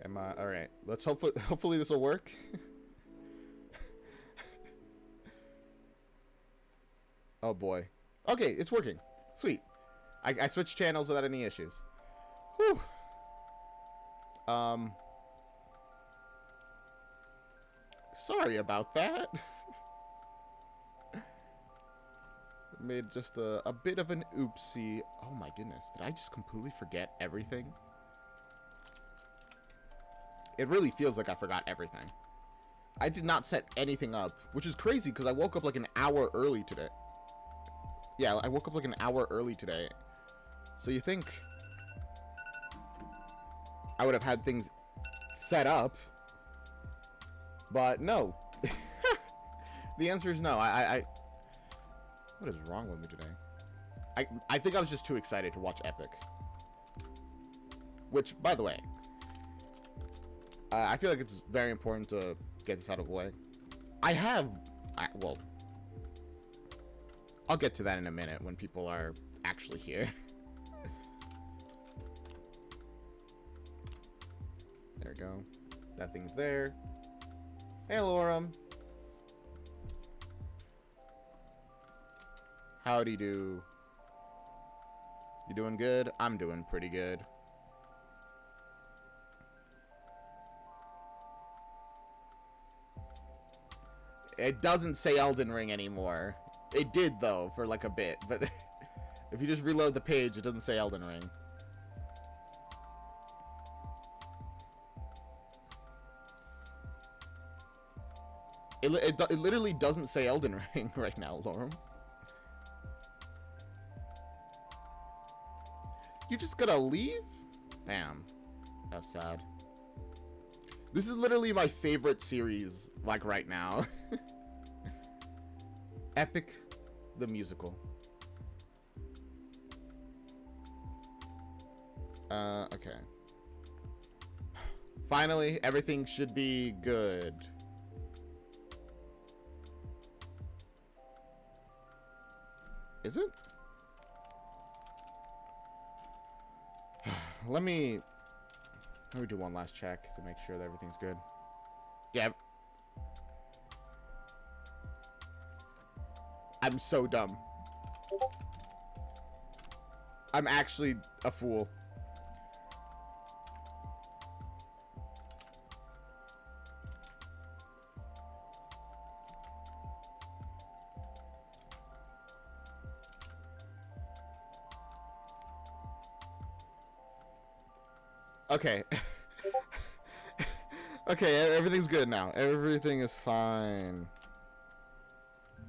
Am I all right? Let's hopefully this will work. Oh boy. Okay, it's working. Sweet. I switched channels without any issues. Whew. Sorry about that. Made just a bit of an oopsie. Oh my goodness. Did I just completely forget everything? It really feels like I forgot everything. I did not set anything up, which is crazy because I woke up like an hour early today. Yeah, I woke up like an hour early today. So you think I would have had things set up, but no. The answer is no. What is wrong with me today? I think I was just too excited to watch Epic. Which, by the way, I feel like it's very important to get this out of the way. Well, I'll get to that in a minute when people are actually here. There we go. That thing's there. Hey, Lorem. Howdy do. You doing good? I'm doing pretty good. It doesn't say Elden Ring anymore. It did, though, for like a bit. But if you just reload the page, it doesn't say Elden Ring. It literally doesn't say Elden Ring right now, Lorem. You just gotta leave? Damn. That's sad. This is literally my favorite series, like, right now. Epic the Musical. Okay. Finally, everything should be good. Is it? Let me do one last check to make sure that everything's good. Yeah. I'm so dumb. I'm actually a fool. Okay. Okay, everything's good now. Everything is fine.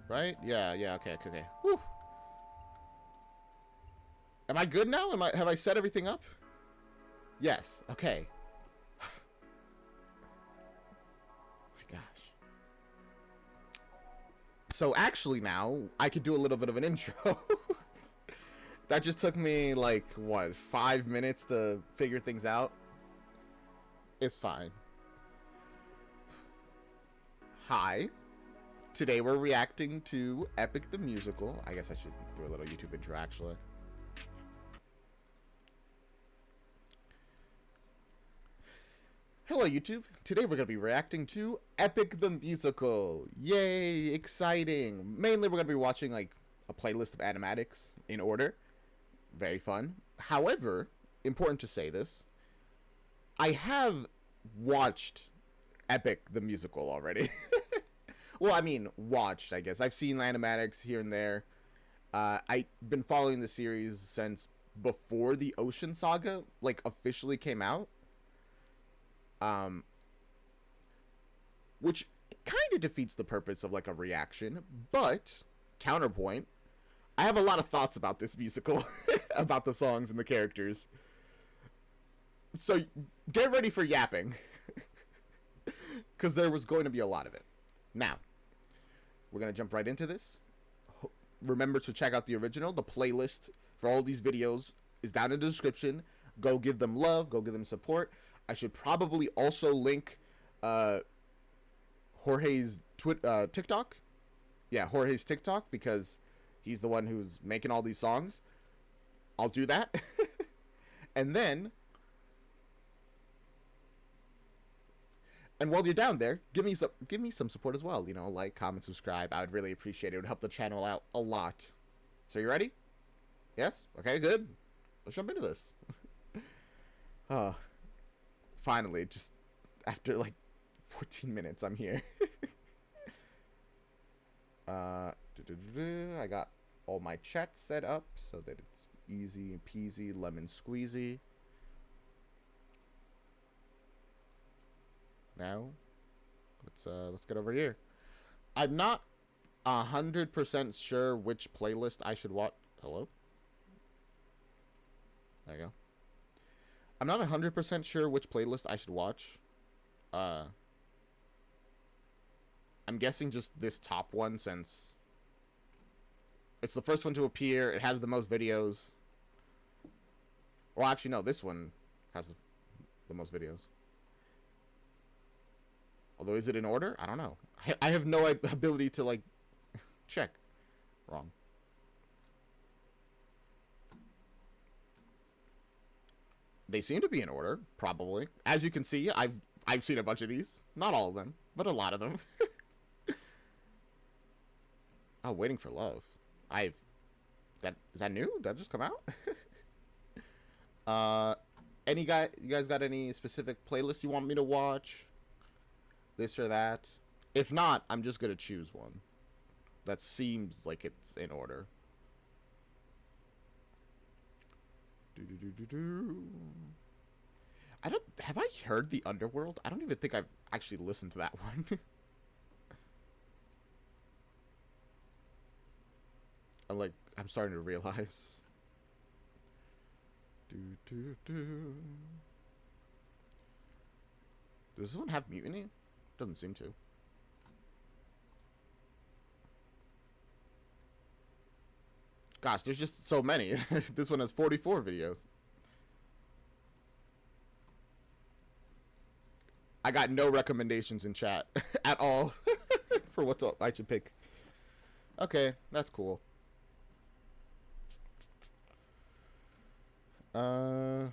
Right? Yeah, okay. Whew. Am I good now? Have I set everything up? Yes. Okay. My gosh. So actually now, I could do a little bit of an intro. That just took me, like, what, 5 minutes to figure things out? It's fine. Hi. Today we're reacting to Epic the Musical. I guess I should do a little YouTube intro, actually. Hello, YouTube. Today we're going to be reacting to Epic the Musical. Yay, exciting. Mainly we're going to be watching, like, a playlist of animatics in order. Very fun. However, important to say this, I have watched Epic the Musical already. Well, I mean, watched, I guess. I've seen animatics here and there. I've been following the series since before the Ocean Saga, like, officially came out. Which kind of defeats the purpose of, like, a reaction. But, counterpoint, I have a lot of thoughts about this musical, about the songs and the characters. So, get ready for yapping. Because there was going to be a lot of it. Now, we're going to jump right into this. Remember to check out the original. The playlist for all these videos is down in the description. Go give them love. Go give them support. I should probably also link Jorge's TikTok. Yeah, Jorge's TikTok, because he's the one who's making all these songs. I'll do that. And then And while you're down there, give me some support as well. You know, like, comment, subscribe. I would really appreciate it. It would help the channel out a lot. So you ready? Yes? Okay, good. Let's jump into this. Oh, finally, just after like 14 minutes, I'm here. I got all my chats set up so that it's easy peasy lemon squeezy. Now, let's get over here. I'm not 100% sure which playlist I should watch. Hello? There you go. I'm not 100% sure which playlist I should watch. I'm guessing just this top one, since it's the first one to appear. It has the most videos. Well, actually, no. This one has the most videos. Although, is it in order? I don't know. I have no ability to, like, check. Wrong. They seem to be in order, probably. As you can see, I've seen a bunch of these. Not all of them, but a lot of them. Oh, Waiting for Love. Is that new? Did that just come out? You guys got any specific playlists you want me to watch? This or that? If not, I'm just gonna choose one that seems like it's in order. Have I heard the Underworld? I don't even think I've actually listened to that one. I'm starting to realize. Does this one have Mutiny? Doesn't seem to. Gosh, there's just so many. This one has 44 videos. I got no recommendations in chat at all for what I should pick. Okay, that's cool. Are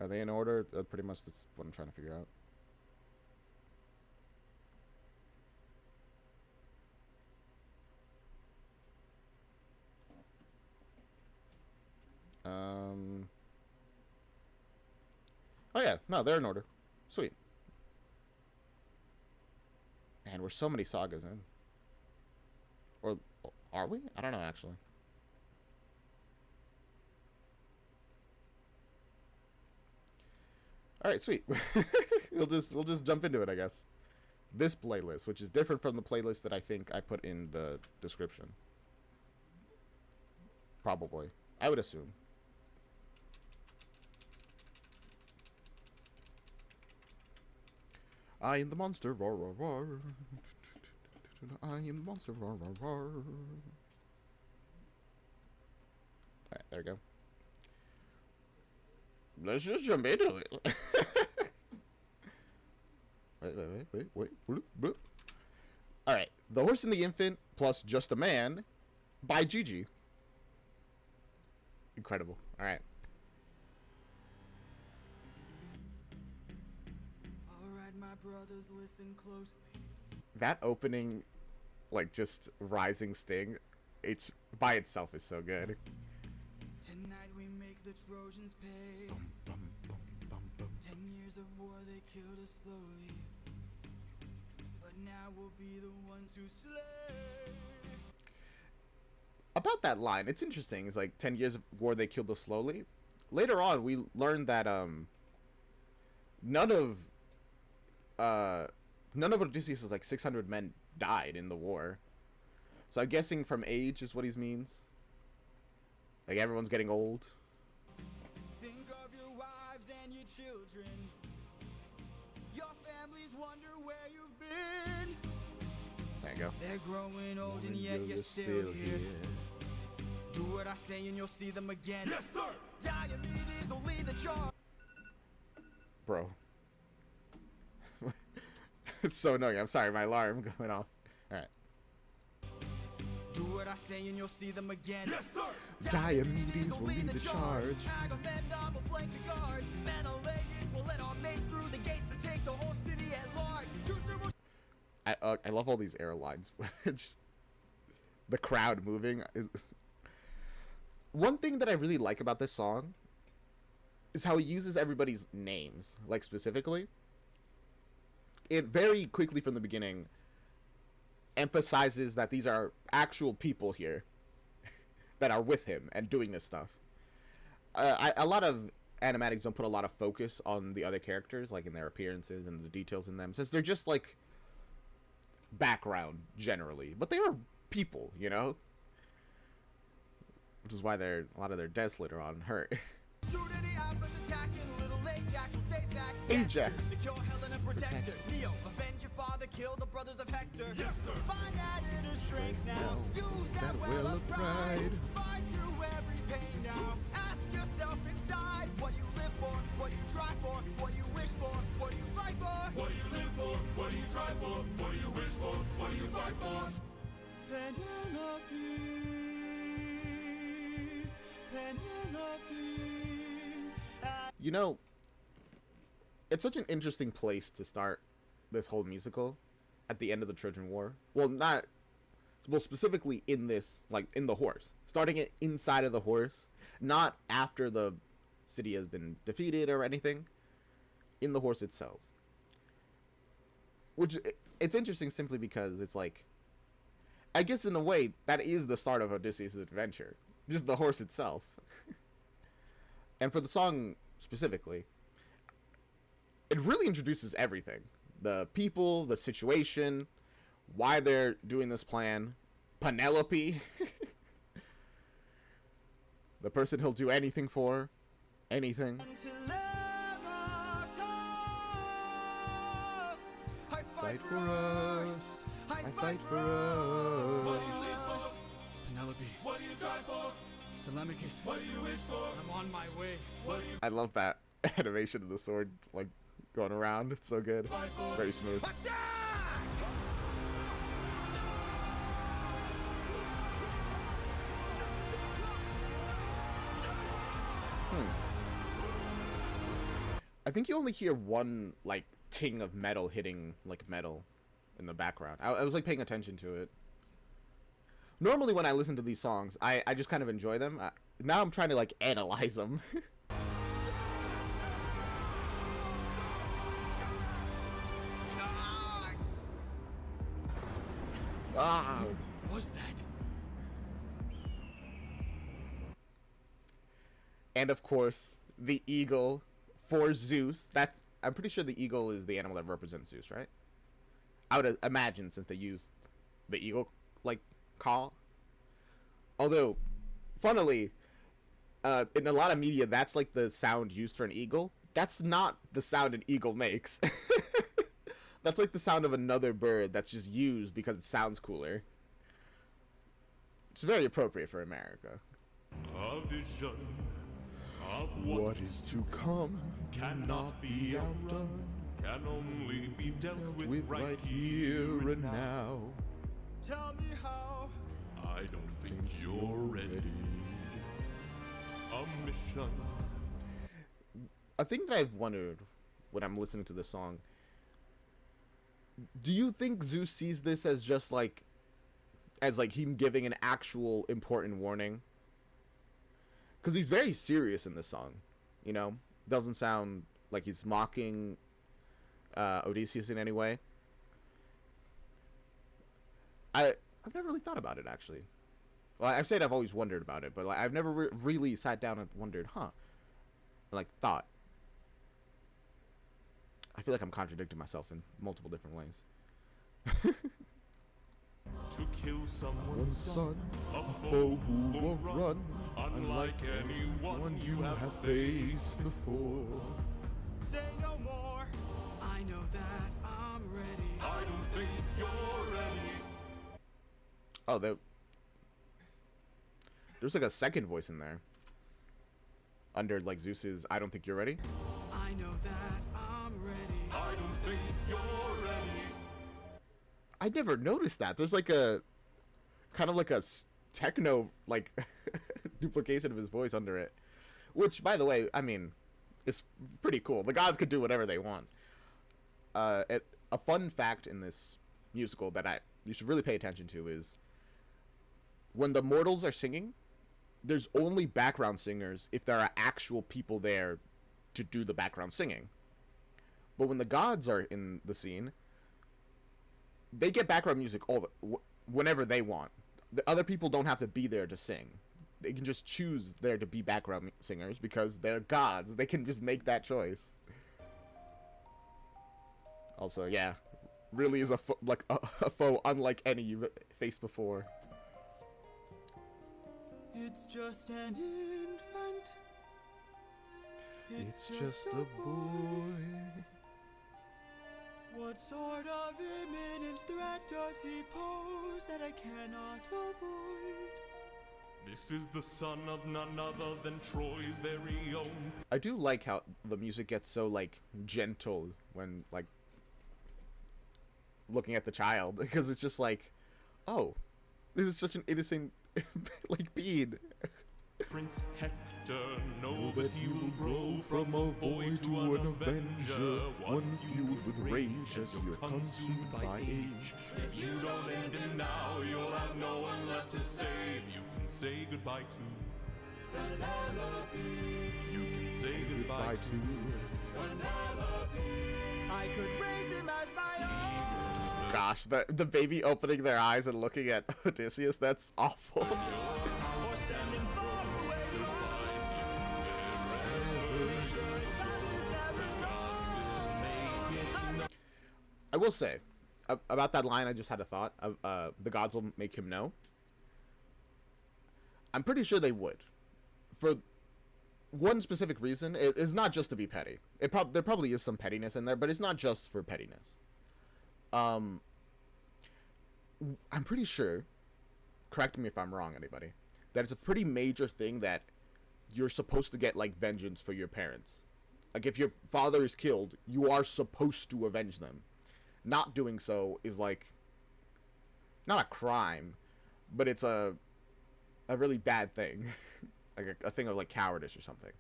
they in order? Pretty much that's what I'm trying to figure out. Oh yeah, no, they're in order. Sweet. Man, we're so many sagas in. Or are we? I don't know, actually. All right, sweet. we'll just jump into it, I guess. This playlist, which is different from the playlist that I think I put in the description. Probably. I would assume. I am the monster, roar, roar, roar. I am the monster, roar, roar, roar. Alright, there we go. Let's just jump into it. wait. Bloop, bloop. Alright, The Horse and the Infant plus Just a Man by Gigi. Incredible. Alright. My brothers, listen closely. That opening, like, just rising sting, it's by itself is so good. Tonight we make the Trojans pay. 10 years of war, they killed us slowly, but now we'll be the ones who slay. About that line, it's interesting. It's like 10 years of war, they killed us slowly. Later on, we learned that none of Odysseus' like 600 men died in the war. So I'm guessing from age is what he means. Like everyone's getting old. Think of your wives and your children. Your families wonder where you've been. There you go. They're growing old and yet you're still here. Do what I say and you'll see them again. Yes, sir! Diamond is only the charm. Bro. It's so annoying. I'm sorry, my alarm going off. Alright. Do what I say and you'll see them again. Yes, sir! Diomedes will lead the charge. Agamemnon will flank the guards. Menelaus will let our mates through the gates to take the whole city at large. I love all these airlines. Just the crowd moving. One thing that I really like about this song is how he uses everybody's names, like specifically. It very quickly from the beginning emphasizes that these are actual people here that are with him and doing this stuff. A lot of animatics don't put a lot of focus on the other characters, like in their appearances and the details in them, since they're just like background generally, but they are people, you know, which is why a lot of their deaths later on hurt. Ajax. Kill Helen and protect her. Neo, avenge your father, kill the brothers of Hector. Yes, sir. Find that inner strength now. Use that well of pride. Fight through every pain now. Ask yourself inside, what do you live for? What do you try for? What do you wish for? What do you fight for? What do you live for? What do you try for? What do you wish for? What do you fight for? Penelope, Penelope. You know, it's such an interesting place to start this whole musical at the end of the Trojan War. Well, specifically in this, like in the horse. Starting it inside of the horse, not after the city has been defeated or anything. In the horse itself. Which, it's interesting simply because it's like, I guess in a way, that is the start of Odysseus' adventure. Just the horse itself. And for the song specifically, it really introduces everything. The people, the situation, why they're doing this plan. Penelope. The person he'll do anything for. Anything. Fight for us. I fight for us. What do you live for? Penelope. What do you try for? Telemachus. What do you wish for? I'm on my way. What do you... I love that animation of the sword, like, going around. It's so good. Very smooth. I think you only hear one, like, ting of metal hitting, like, metal in the background. I was, like, paying attention to it. Normally when I listen to these songs, I just kind of enjoy them. Now I'm trying to, like, analyze them. Ah! What was that? And of course, the eagle for Zeus. I'm pretty sure the eagle is the animal that represents Zeus, right? I would imagine, since they used the eagle, like, call. Although, funnily, in a lot of media, that's like the sound used for an eagle. That's not the sound an eagle makes. That's like the sound of another bird that's just used because it sounds cooler. It's very appropriate for America. A vision of What is to come cannot be outdone, can only be dealt with right here and now. Tell me how. I don't think you're ready. A mission. A thing that I've wondered when I'm listening to this song, do you think Zeus sees this as just like, as like him giving an actual important warning? Because he's very serious in this song, you know? Doesn't sound like he's mocking Odysseus in any way. I've never really thought about it, actually. Well, I've said I've always wondered about it, but like, I've never really sat down and wondered, like, thought. I feel like I'm contradicting myself in multiple different ways. To kill someone's Son, a foe who won't run, unlike anyone you have faced before. Say no more. I know that I'm ready. I don't think you're ready. Oh, there's like a second voice in there. Under like Zeus's I don't think you're ready. I know that I'm ready. I don't think you're ready. I never noticed that. There's like a kind of like a techno like duplication of his voice under it, which, by the way, I mean, it's pretty cool. The gods could do whatever they want. A fun fact in this musical that you should really pay attention to is when the mortals are singing, there's only background singers if there are actual people there to do the background singing. But when the gods are in the scene, they get background music whenever they want. The other people don't have to be there to sing. They can just choose there to be background singers because they're gods. They can just make that choice. Also, yeah, really is a foe unlike any you've faced before. It's just an infant. It's just a boy. What sort of imminent threat does he pose that I cannot avoid? This is the son of none other than Troy's very own. I do like how the music gets so, like, gentle when, like, looking at the child, because it's just like, oh, this is such an innocent, like, bead. Prince Hector, know that you'll grow from a boy to an avenger, one fueled with rage as you're consumed by age. If you don't end him now, you'll have no one left to save. You can say goodbye to Penelope. You can say goodbye to Penelope. I could raise him as my own. Gosh, the baby opening their eyes and looking at Odysseus, that's awful. Or send him far away to make sure his past is never gone. I will say, about that line, I just had a thought. The gods will make him know. I'm pretty sure they would. For one specific reason. It's not just to be petty. There probably is some pettiness in there, but it's not just for pettiness. I'm pretty sure, correct me if I'm wrong, anybody, that it's a pretty major thing that you're supposed to get, like, vengeance for your parents. Like, if your father is killed, you are supposed to avenge them. Not doing so is, like, not a crime, but it's a really bad thing. Like, a thing of, like, cowardice or something.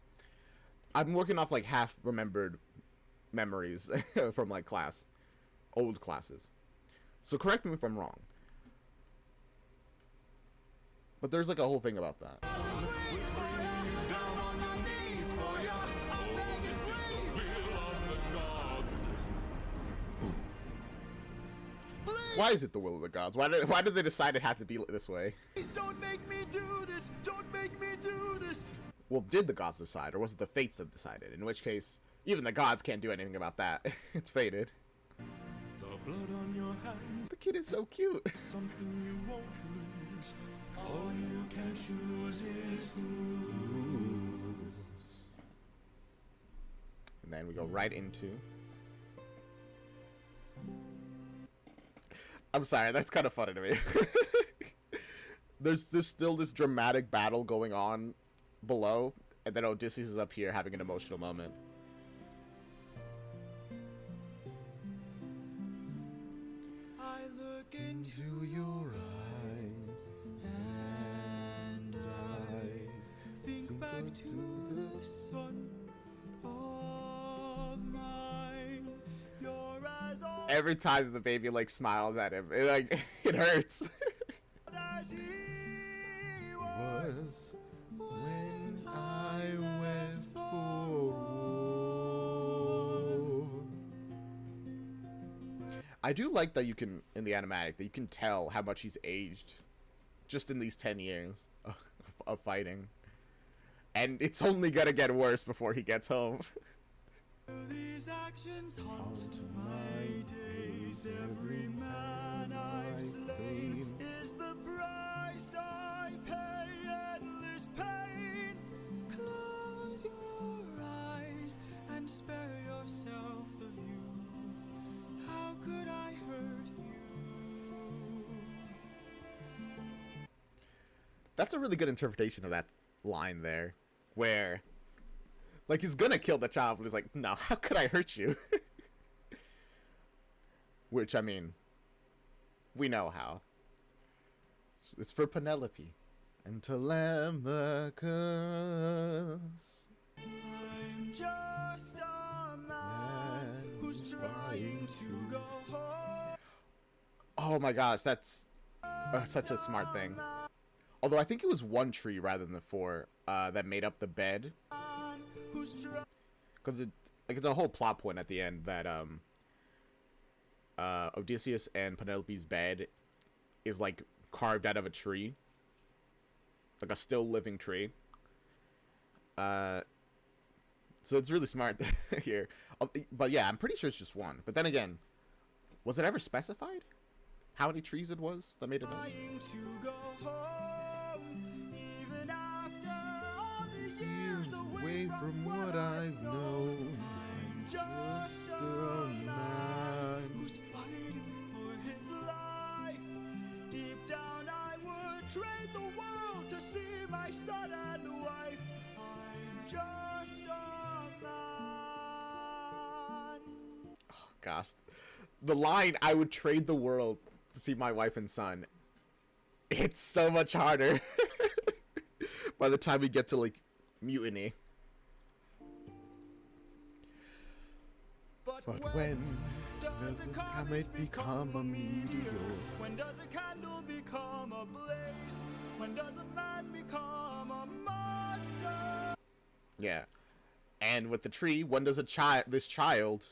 I'm working off, like, half-remembered memories from, like, old classes. So correct me if I'm wrong. But there's, like, a whole thing about that. Why is it the will of the gods? Why did they decide it had to be this way? Please don't make me do this. Don't make me do this. Well, did the gods decide, or was it the fates that decided? In which case, even the gods can't do anything about that. It's fated. The blood on your hands, The kid is so cute. something you won't lose. All you can choose is who's. And then we go right into... I'm sorry, that's kind of funny to me. There's still this dramatic battle going on below, and then Odysseus is up here having an emotional moment. I look into your eyes and I think back to the son of mine. You're as old Every time the baby, like, smiles at him, it hurts. as he was when I went forward. I do like that you can, in the animatic, that you can tell how much he's aged just in these 10 years of fighting. And it's only gonna get worse before he gets home. These actions haunt my days. Every man I've slain is the price I pay. Endless pain. Close your eyes and spare yourself the view. How could I hurt you? That's a really good interpretation of that line there, where, like, he's gonna kill the child, but he's like, no, how could I hurt you? Which, I mean, we know how. It's for Penelope and Telemachus. I'm just a man who's trying to go home. Oh my gosh, that's such a smart thing. Although I think it was one tree rather than the four that made up the bed. Because it's a whole plot point at the end that Odysseus and Penelope's bed is like carved out of a tree. Like a still living tree. So it's really smart here. But yeah, I'm pretty sure it's just one. But then again, was it ever specified how many trees it was that made it up? Away from what I've known, I'm just a man who's fighting for his life. Deep down I would trade the world to see my son and wife. I'm just a man. Oh, gosh. The line, I would trade the world to see my wife and son. It's so much harder by the time we get to, like, Mutiny. But when does a comet become a meteor? When does a candle become a blaze? When does a man become a monster? Yeah. And with the tree, when does this child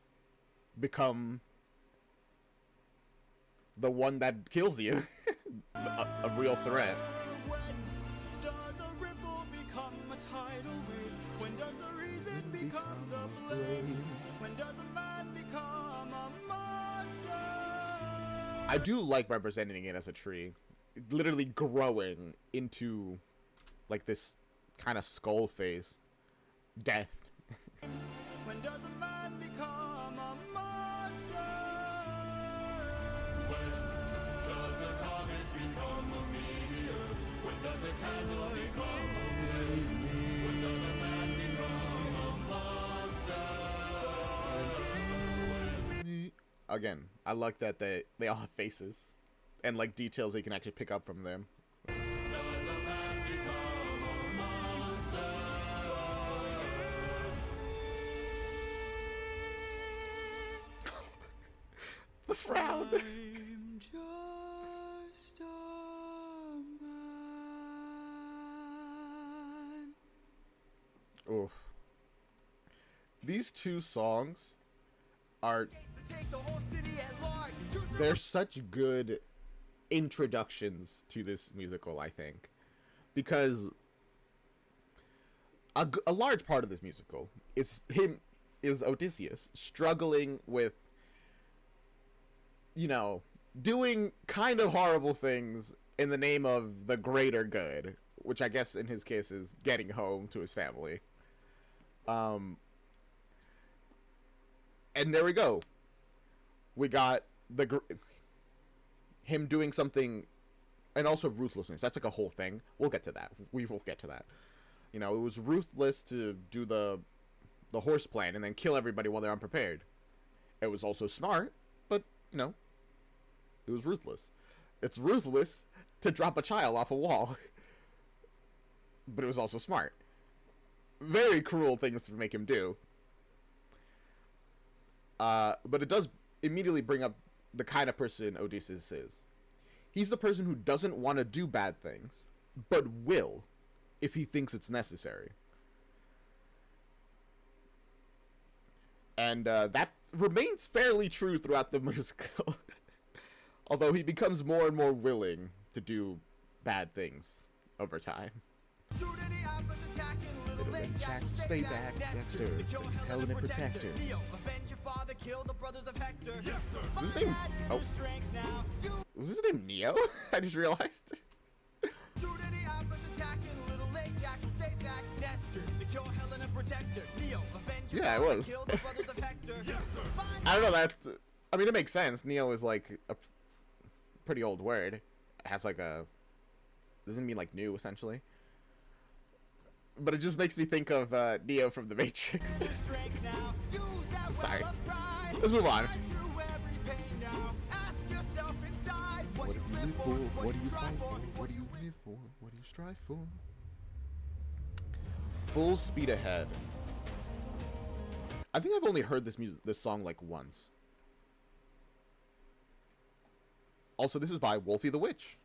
become the one that kills you? a real threat. When does a ripple become a tidal wave? When does the reason become the blame? When does a man become a monster? I do like representing it as a tree. Literally growing into, like, this kind of skull face. Death. When does a man become a monster? When does a comet become a meteor? When does a candle become a blaze? When does a man become a monster? Again, I like that they all have faces and like details that you can actually pick up from them. Does a man become a monster? The frown. I'm just a man. Oof. These two songs are, they're such good introductions to this musical, I think, because a large part of this musical is Odysseus struggling with, you know, doing kind of horrible things in the name of the greater good, which I guess in his case is getting home to his family. And there we go. We got him doing something, and also ruthlessness. That's like a whole thing. We'll get to that. We will get to that. You know, it was ruthless to do the horse plan and then kill everybody while they're unprepared. It was also smart, but, you know, it was ruthless. It's ruthless to drop a child off a wall. But it was also smart. Very cruel things to make him do. But it does immediately bring up the kind of person Odysseus is. He's the person who doesn't want to do bad things, but will if he thinks it's necessary. And that remains fairly true throughout the musical. Although he becomes more and more willing to do bad things over time. Stay back, Dexter. Helen and Protector. Was his name? Oh. Was his name Neo? I just realized. Yeah, it was. I don't know, that, I mean, it makes sense. Neo is like a pretty old word. It has like a, doesn't mean like new, essentially. But it just makes me think of Neo from The Matrix. I'm sorry. Let's move on. What if live for? What do you fight for? What do you live for? What do you strive for? Full speed ahead. I think I've only heard this song like once. Also, this is by Wolfie the Witch.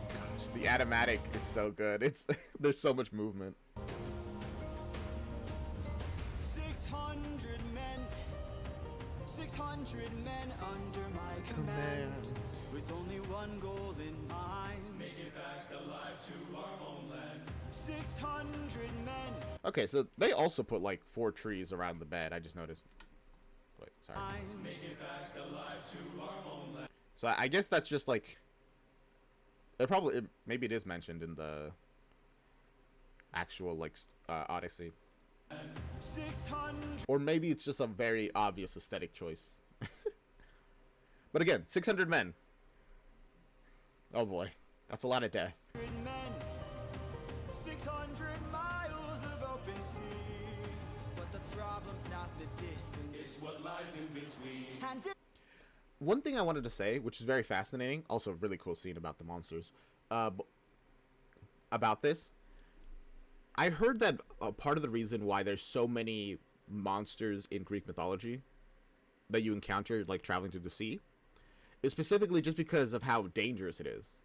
Gosh, the animatic is so good. It's there's so much movement. 600 men under my command, with only one goal in mind: make it back alive to our homeland. 600 men. Okay, so they also put like 4 trees around the bed. I just noticed. Wait, sorry. Make it back alive to our homeland. So I guess that's just like maybe it is mentioned in the actual like Odyssey. 600. Or maybe it's just a very obvious aesthetic choice. But again, 600 men. Oh boy, that's a lot of death. Men, 600 miles of open sea. But the problem's not the distance, it's what lies in between. And one thing I wanted to say, which is very fascinating, also a really cool scene about the monsters, about this. I heard that part of the reason why there's so many monsters in Greek mythology that you encounter, like, traveling through the sea, is specifically just because of how dangerous it is.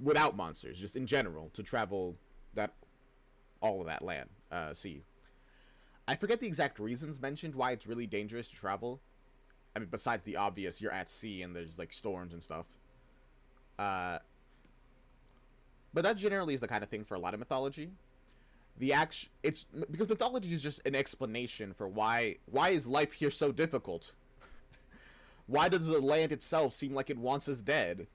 Without monsters, just in general, to travel all of that land, sea. I forget the exact reasons mentioned why it's really dangerous to travel. I mean, besides the obvious, you're at sea and there's, like, storms and stuff. But that generally is the kind of thing for a lot of mythology. It's because mythology is just an explanation for why is life here so difficult? Why does the land itself seem like it wants us dead?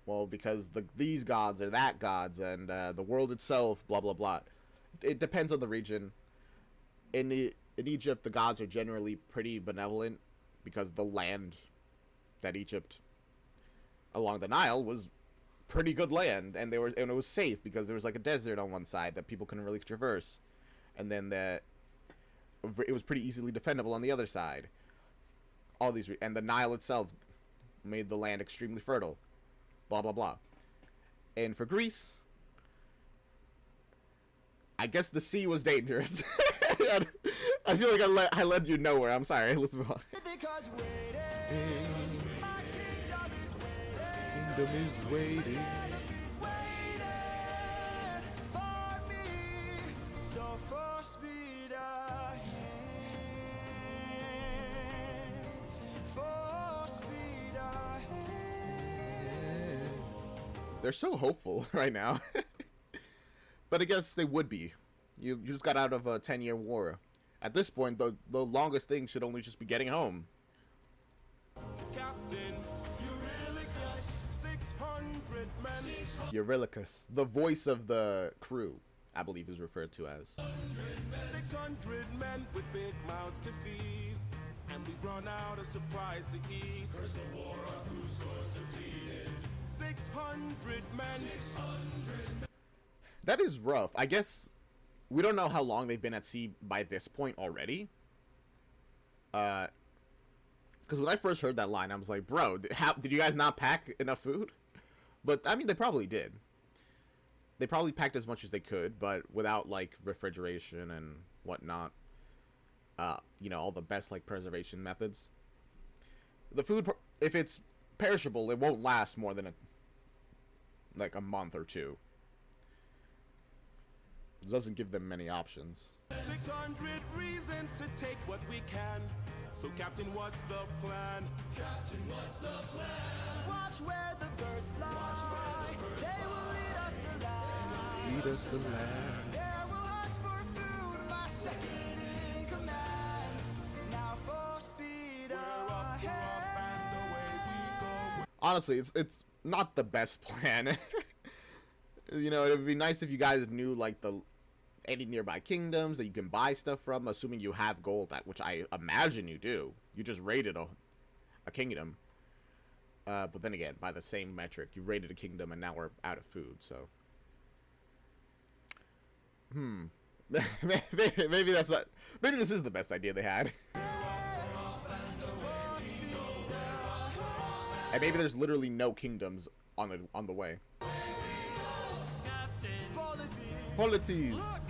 Well, because these gods are that gods, and the world itself, blah blah blah. It depends on the region. In Egypt, the gods are generally pretty benevolent because the land that Egypt along the Nile was pretty good land, and it was safe because there was like a desert on one side that people couldn't really traverse, and then it was pretty easily defendable on the other side. All these and the Nile itself made the land extremely fertile, blah blah blah. And for Greece, I guess the sea was dangerous. I feel like I led you nowhere. I'm sorry. Let's move on. Kingdom is waiting. For me. So for speed ahead. For speed ahead. They're so hopeful right now. But I guess they would be. You just got out of a 10-year war. At this point, the longest thing should only just be getting home. Captain, Eurylochus, 600 men. Eurylochus, the voice of the crew, I believe is referred to as. 600 men with big mouths to feed, and we run out of supplies to eat. First the war of whose source depleted. 600 men. 600 men. That is rough. I guess we don't know how long they've been at sea by this point already. Because when I first heard that line, I was like, bro, did you guys not pack enough food? But, I mean, they probably did. They probably packed as much as they could, but without, like, refrigeration and whatnot. You know, all the best, like, preservation methods. The food, if it's perishable, it won't last more than a month or two. It doesn't give them many options. 600 reasons to take what we can. So, Captain, what's the plan? Captain, what's the plan? Watch where the birds fly. They will lead us to land. Lead us to land. There will hunt for food, my second in command. Now for speed ahead. Honestly, it's not the best plan. You know, it would be nice if you guys knew, like, any nearby kingdoms that you can buy stuff from, assuming you have gold, which I imagine you do. You just raided a kingdom. But then again, by the same metric, you raided a kingdom and now we're out of food, so. Maybe that's not. Maybe this is the best idea they had. And maybe there's literally no kingdoms on the way. Polities. Look!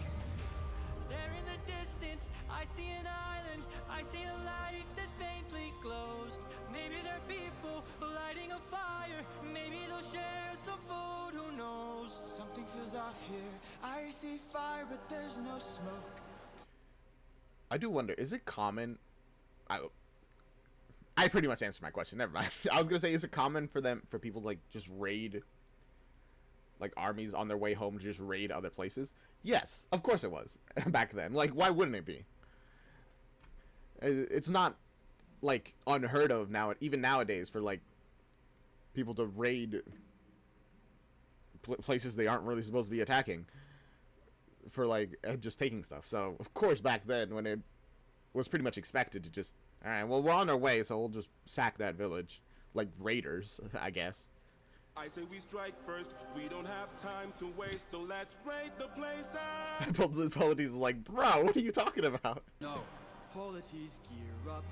There in the distance, I see an island. I see a light that faintly glows. Maybe they're people lighting a fire. Maybe they'll share some food, who knows? Something feels off here. I see fire, but there's no smoke. I do wonder, is it common? I pretty much answered my question. Never mind. I was gonna say, is it common for people to, like, just raid, like, armies on their way home, to just raid other places? Yes, of course it was back then. Like, why wouldn't it be? It's not, like, unheard of now, even nowadays, for, like, people to raid places they aren't really supposed to be attacking for, like, just taking stuff. So of course back then, when it was pretty much expected to just, all right, well, we're on our way, so we'll just sack that village, like raiders, I guess. I say we strike first, we don't have time to waste, so let's raid the place out. Polities is like, bro, what are you talking about? No, Polities, gear up.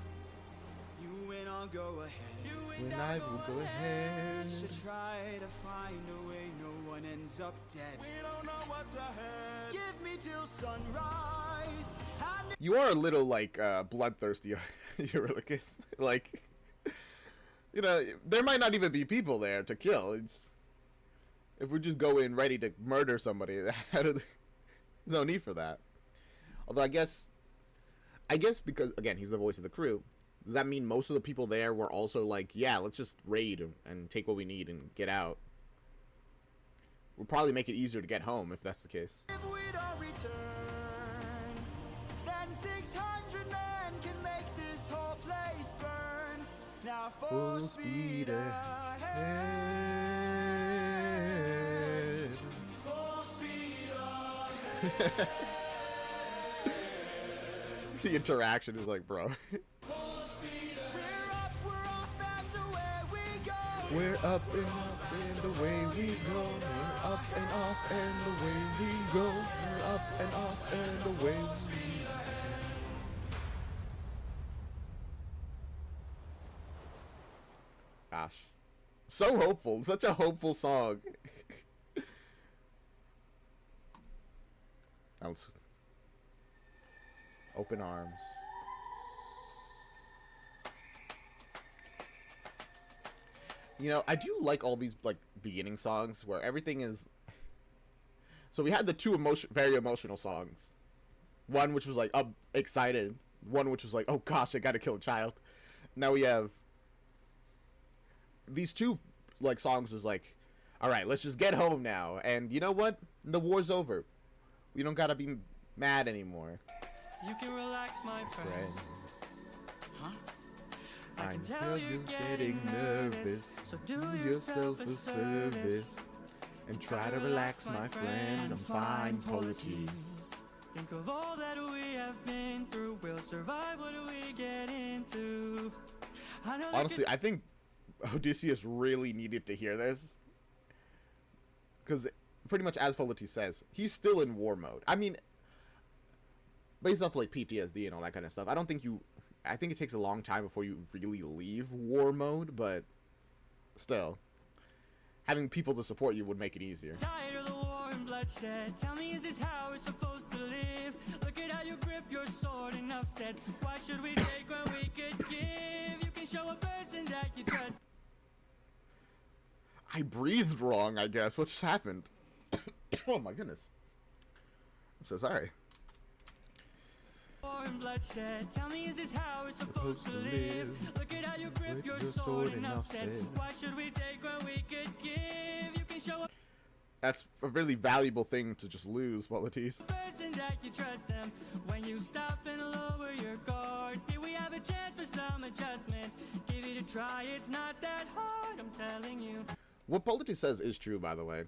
You and I'll go ahead. You and I will go ahead. Should try to find a way no one ends up dead. We don't know what's ahead. Give me till sunrise. You are a little, like, bloodthirsty, Eurylochus. Like, you know, there might not even be people there to kill. It's, if we just go in ready to murder somebody, there's no need for that. Although I guess because, again, he's the voice of the crew, does that mean most of the people there were also like, yeah, let's just raid and take what we need and get out? We'll probably make it easier to get home if that's the case. If we don't return, then 600 men can make this whole place burn. Now full speed ahead. Full speed ahead. The interaction is like, bro. We're up and off and away we go. We're up and off and away we go. We're up and off and away we go. Gosh. So hopeful. Such a hopeful song. Let's open arms. You know, I do like all these, like, beginning songs where everything is... So we had the two very emotional songs. One which was, like, excited. One which was like, oh gosh, I gotta kill a child. Now we have... These two, like, songs is like, alright, let's just get home now. And you know what? The war's over. We don't gotta be mad anymore. You can relax, my friend. Huh? I can tell you're getting nervous, so do yourself a service and try to relax, my friend. I'm fine, Polities. Think of all that we have been through. We'll survive. What do we get into? Honestly, I think Odysseus really needed to hear this, because pretty much as Polities says, he's still in war mode. I mean, based off like PTSD and all that kind of stuff, I think it takes a long time before you really leave war mode, but still, having people to support you would make it easier. Tired of the war and bloodshed. Tell me, is this how we're supposed to live? Look at how you grip your sword, enough said. Why should we take when we could give? You can show a person that you trust. I breathed wrong, I guess. What just happened? Oh my goodness. I'm so sorry. War and bloodshed. Tell me, is this how we're supposed to live? Look at how you grip your sword, enough said. Why should we take when we could give? You can show a That's a really valuable thing to just lose, Polities. person that you trust them. When you stop and lower your guard, here we have a chance for some adjustment. Give it a try, it's not that hard, I'm telling you. What Polities says is true, by the way.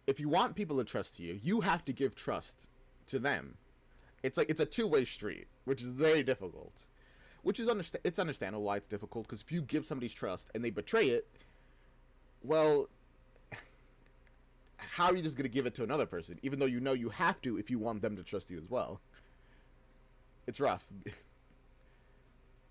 If you want people to trust you, you have to give trust to them. It's like, it's a two-way street, which is very difficult. Which is it's understandable why it's difficult, because if you give somebody's trust and they betray it, well, how are you just going to give it to another person, even though you know you have to if you want them to trust you as well? It's rough.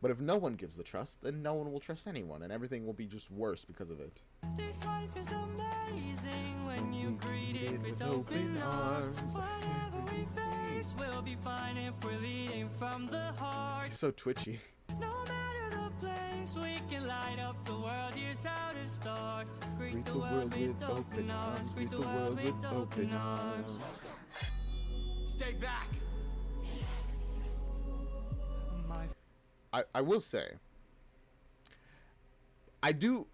But if no one gives the trust, then no one will trust anyone, and everything will be just worse because of it. This life is amazing when you greet it with open arms. Whatever we face, we'll be fine if we're leading from the heart. He's so twitchy. No matter the place, we can light up the world. Here's how to start. Greet the world with open arms. Greet the world with open arms. Stay back. I will say, okay.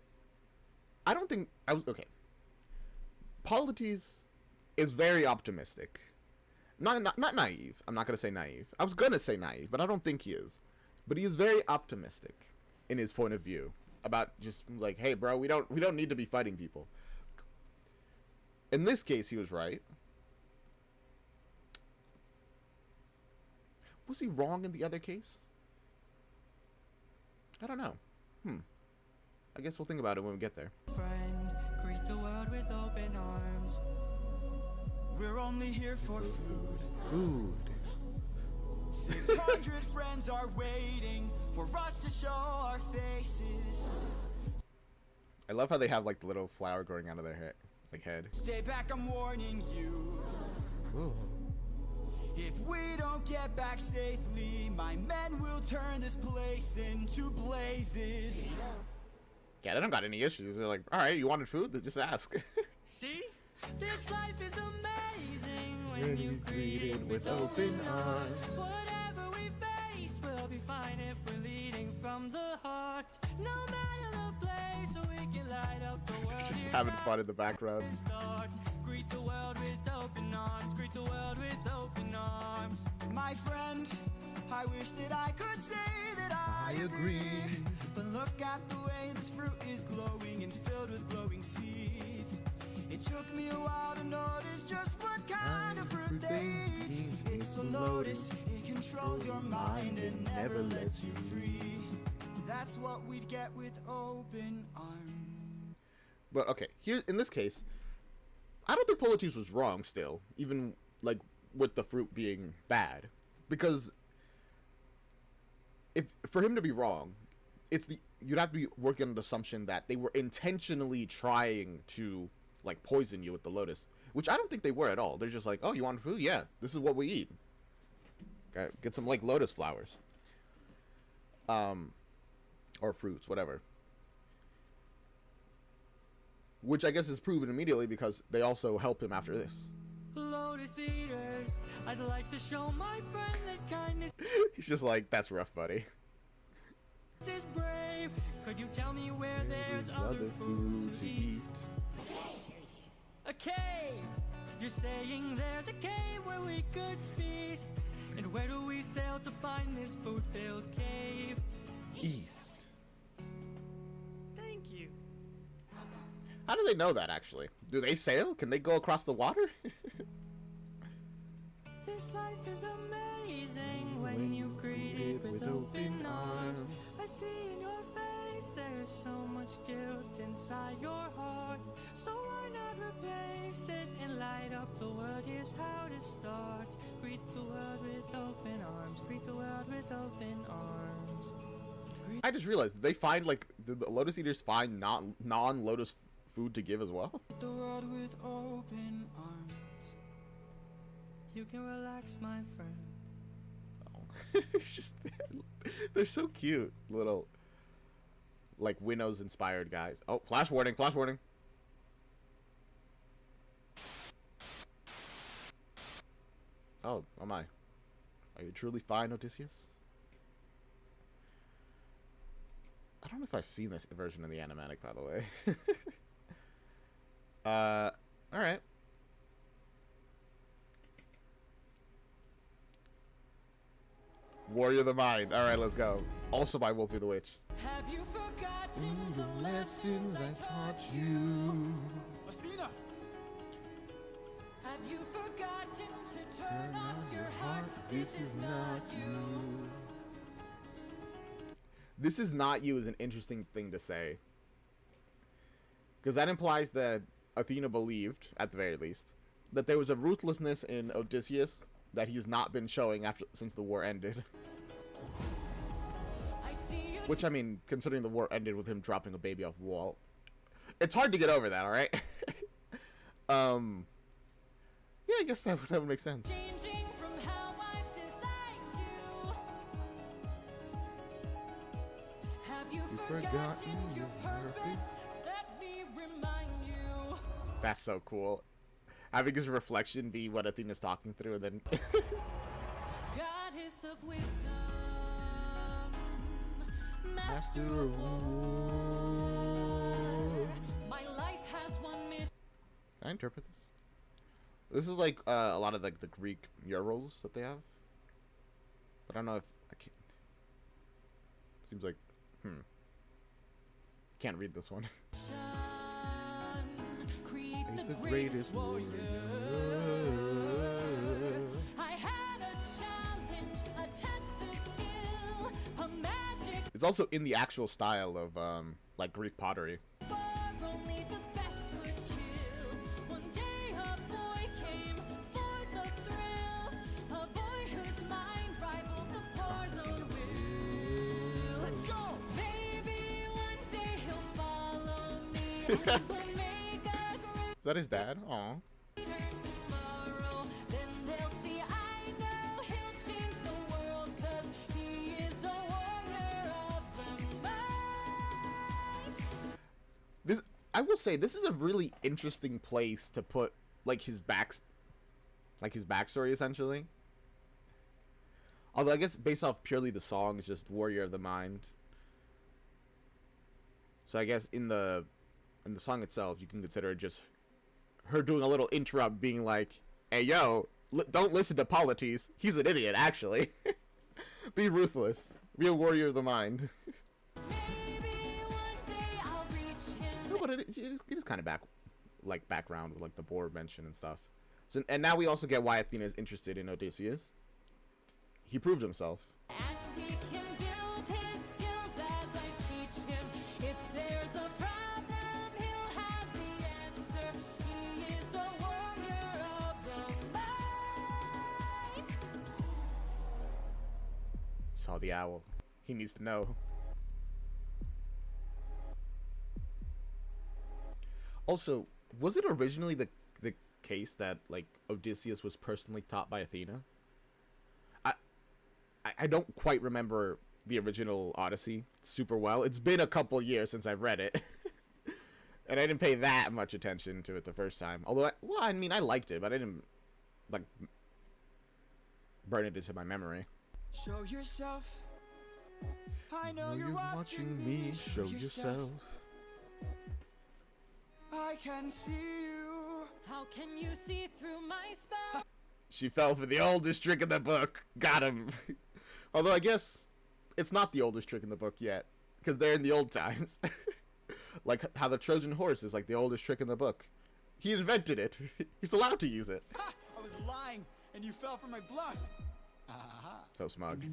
Polites is very optimistic. Not naive. I'm not going to say naive. I was going to say naive, but I don't think he is. But he is very optimistic in his point of view about just like, hey, bro, we don't need to be fighting people. In this case, he was right. Was he wrong in the other case? I don't know. I guess we'll think about it when we get there. Friend, greet the world with open arms. We're only here for food. Food. 600 friends are waiting for us to show our faces. I love how they have like the little flower growing out of their head. Stay back, I'm warning you. Ooh. If we don't get back safely, my men will turn this place into blazes. Yeah, they don't got any issues. They're like, all right, you wanted food? Then just ask. See? This life is amazing when you greet it with open arms. Whatever we face, we'll be fine if we're leading from the heart. No matter the place, so we can light up the world. Just having fun in the background. Greet the world with open arms. Greet the world with open arms. My friend, I wish that I could say that I agree. But look at the way this fruit is glowing and filled with glowing seeds. It took me a while to notice just what kind of fruit they eat. It's a lotus, it controls your mind and never lets you free. That's what we'd get with open arms. But okay, here in this case, I don't think Polites was wrong still, even like with the fruit being bad, because if for him to be wrong, you'd have to be working on the assumption that they were intentionally trying to like poison you with the lotus, which I don't think they were at all. They're just like, oh, you want food? Yeah, this is what we eat. Get some like lotus flowers, or fruits, whatever. Which I guess is proven immediately because they also help him after this. Lotus eaters, I'd like to show my friend that kindness He's just like, that's rough, buddy. is brave. Could you tell me where there's other food to eat? A cave! You're saying there's a cave where we could feast. And where do we sail to find this food-filled cave? East. Thank you. How do they know that, actually? Do they sail? Can they go across the water? This life is amazing when you greet it with open arms. I see in your face there's so much guilt inside your heart. So why not replace it and light up the world? Here's how to start. Greet the world with open arms. Greet the world with open arms. I just realized, did they find, like, did the Lotus Eaters find non-Lotus food to give as well? Greet the world with open arms. You can relax, my friend. Oh. It's just, they're so cute, little, like, Windows-inspired guys. Oh, flash warning, flash warning. Oh, oh my. Are you truly fine, Odysseus? I don't know if I've seen this version of the animatic, by the way. Alright. Warrior of the Mind. Alright, let's go. Also by Wolfie the Witch. Have you forgotten The lessons I taught you. Athena? Have you forgotten to turn off your heart? This is not you. This is not you is an interesting thing to say. Because that implies that Athena believed, at the very least, that there was a ruthlessness in Odysseus that he's not been showing since the war ended. I Which, I mean, considering the war ended with him dropping a baby off a wall, it's hard to get over that, alright? Yeah, I guess that would make sense. Changing from how I've designed you. Have you forgotten your purpose? Let me remind you. That's so cool. Having his reflection be what Athena's talking through, and then Goddess of wisdom, master Master of of war. My life has one mission. Can I interpret this? This is like a lot of like the Greek murals that they have, but I don't know if I can't. Seems like can't read this one. Create He's the greatest warrior. I had a challenge, a test of skill, a magic It's also in the actual style of like Greek pottery. bar only the best could kill. One day a boy came for the thrill, a boy whose mind rivaled the poor's own will. Let's go! Maybe one day he'll follow me and we'll make a great Is that his dad? Aw. tomorrow. Then they'll see I know he'll change the world, 'cause he is a warrior of the mind. This, I will say, this is a really interesting place to put like his backstory essentially. Although I guess based off purely the song, it's just Warrior of the Mind. So I guess in the song itself, you can consider it just her doing a little interrupt, being like, "Hey yo, don't listen to Polites. He's an idiot, actually. Be ruthless. Be a warrior of the mind." Maybe one day I'll reach him. No, but it is kind of background with like the boar mention and stuff. So, and now we also get why Athena is interested in Odysseus. He proved himself. And we can build his skills as I teach him. If there's a problem, he'll have the answer. He is a warrior of the mind. Saw the owl. He needs to know. Also, was it originally the case that like Odysseus was personally taught by Athena? I don't quite remember the original Odyssey super well. It's been a couple years since I've read it. And I didn't pay that much attention to it the first time. Although, I mean, I liked it, but I didn't like burn it into my memory. Show yourself. I know you're watching me. Show yourself. I can see you. How can you see through my spell? She fell for the oldest trick in the book. Got him. Although I guess it's not the oldest trick in the book yet, because they're in the old times. Like how the Trojan horse is like the oldest trick in the book. He invented it. He's allowed to use it. Ha! I was lying, and you fell for my bluff. Aha. So smug.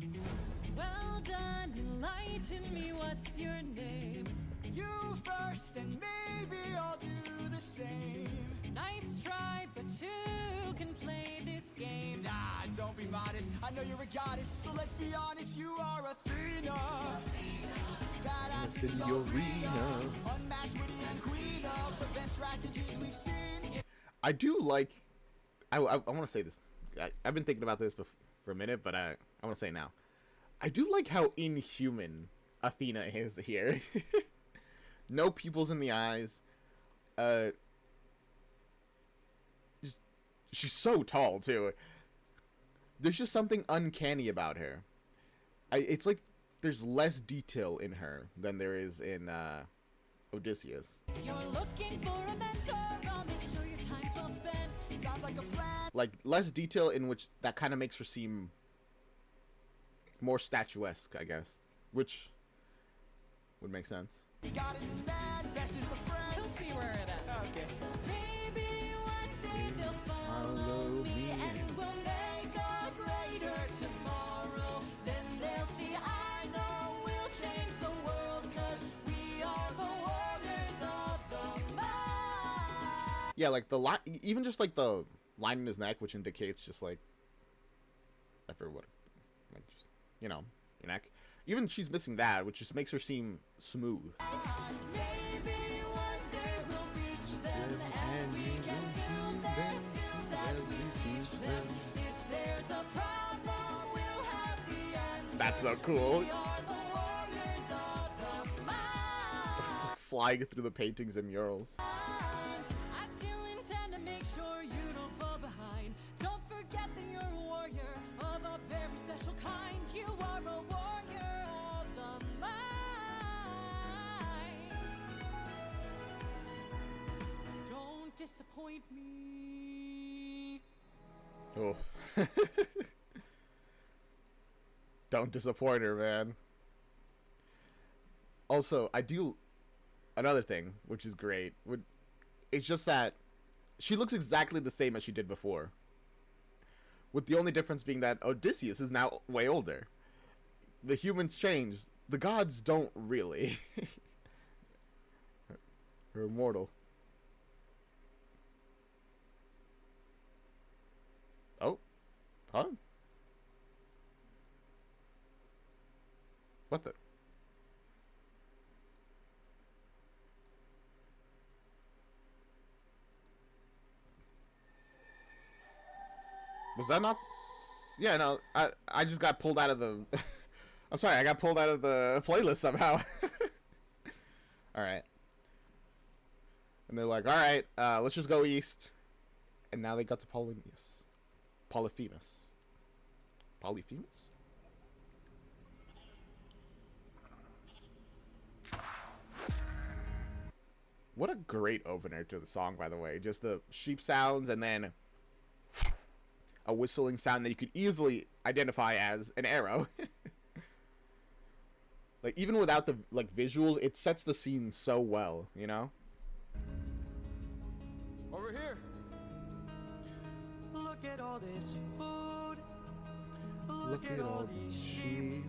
Well done, enlighten me, what's your name? You first, and maybe I'll do the same. Nice try, but two can play this game. Nah, don't be modest. I know you're a goddess, so let's be honest. You are Athena. Badass in the arena. Unmatched, witty, and queen of the best strategies we've seen. I do like. I want to say this. I've been thinking about this for a minute, but I want to say it now. I do like how inhuman Athena is here. No pupils in the eyes. She's so tall too. There's just something uncanny about her. It's like there's less detail in her than there is in Odysseus. You're looking for a mentor, I'll make sure your time's well spent. Sounds like a plan. Like less detail in which that kind of makes her seem more statuesque, I guess, which would make sense. Goddess and man, best is a friend. He'll see where it ends. Okay. Maybe one day they'll follow me and we'll make a greater tomorrow. Then they'll see I know we'll change the world, 'cause we are the warriors of the mind. Yeah, like the line, even just like the line in his neck, which indicates just like, I forget what, like just, you know, your neck. Even she's missing that, which just makes her seem smooth. Maybe one day we'll reach them and we can build their skills as we teach them. If there's a problem, we'll have the answer. That's so cool. We are the warriors of the mind. Flying through the paintings and murals. I still intend to make sure you don't fall behind. Don't forget that you're a warrior of a very special kind. You are a warrior of the mind. Don't disappoint me. Oh. Don't disappoint her, man. Also, I do another thing, which is great. It's just that she looks exactly the same as she did before. With the only difference being that Odysseus is now way older. The humans changed. The gods don't really. They're immortal. Oh. Huh? What the? Was that not? Yeah, no. I just got pulled out of the. I'm sorry, I got pulled out of the playlist somehow. All right. And they're like, all right, let's just go east. And now they got to Polyphemus. Polyphemus? What a great opener to the song, by the way. Just the sheep sounds and then a whistling sound that you could easily identify as an arrow. Like, even without the visuals, it sets the scene so well, you know? Over here. Look at all this food. Look at all these sheep.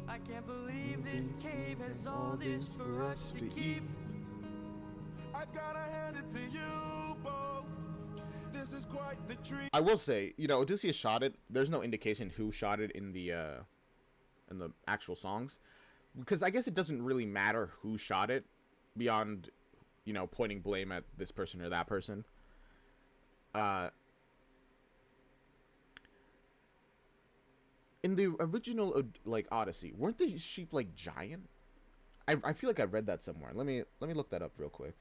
I can't believe this cave has all this for us to keep. I've gotta hand it to you both. This is quite the treat. I will say, you know, Odysseus shot it. There's no indication who shot it in the actual songs, because I guess it doesn't really matter who shot it beyond, you know, pointing blame at this person or that person. In the original Odyssey, weren't the sheep like giant? I feel like I read that somewhere. Let me look that up real quick.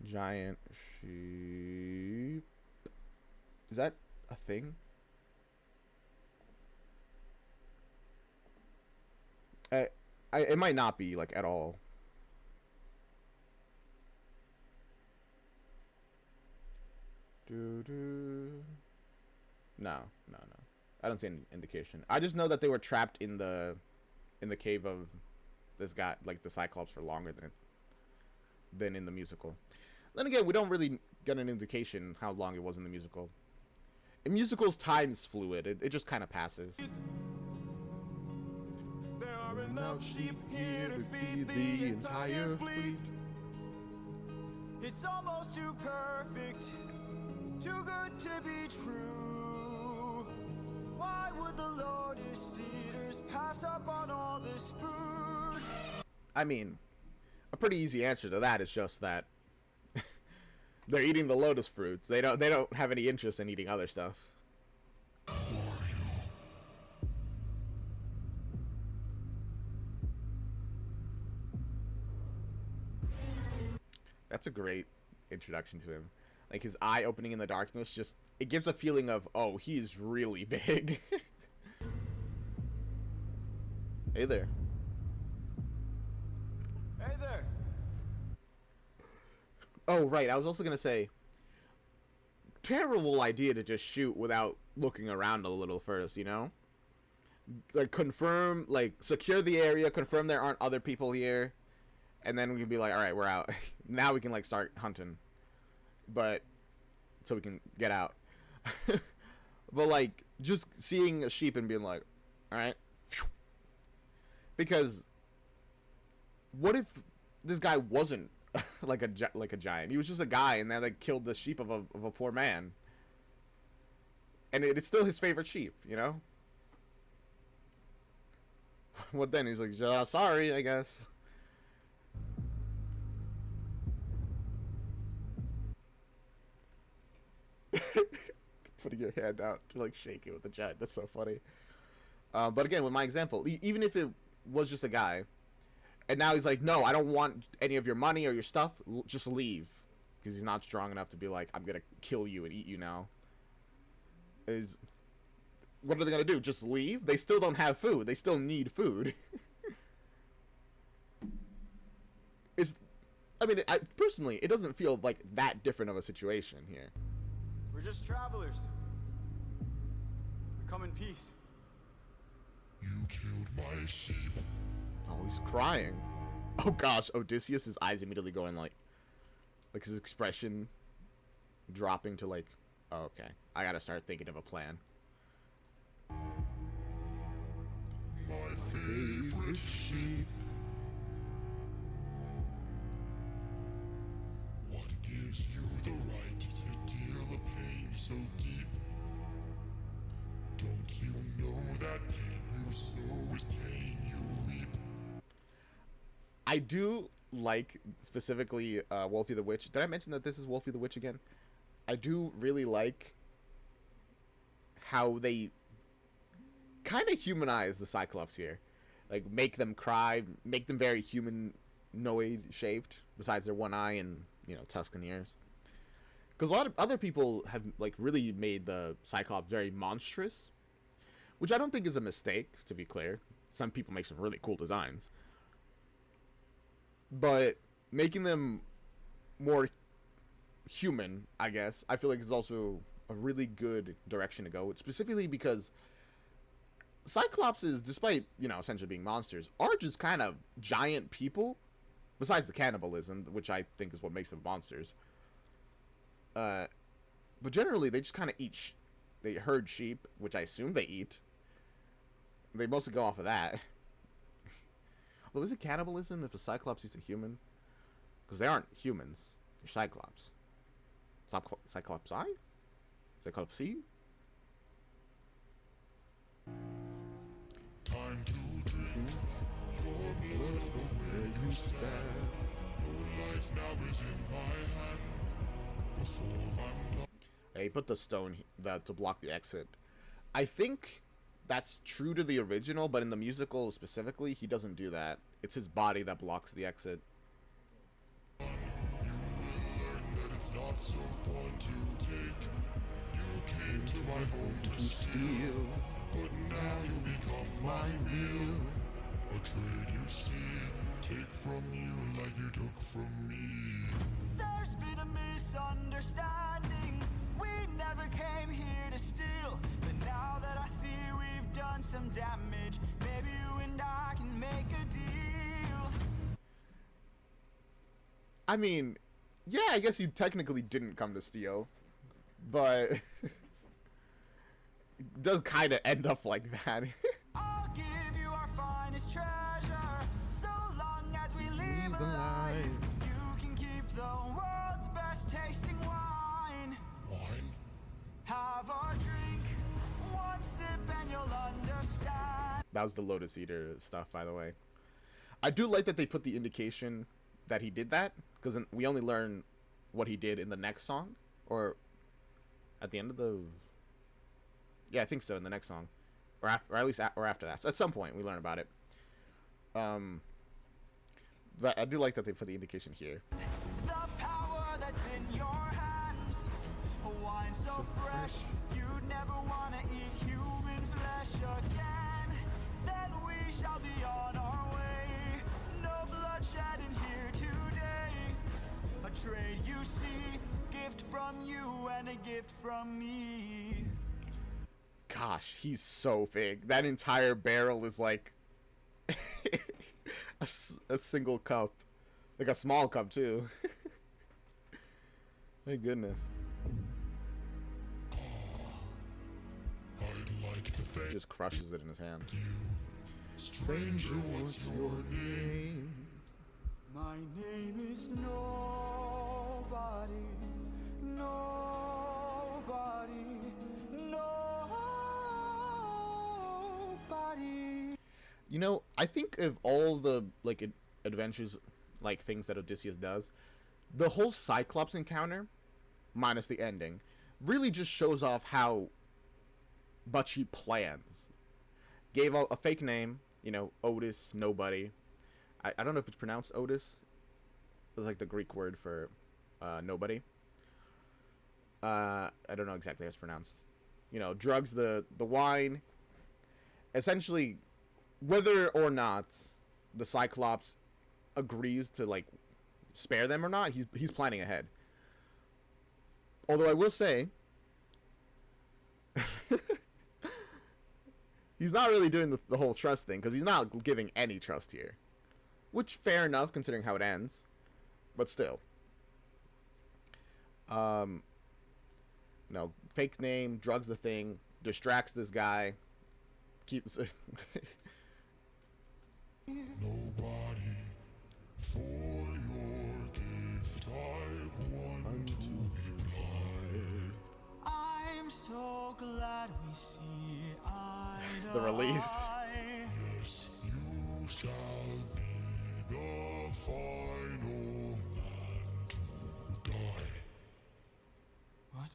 Giant sheep. Is that a thing? It might not be, like, at all. No. I don't see any indication. I just know that they were trapped in the cave of this guy, like the Cyclops, for longer than in the musical. Then again, we don't really get an indication how long it was in the musical. In musicals, time is fluid. It just kind of passes. There are enough sheep here to feed the entire fleet. It's almost too perfect, too good to be true. Why would the Lotus Eaters pass up on all this food? I mean, a pretty easy answer to that is just that they're eating the lotus fruits. They don't have any interest in eating other stuff. That's a great introduction to him. Like, his eye opening in the darkness, just, it gives a feeling of, oh, he's really big. Hey there. Hey there. Oh, right. I was also going to say, terrible idea to just shoot without looking around a little first, you know? Like, confirm, like, secure the area, confirm there aren't other people here, and then we can be like, all right, we're out. Now we can, like, start hunting. But, so we can get out. But, like, just seeing a sheep and being like, all right. Because, what if this guy wasn't like a giant. He was just a guy, and they like killed the sheep of a poor man. And it's still his favorite sheep, you know? What then? He's like, sorry, I guess. Putting your hand out to like shake it with the giant. That's so funny. But again, with my example, even if it was just a guy, and now he's like, no, I don't want any of your money or your stuff. Just leave. Because he's not strong enough to be like, I'm going to kill you and eat you now. What are they going to do? Just leave? They still don't have food. They still need food. Personally, it doesn't feel like that different of a situation here. We're just travelers. We come in peace. You killed my sheep. Oh, he's crying. Oh gosh, Odysseus, his eyes immediately going like his expression dropping to like, oh, okay, I gotta start thinking of a plan. My favorite sheep. What gives you the right to deal the pain so deep? Don't you know that pain you sow is pain you reap? I do like specifically Wolfie the Witch. Did I mention that this is Wolfie the Witch again? I do really like how they kind of humanize the Cyclops here. Like, make them cry, make them very humanoid shaped, besides their one eye and, you know, Tuscan ears. Because a lot of other people have, like, really made the Cyclops very monstrous, which I don't think is a mistake, to be clear. Some people make some really cool designs. But making them more human, I guess, I feel like is also a really good direction to go. Specifically because Cyclopses, despite, you know, essentially being monsters, are just kind of giant people. Besides the cannibalism, which I think is what makes them monsters. But generally, they just kind of eat. They herd sheep, which I assume they eat. They mostly go off of that. Although, is it cannibalism if a Cyclops eats a human? Because they aren't humans. They're Cyclops. Cyclopsi? Cyclopsy? Time to drink your blood for where you stand. Your life now is in my hand. Before I'm done. He put the stone to block the exit. I think that's true to the original, but in the musical specifically, he doesn't do that. It's his body that blocks the exit. You will learn that it's not so fun to take. You came to my home to steal, but now you become my meal. A trade you see, take from you like you took from me. There's been a misunderstanding. We never came here to steal. But now that I see we've done some damage, maybe you and I can make a deal. I mean, yeah, I guess he technically didn't come to steal, but it does kind of end up like that. I'll give you our finest treasure, so long as we leave alive. You can keep the world's best tasting wine. Wine? Have a drink, one sip and you'll understand. That was the Lotus Eater stuff, by the way. I do like that they put the indication that he did that, because we only learn what he did in the next song, or at the end of the... Yeah, I think so, in the next song. Or at least after that. So at some point, we learn about it. But I do like that they put the indication here. The power that's in your hands, a wine so fresh, you'd never want to eat human flesh again. Then we shall be on our way. No bloodshed in here today. A trade you see, gift from you and a gift from me. Gosh, he's so big. That entire barrel is like a single cup. Like a small cup, too. My goodness. I'd like to thank Just crushes it in his hand. you. Stranger, what's your name? My name is nobody, nobody, nobody. You know, I think of all the like adventures, like things that Odysseus does, the whole Cyclops encounter, minus the ending, really just shows off how much he plans. Gave out a fake name, you know, Otis, nobody. I don't know if it's pronounced Otis. It's like the Greek word for nobody. I don't know exactly how it's pronounced. You know, drugs the wine. Essentially, whether or not the Cyclops agrees to like spare them or not, he's planning ahead. Although I will say, he's not really doing the whole trust thing, because he's not giving any trust here. Which, fair enough, considering how it ends. But still. No, fake name, drugs the thing, distracts this guy, keeps... Nobody, for your gift I've won to reply. I'm so glad we see eye to The relief. eye. Yes, you shall be the final man to die. What?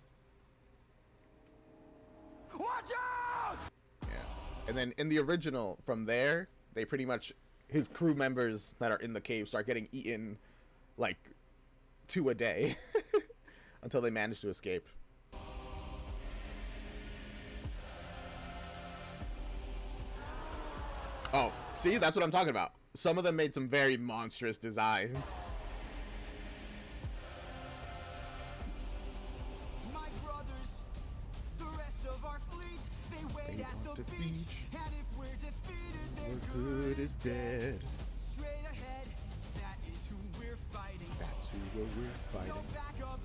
Watch out! Yeah. And then in the original, from there, they pretty much, his crew members that are in the cave start getting eaten like 2 a day until they manage to escape. Oh, see, that's what I'm talking about. Some of them made some very monstrous designs. My brothers, the rest of our fleet, they wait at the beach. And if we're defeated, then Good is dead. straight ahead. That is who we're fighting. That's who we're No fighting. backup,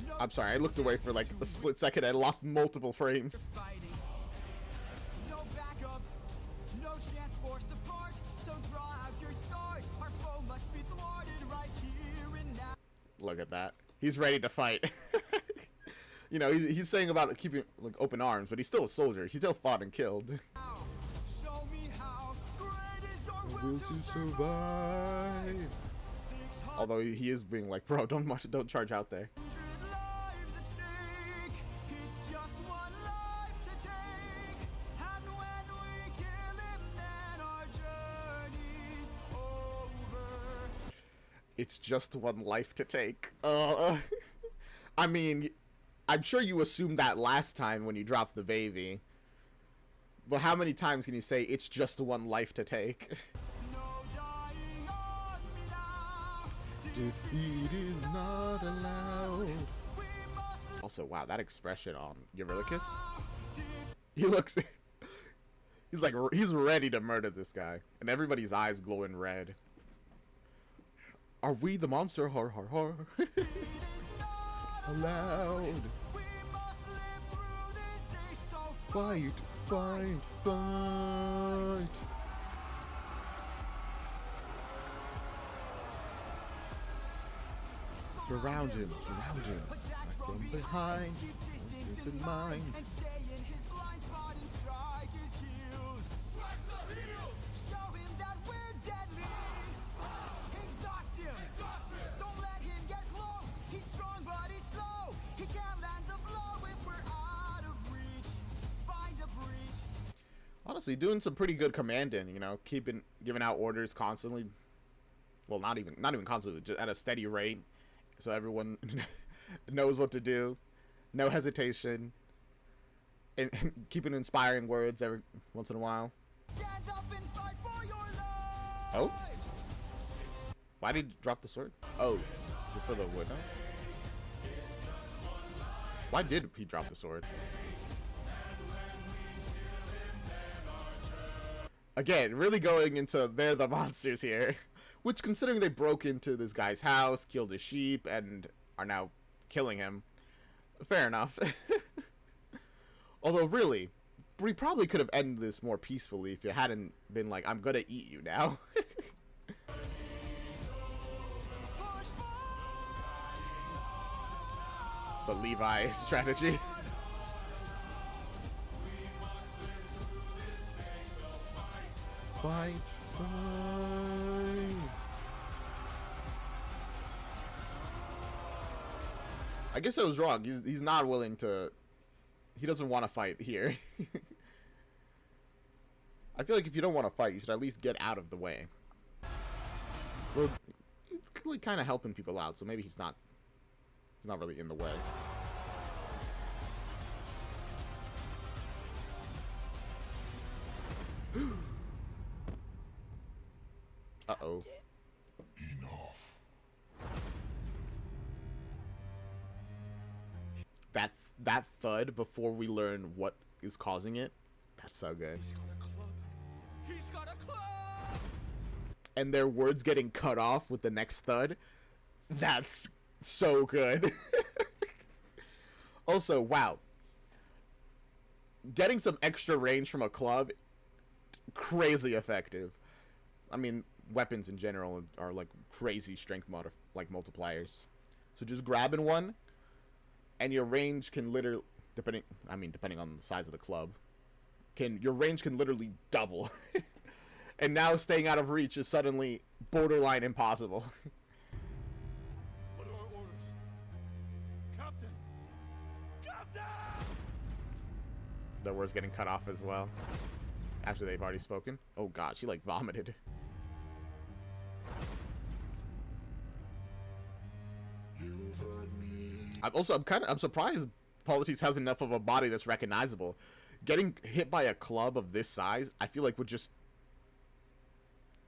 no I'm sorry, I looked away for like a split second. I lost multiple frames. fighting. No backup, no chance for support. So draw out your sword. Our foe must be thwarted right here and now. Look at that. He's ready to fight. You know, he's saying about keeping like open arms, but he's still a soldier. He still fought and killed. Show me how great is your will Will to to survive. survive. 600 Although he is being like, bro, don't charge out there. lives at stake. It's just one life to take. And when we kill him, then our journey's over. It's just one life to take. I mean, I'm sure you assumed that last time when you dropped the baby. But how many times can you say it's just one life to take? No dying on me now. Defeat is not allowed. We must Also, wow, that expression on Eurylochus. He looks... He's like, he's ready to murder this guy. And everybody's eyes glowing red. Are we the monster? Har har har. Allowed. we must live through this day. So Fight, fight, fight. Surround him, attack From from behind, keep distance keep in in mind, mind. and stay in his blind spot and strike his heels. Strike the heels! Show him that we're deadly. Exhaust him. Don't let him get close. He's strong but he's slow. He can't land a blow if we're out of reach. Find a breach. Honestly, doing some pretty good commanding, you know, giving out orders constantly. Well, not even constantly, just at a steady rate, so everyone knows what to do. No hesitation. And keeping inspiring words every once in a while. Stand up and fight for your lives. Oh? Why did he drop the sword? Oh, is it for the wood? Why did he drop the sword? Again, really going into they're the monsters here. Which, considering they broke into this guy's house, killed his sheep, and are now killing him, fair enough. Although, really, we probably could have ended this more peacefully if it hadn't been like, I'm gonna eat you now. the Levi strategy. Fight, fight. I guess I was wrong. He's not willing to. He doesn't want to fight here. I feel like if you don't want to fight, you should at least get out of the way. Well, it's like kind of helping people out, so maybe he's not really in the way. Uh-oh. Enough. That thud before we learn what is causing it, that's so good. He's got a club. He's got a club! And their words getting cut off with the next thud, that's so good. Also, wow. Getting some extra range from a club, crazy effective. I mean, weapons in general are like crazy strength multipliers. So just grabbing one, and your range can literally, depending on the size of the club, your range can literally double. And now staying out of reach is suddenly borderline impossible. What are our orders? Captain! Captain! Their words getting cut off as well. After they've already spoken. Oh god, she like vomited. You've heard me. I'm surprised Polites has enough of a body that's recognizable. Getting hit by a club of this size, I feel like would just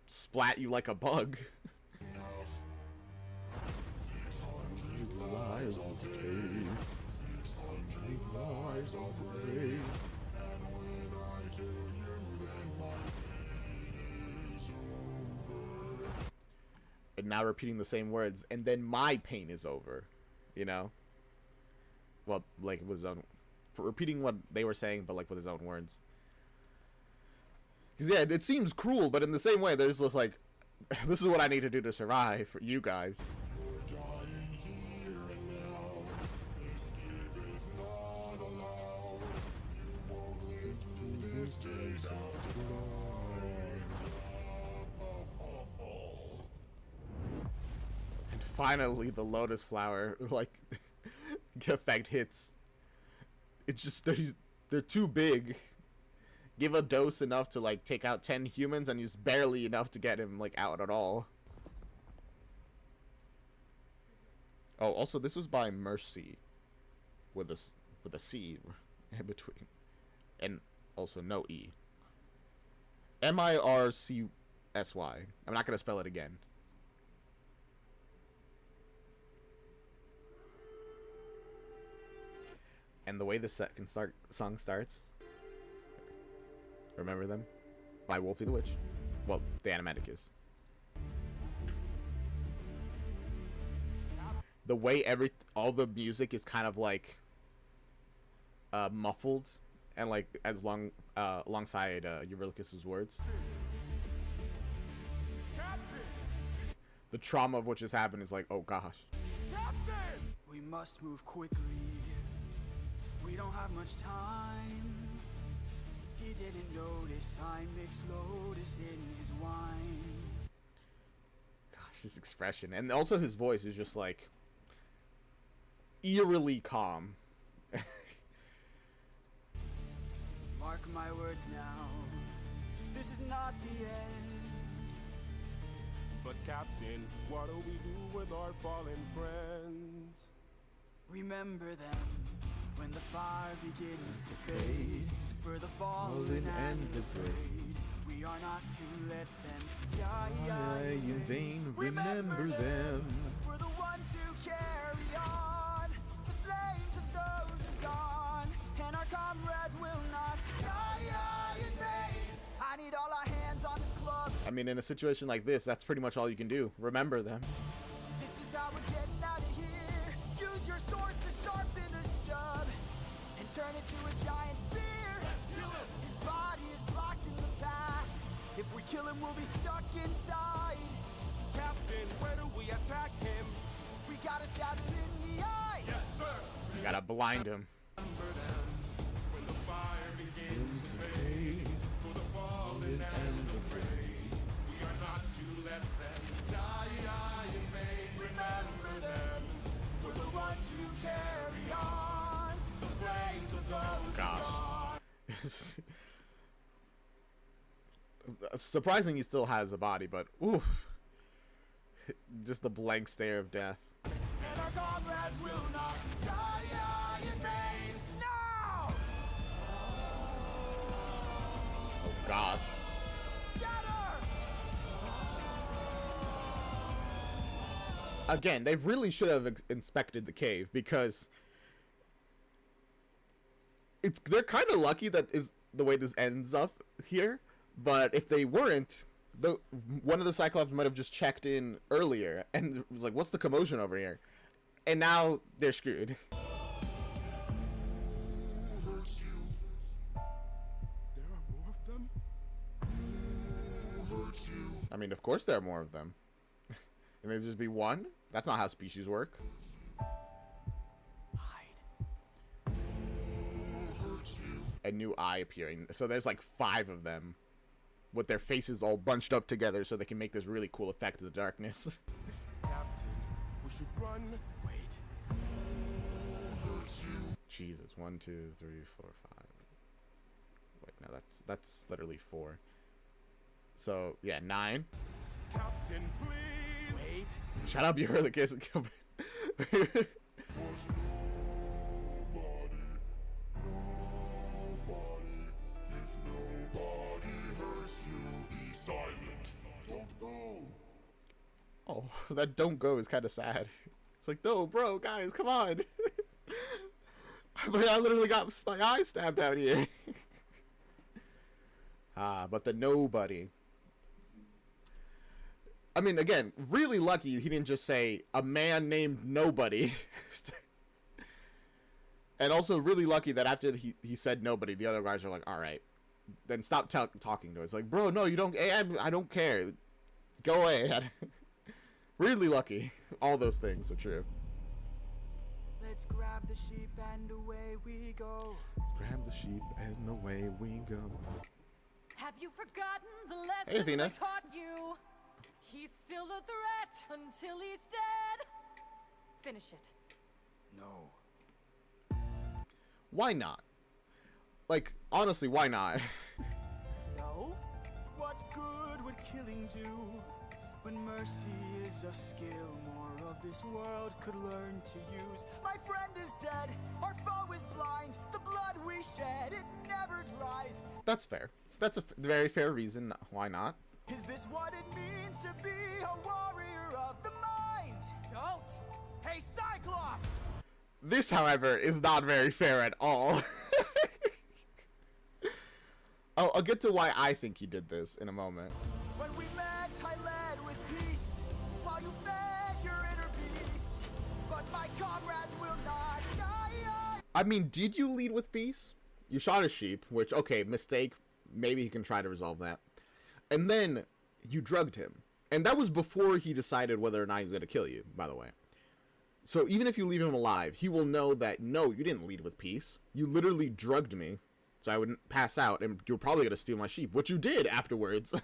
splat you like a bug. Enough. 600 lives I'll take. 600 lives I'll break. And when I kill you, then my pain is over. And now repeating the same words, and then my pain is over. You know? Well, like with his own, for repeating what they were saying, but like with his own words. Because yeah, it seems cruel, but in the same way, there's just like, this is what I need to do to survive for you guys. You're dying here and now. Escape is not allowed. You won't live through this day down to And finally, the lotus flower, like, effect hits. It's just, they're too big. Give a dose enough to, like, take out 10 humans, and just barely enough to get him, like, out at all. Oh, also, this was by Mercy. With a C in between. And also no E. Mircsy. I'm not going to spell it again. And the way the song starts, remember them? By Wolfie the Witch. Well, the animatic is. The way all the music is kind of like muffled and like alongside Eurylochus's words. Captain! The trauma of what just happened is like, oh gosh. Captain! We must move quickly. We don't have much time. He didn't notice I mixed lotus in his wine. Gosh, this expression. And also his voice is just like eerily calm. Mark my words now. This is not the end. But Captain, what do we do with our fallen friends? Remember them when the fire begins to fade. For the fallen and the afraid, we are not to let them die in vain. Remember them. We're the ones who carry on. The flames of those who've gone, and our comrades will not die in vain. I need all our hands on this club. I mean, in a situation like this, that's pretty much all you can do. Remember them. This is how we're getting out of here. Use your swords to sharpen a stub and turn it to a giant spear. Let's kill him. His body is blocking the path. If we kill him, we'll be stuck inside. Captain, where do we attack him? We gotta stab him in the eye. Yes, sir. You gotta blind him. When the fire begins to fade, for the fallen and the brave, we are not to let them die in vain. Remember them, we're the ones who carry on the flames of those who Gosh. gone. Surprising he still has a body, but oof. Just the blank stare of death. And our comrades will not die in vain. No! Oh gosh. Scatter! Again, they really should have inspected the cave, because they're kind of lucky that is the way this ends up here. But if they weren't, one of the Cyclops might have just checked in earlier and was like, "What's the commotion over here?" And now they're screwed. There are more of them? I mean, of course there are more of them. And there'd just be one? That's not how species work. Hide. A new eye appearing. So there's like 5 of them, with their faces all bunched up together so they can make this really cool effect of the darkness. Captain, we should run. Wait. Jesus, 1, 2, 3, 4, 5. Wait, no, that's literally 4. So yeah, 9. Captain, please. Wait. Shut up, you really kiss. Oh, that "don't go" is kind of sad. It's like, no, bro, guys, come on. I literally got my eye stabbed out here. But the nobody. I mean, again, really lucky he didn't just say a man named Nobody. And also really lucky that after he said nobody, the other guys are like, all right, then stop talking to us. Like, bro, no, you don't. I don't care. Go away. Really lucky. All those things are true. Let's grab the sheep and away we go. Grab the sheep and away we go. Have you forgotten the lessons Hey, Athena. I taught you? He's still a threat until he's dead. Finish it. No. Why not? Like, honestly, why not? No? What good would killing do? When mercy is a skill more of this world could learn to use. My friend is dead, our foe is blind. The blood we shed, it never dries. That's fair. That's a very fair reason. Why not? Is this what it means to be a warrior of the mind? Don't. Hey, Cyclops! This, however, is not very fair at all. I'll get to why I think he did this in a moment. When we met, I led with peace, while you fed your inner beast. But my comrades will not die. I mean, did you lead with peace? You shot a sheep, which, okay, mistake. Maybe he can try to resolve that. And then you drugged him. And that was before he decided whether or not he's going to kill you, by the way. So even if you leave him alive, he will know that, no, you didn't lead with peace. You literally drugged me, so I wouldn't pass out, and you're probably going to steal my sheep, which you did afterwards.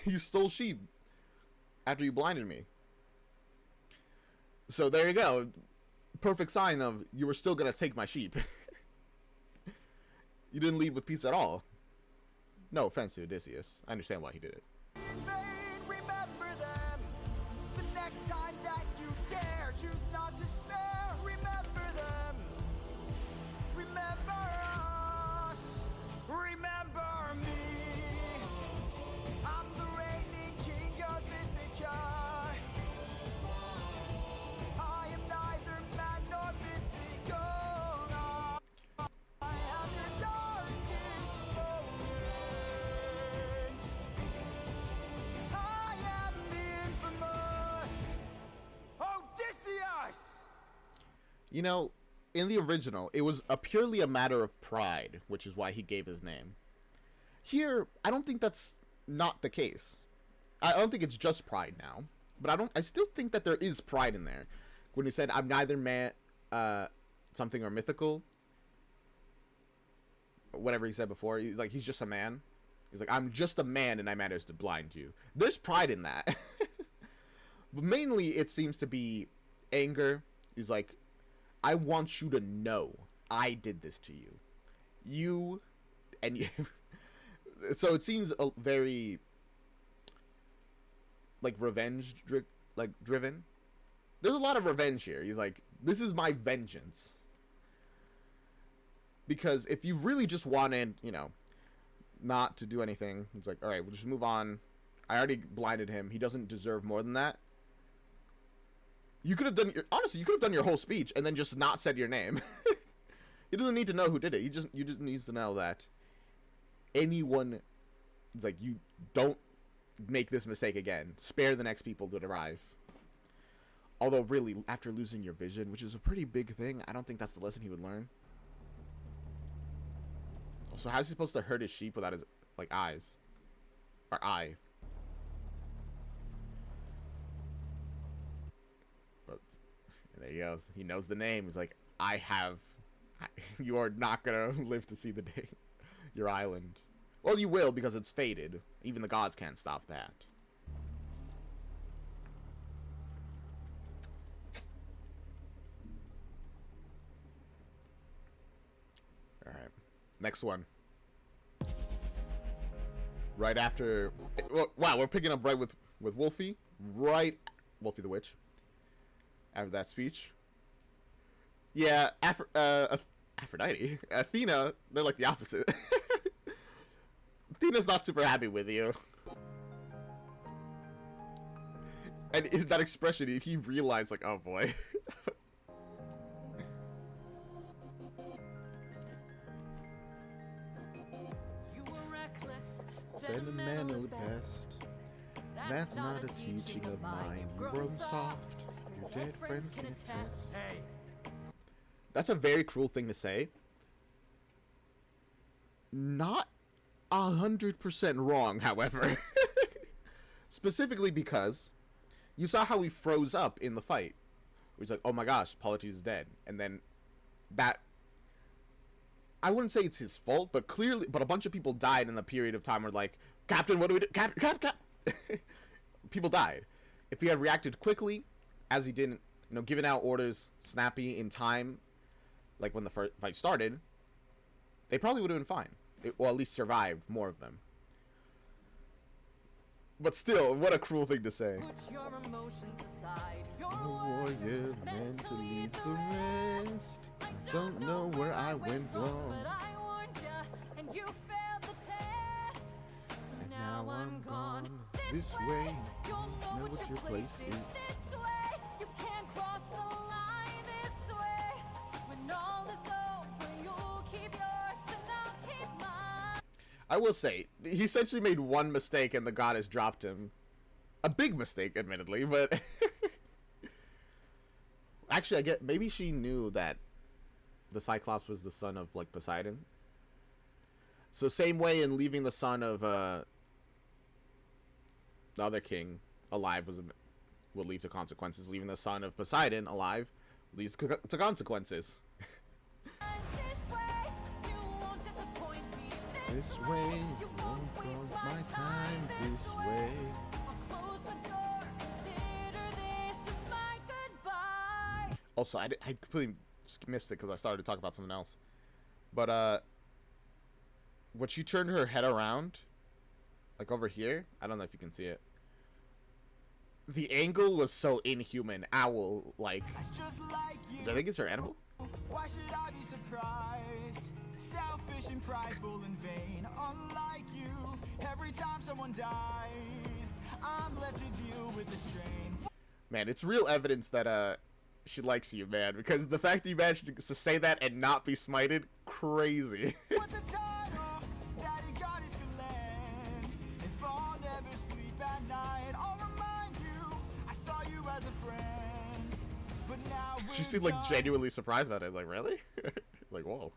You stole sheep after you blinded me. So there you go. Perfect sign of you were still going to take my sheep. You didn't lead with peace at all. No offense to Odysseus. I understand why he did it. In vain, remember them. The next time that you dare, choose not to spare. Remember them. Remember us. Remember me. I'm the reigning king of Ithaca. I am neither man nor mythical. I am your darkest moment. I am the infamous Odysseus! You know, in the original, it was purely a matter of pride, which is why he gave his name. Here, I don't think that's not the case. I don't think it's just pride now, but I still think that there is pride in there. When he said, I'm neither man, something or mythical. Whatever he said before, he's like, he's just a man. He's like, I'm just a man and I managed to blind you. There's pride in that. But mainly it seems to be anger. He's like, I want you to know I did this to you. You and you. So it seems very like revenge driven. There's a lot of revenge here. He's like, this is my vengeance. Because if you really just wanted, you know, not to do anything, it's like, all right, we'll just move on. I already blinded him. He doesn't deserve more than that. You could have done, honestly, you could have done your whole speech and then just not said your name. He doesn't need to know who did it. You just needs to know that anyone, it's like, you don't make this mistake again. Spare the next people to arrive. Although, really, after losing your vision, which is a pretty big thing, I don't think that's the lesson he would learn. So how's he supposed to hurt his sheep without his, like, eyes? Or eye? But there he goes. He knows the name. He's like, you are not gonna live to see the day. Your island. Well, you will, because it's fated. Even the gods can't stop that. Alright. Next one. Right after... Wow, we're picking up right with Wolfie. Right... Wolfie the Witch. After that speech. Yeah, Aphrodite. Athena, they're like the opposite. Athena's not super happy with you. And is that expression, if you realize, like, oh boy. Sentimental best. That's not a teaching of mine. You've grown soft. Your dead friends can attest. Hey, That's a very cruel thing to say. Not 100% wrong, however. Specifically because you saw how he froze up in the fight. He's like, oh my gosh, Polites is dead. And then that... I wouldn't say it's his fault, but clearly... But a bunch of people died in the period of time where, like, Captain, what do we do? Cap. People died. If he had reacted quickly, as he didn't, you know, giving out orders snappy in time, like when the first fight started, they probably would have been fine. Or at least survived more of them. But still, what a cruel thing to say. Put your emotions aside. You're a Warrior meant to lead the rest. Don't know where I went wrong. But I warned ya, and you failed the test. So And now I'm gone. this way. You'll know what your place is. This way. You can't cross the line this way. When all is over, you'll keep yours and I'll keep mine. I will say, he essentially made one mistake and the goddess dropped him. A big mistake, admittedly, but... Actually, I get... Maybe she knew that the Cyclops was the son of, like, Poseidon. So same way in leaving the son of, the other king alive will lead to consequences. Leaving the son of Poseidon alive leads to consequences. This way, you won't disappoint me. This way, you won't waste my time. This way. I'll close the door. Consider this is my goodbye. Also, I completely missed it because I started to talk about something else. But, when she turned her head around, like over here, I don't know if you can see it. The angle was so inhuman, owl-like. that's just like you. I think it's her animal. Why should I be surprised? Selfish and prideful and vain, unlike you. Every time someone dies, I'm left to deal with the strain. Man, it's real evidence that, she likes you, man. Because the fact that you managed to say that and not be smited, crazy. What's a title that he got his command? If I'll never sleep at night, I'll remind you I saw you as a friend. But now She we're seemed, like, done. genuinely surprised about it. I was like, really? Like, whoa.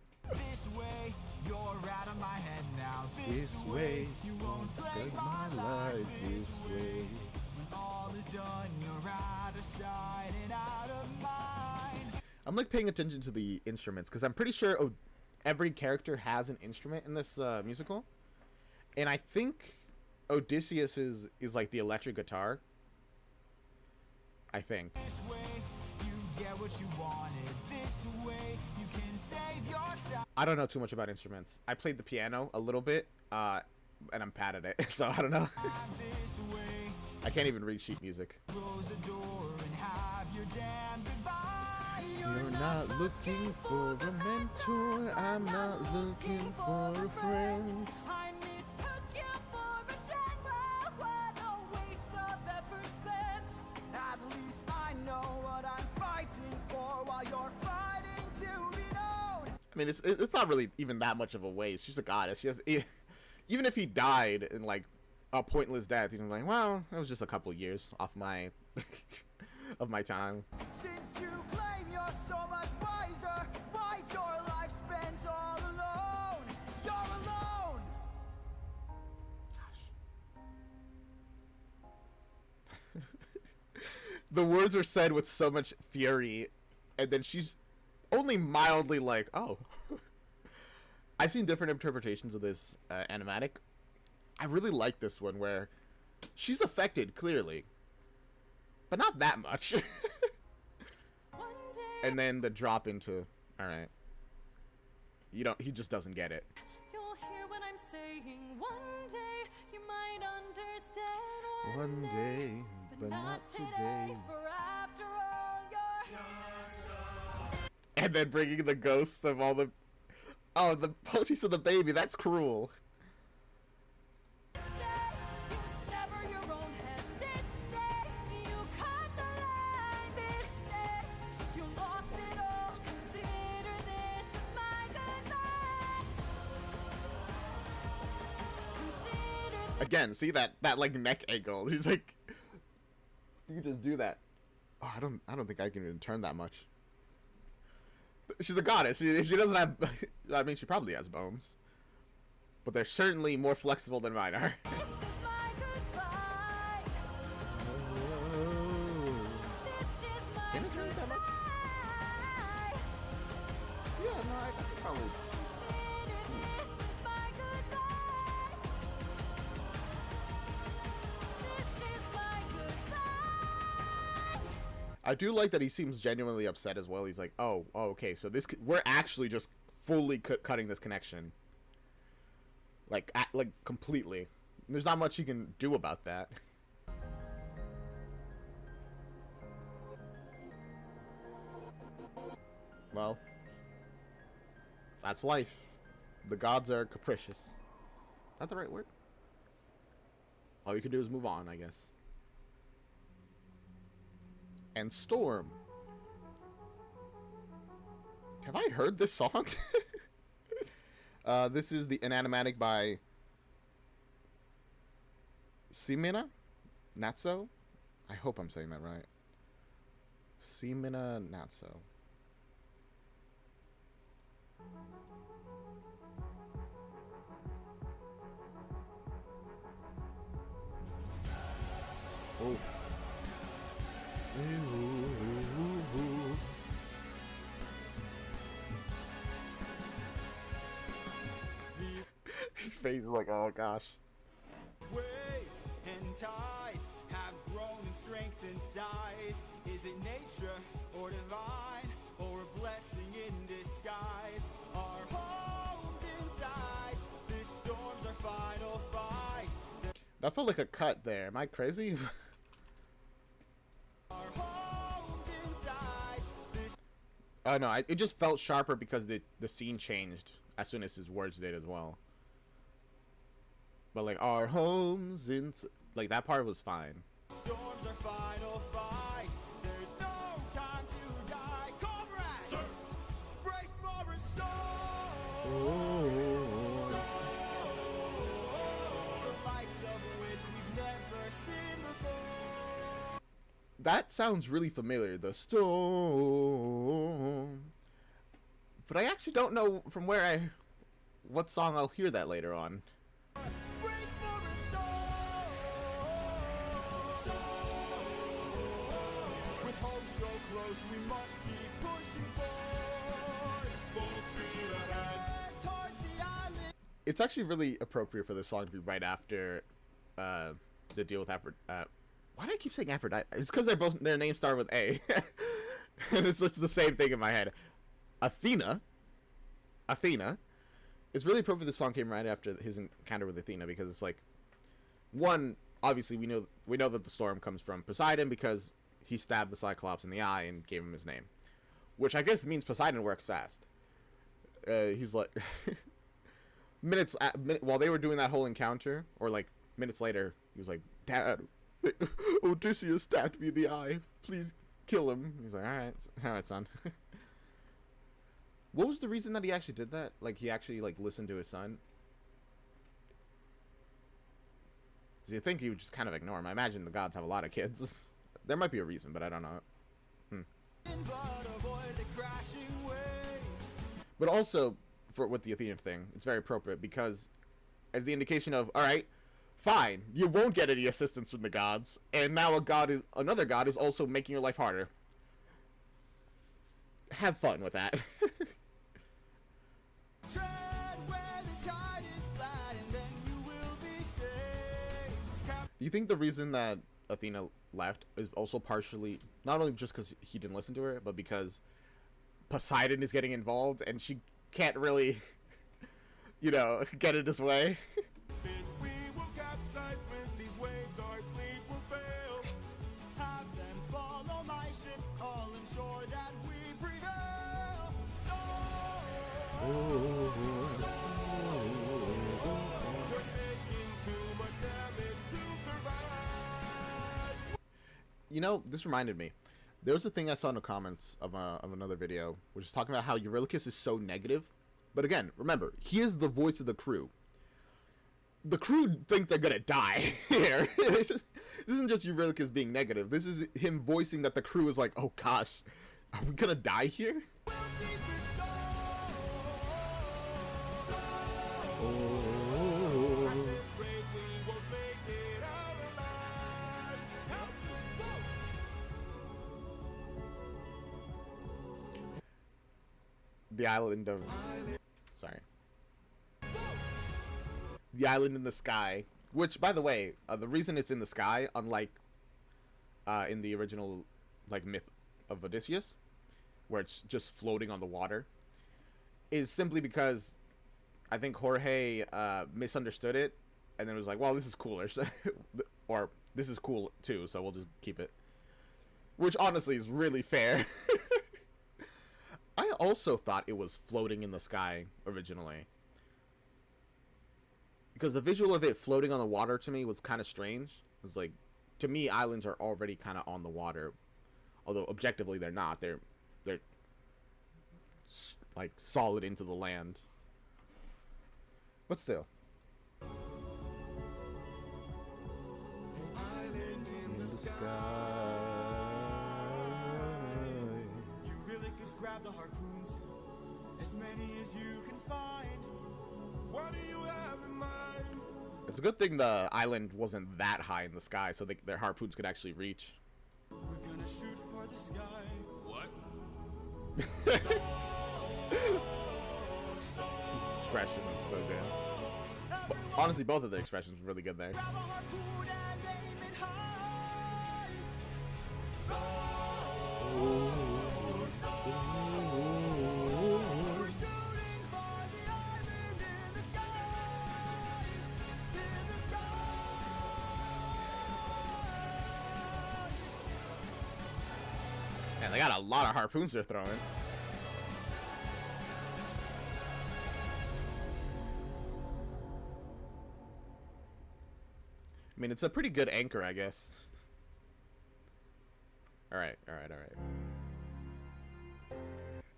This way, you're out of my head now. This way, you won't play my life. This way, when all is done, you're out of sight and out of mind. I'm like paying attention to the instruments because I'm pretty sure every character has an instrument in this musical, and I think Odysseus is like the electric guitar. I think. This way, you get what you wanted. This way, you can save yourself. I don't know too much about instruments. I played the piano a little bit, and I'm bad at it, so I don't know. This way, I can't even read sheet music. close the door and have your damn goodbye. You're not looking for a mentor. I'm not looking for a friend. I mistook you for a general. What a waste of effort spent. At least I know what I'm fighting for while you're fighting to be known. I mean, it's not really even that much of a waste. She's a goddess. She has, even if he died in like a pointless death, you'd be like, well, it was just a couple years off my of my time. Since you claim you're so much wiser, why's your life spent all alone? You're alone. The words were said with so much fury, and then she's only mildly like, oh. I've seen different interpretations of this animatic. I really like this one where she's affected, clearly, but not that much. One day And then the drop into, all right, he just doesn't get it. you'll hear what I'm saying. One day you might understand. One day, but not today. For after all, you're And then bringing the ghosts of all the police of the baby. That's cruel. dead. You sever your own head this day. You cut the line this day. You lost it all. Consider this as my goodbye. Consider Again, see that like neck angle. He's like, you can just do that. Oh, I don't think I can even turn that much. She's a goddess. She doesn't have. I mean, she probably has bones, but they're certainly more flexible than mine are. this is my goodbye. This is my Can it drink that much? goodbye. Yeah, no, I could probably. Consider this is my goodbye. This is my goodbye. I do like that he seems genuinely upset as well. He's like, oh, okay, so we're actually just fully cutting this connection, like completely. There's not much you can do about that. Well, that's life. The gods are capricious. Is that the right word? All you can do is move on, I guess. And Storm. Have I heard this song? This is an animatic by Simina Natso. I hope I'm saying that right. Simina Natso. Oh. His face is like, oh gosh. Waves and tides have grown in strength and size. Is it nature or divine or a blessing in disguise? Our homes inside, this storm's our final fight. That felt like a cut there. Am I crazy? Our homes inside, this Oh no, it just felt sharper because the scene changed as soon as his words did as well. But like our homes in, like that part was fine. storm's our final fight. There's no time to die. Comrades, sir, brace for a storm. The lights of which we've never seen before. That sounds really familiar, the storm. But I actually don't know from what song I'll hear that later on. Brace for a storm. With hopes so close, we must keep pushing forward. Full speed ahead. Towards the island. It's actually really appropriate for this song to be right after the deal with Aphrodite. Why do I keep saying Aphrodite? It's because their names start with A. And it's just the same thing in my head. Athena. It's really appropriate this song came right after his encounter with Athena, because it's like, one, obviously we know that the storm comes from Poseidon because he stabbed the Cyclops in the eye and gave him his name, which I guess means Poseidon works fast. He's like while they were doing that whole encounter, or like minutes later, he was like, "Dad, Odysseus stabbed me in the eye. Please kill him." He's like, all right, son." What was the reason that he actually did that? Like, he actually like listened to his son? Because you think he would just kind of ignore him. I imagine the gods have a lot of kids. There might be a reason, but I don't know. But avoid the crashing waves. But also, with the Athena thing, it's very appropriate because as the indication of, all right, fine, you won't get any assistance from the gods, and now another god is also making your life harder. Have fun with that. Tread where the tide is flat, and then you will be safe. You think the reason that Athena left is also partially, not only just because he didn't listen to her, but because Poseidon is getting involved and she can't really, get it his way? We will capsize with these waves, our fleet will fail. Have them follow my ship, all ensure that we prevail. We're taking too much damage to survive. This reminded me. There was a thing I saw in the comments of another video, which is talking about how Eurylochus is so negative. But again, remember, he is the voice of the crew. The crew think they're gonna die here. This isn't just Eurylochus being negative. This is him voicing that the crew is like, oh gosh, are we gonna die here? We'll beat this storm. At this rate, we won't make it out alive. Help to The island of... Sorry. The island in the sky. Which, by the way, the reason it's in the sky, unlike in the original myth of Odysseus, where it's just floating on the water, is simply because I think Jorge misunderstood it, and then was like, well, this is cooler. Or, this is cool too, so we'll just keep it. Which, honestly, is really fair. I also thought it was floating in the sky originally. Because the visual of it floating on the water to me was kind of strange. It was like, to me, islands are already kind of on the water. Although, objectively, they're not. They're like, solid into the land. But still. Island in the sky. Eurylochus, grab the harpoons, as many as you can find. what do you have in mind? It's a good thing the island wasn't that high in the sky, so their harpoons could actually reach. We're gonna shoot for the sky. What? His expression was so good. Honestly, both of the expressions were really good there. Grab a harpoon and aim it high. We're shooting for the island in the sky. In the sky. Man, they got a lot of harpoons they're throwing. I mean, it's a pretty good anchor, I guess. Alright.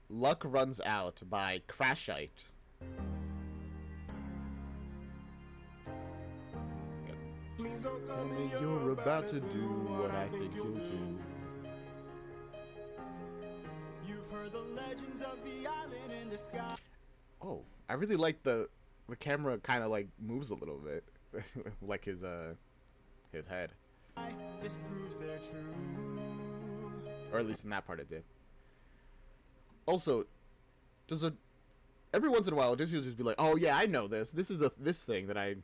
Luck Runs Out by Crashite. Please don't tell me You're about to do what I think you'll do. You've heard the legends of the island in the sky. Oh, I really like the camera kind of like moves a little bit. Like his head. This proves they're true. or at least in that part it did. Also, every once in a while Odysseus just be like, "Oh yeah, I know this. This is this thing that I."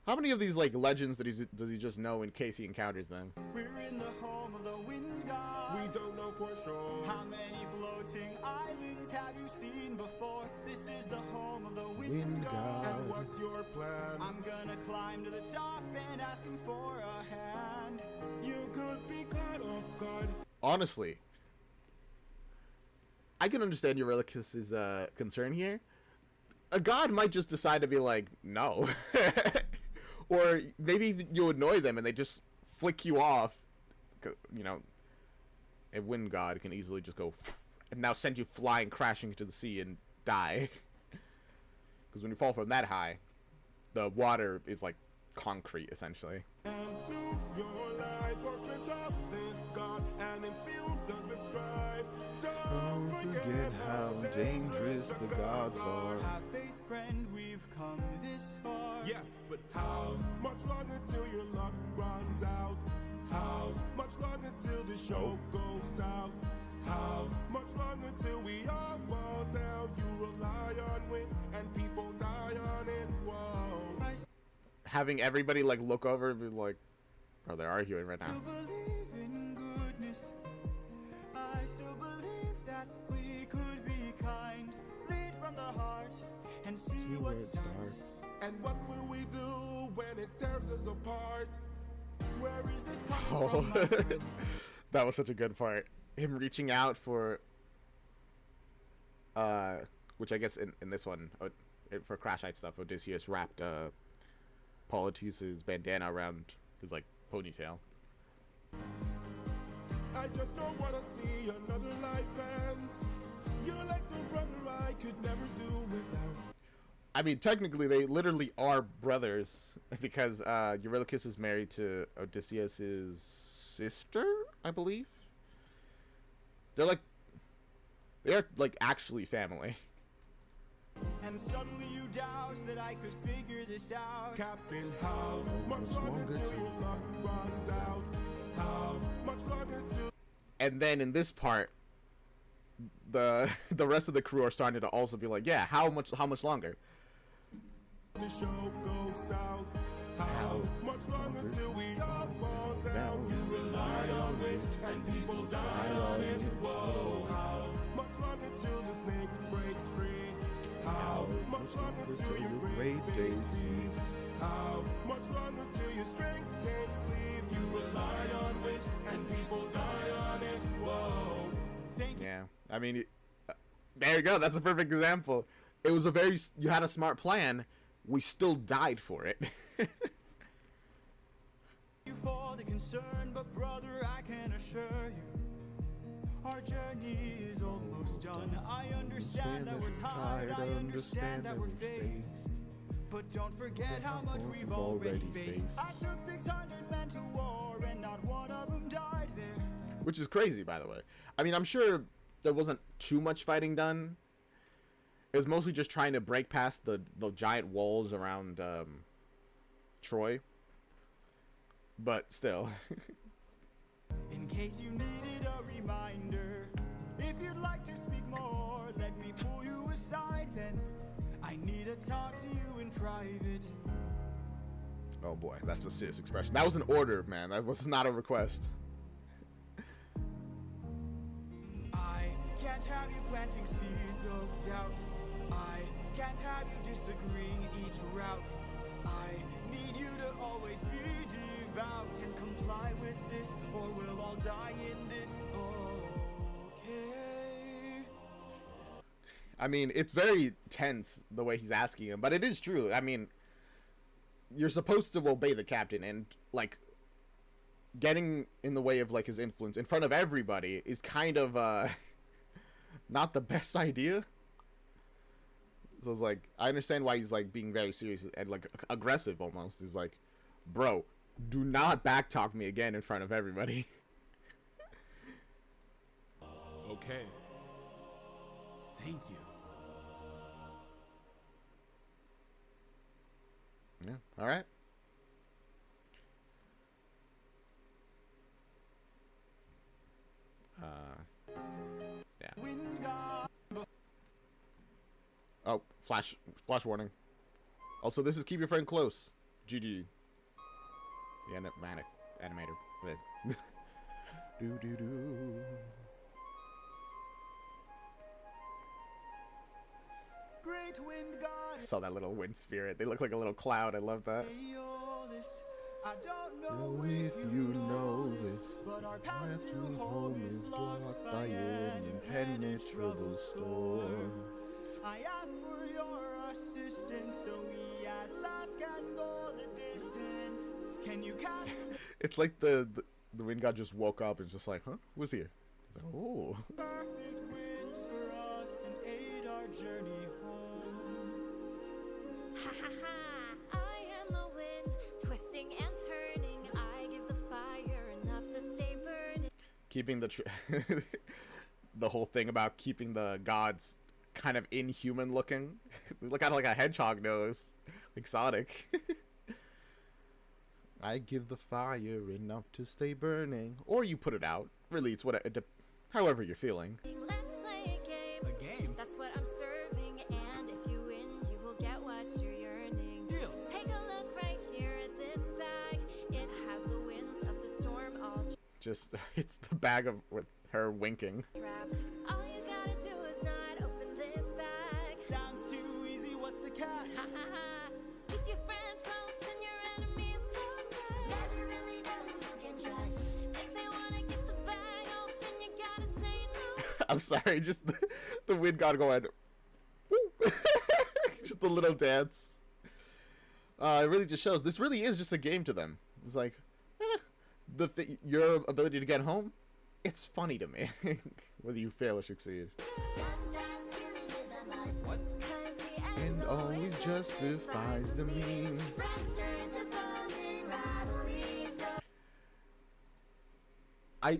How many of these like legends does he just know in case he encounters them? We're in the home of the wind god. We don't know for sure. How many floating islands have you seen before? This is the home of the wind god. And what's your plan? I'm gonna climb to the top and ask him for a hand. You could be caught off guard. Honestly, I can understand Eurylochus's concern here. A god might just decide to be like, no. Or maybe you annoy them and they just flick you off. You know, a wind god can easily just go and now send you flying, crashing into the sea and die. Because when you fall from that high, the water is like concrete, essentially. And lose your life or piss off this god and infuse us with strife. Don't forget how dangerous the gods are. Have faith, friend, we've come this far. Yes, but how much longer till your luck runs out? How much longer till the show goes south? How much longer till we all fall down? You rely on wind and people die on it. Whoa. Having everybody like look over and be like, bro, they're arguing right now. Still believe in goodness. I still believe that we could be kind. Lead from the heart and see what starts. And what will we do when it tears us apart? Where is this coming Oh, from, my friend? that was such a good part. Him reaching out for, which I guess in this one, for Crash Night stuff, Odysseus wrapped Polites' bandana around his like ponytail. I just don't wanna see another life end. You're like the brother I could never do without. I mean, technically, they literally are brothers because Eurylochus is married to Odysseus' sister, I believe. They are like actually family. And suddenly you doubt that I could figure this out. Captain, how much longer till your luck runs out? How much longer till And then in this part, the rest of the crew are starting to also be like, yeah, how much longer? the show goes south? How much longer till we all fall down? You rely on wind and people die on it. Whoa, how much longer till the snake breaks free? How much longer till your great day cease? How much longer till your strength takes leave? You rely on wind and people die on it. Whoa. Thank you. Yeah, I mean, there you go. That's a perfect example. It was you had a smart plan. We still died for it. You for the concern, but brother, I can assure you, our journey is almost done. I understand that we're tired, I understand that we're faced, but don't forget how much we've already faced. I took 600 men to war, and not one of them died there. Which is crazy, by the way. I mean, I'm sure there wasn't too much fighting done. It was mostly just trying to break past the giant walls around Troy. But still. In case you needed a reminder, if you'd like to speak more, let me pull you aside then. I need to talk to you in private. Oh boy, that's a serious expression. That was an order, man. That was not a request. I can't have you planting seeds of doubt. I can't have you disagreeing each route. I need you to always be devout and comply with this, or we'll all die in this. Okay. I mean, it's very tense the way he's asking him, but it is true. I mean, you're supposed to obey the captain, and like getting in the way of like his influence in front of everybody is kind of not the best idea. So it's like, I understand why he's like being very serious and like aggressive almost. He's like, bro, do not backtalk me again in front of everybody. Okay. Thank you. Yeah, all right. Flash warning. Also, this is Keep Your Friend Close. GG. The animator. Do. Great wind god. I saw that little wind spirit. They look like a little cloud. I love that. Aeolus. I don't know Know if if you you know know this, this, but our path path to to home is blocked by an impenetrable storm. I ask for your assistance so we at last can go the distance. Can you cast It's like the wind god just woke up and just like, huh? Who's here? He's like, oh. perfect winds for us and aid our journey home? Ha ha ha! I am the wind, twisting and turning. I give the fire enough to stay burning. Keeping the the whole thing about keeping the gods kind of inhuman looking. They look kind of like a hedgehog nose, like Sonic. I give the fire enough to stay burning, or you put it out. Really, it's however you're feeling. Let's play a game. A game? That's what I'm serving, and if you win, you will get what you're yearning. Deal. Take a look right here at this bag. It has the winds of the storm all Just it's the bag of with her winking. trapped. All you gotta do is not open this bag. Sounds too easy, what's the catch? Ha ha ha! Keep your friends close and your enemies closer. Never really know who you can trust. If they wanna get the bag open, you gotta say no. I'm sorry, just the wind god going. Woo. Just a little dance. It really just shows this really is just a game to them. It's like your ability to get home. It's funny to me, whether you fail or succeed. Sometimes killing is a must. What? 'Cause the And end always justifies the means. Friends turn to foes in rivalry. So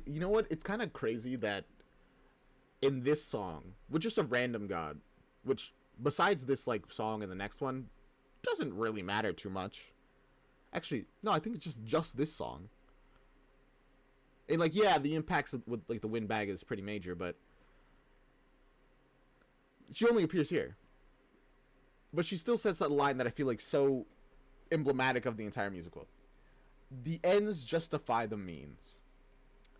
You know what? It's kind of crazy that in this song, with just a random god, which besides this like song and the next one, doesn't really matter too much. Actually, no, I think it's just this song. And like, yeah, the impacts with like the wind bag is pretty major, but she only appears here. But she still says that line that I feel like so emblematic of the entire musical. The ends justify the means.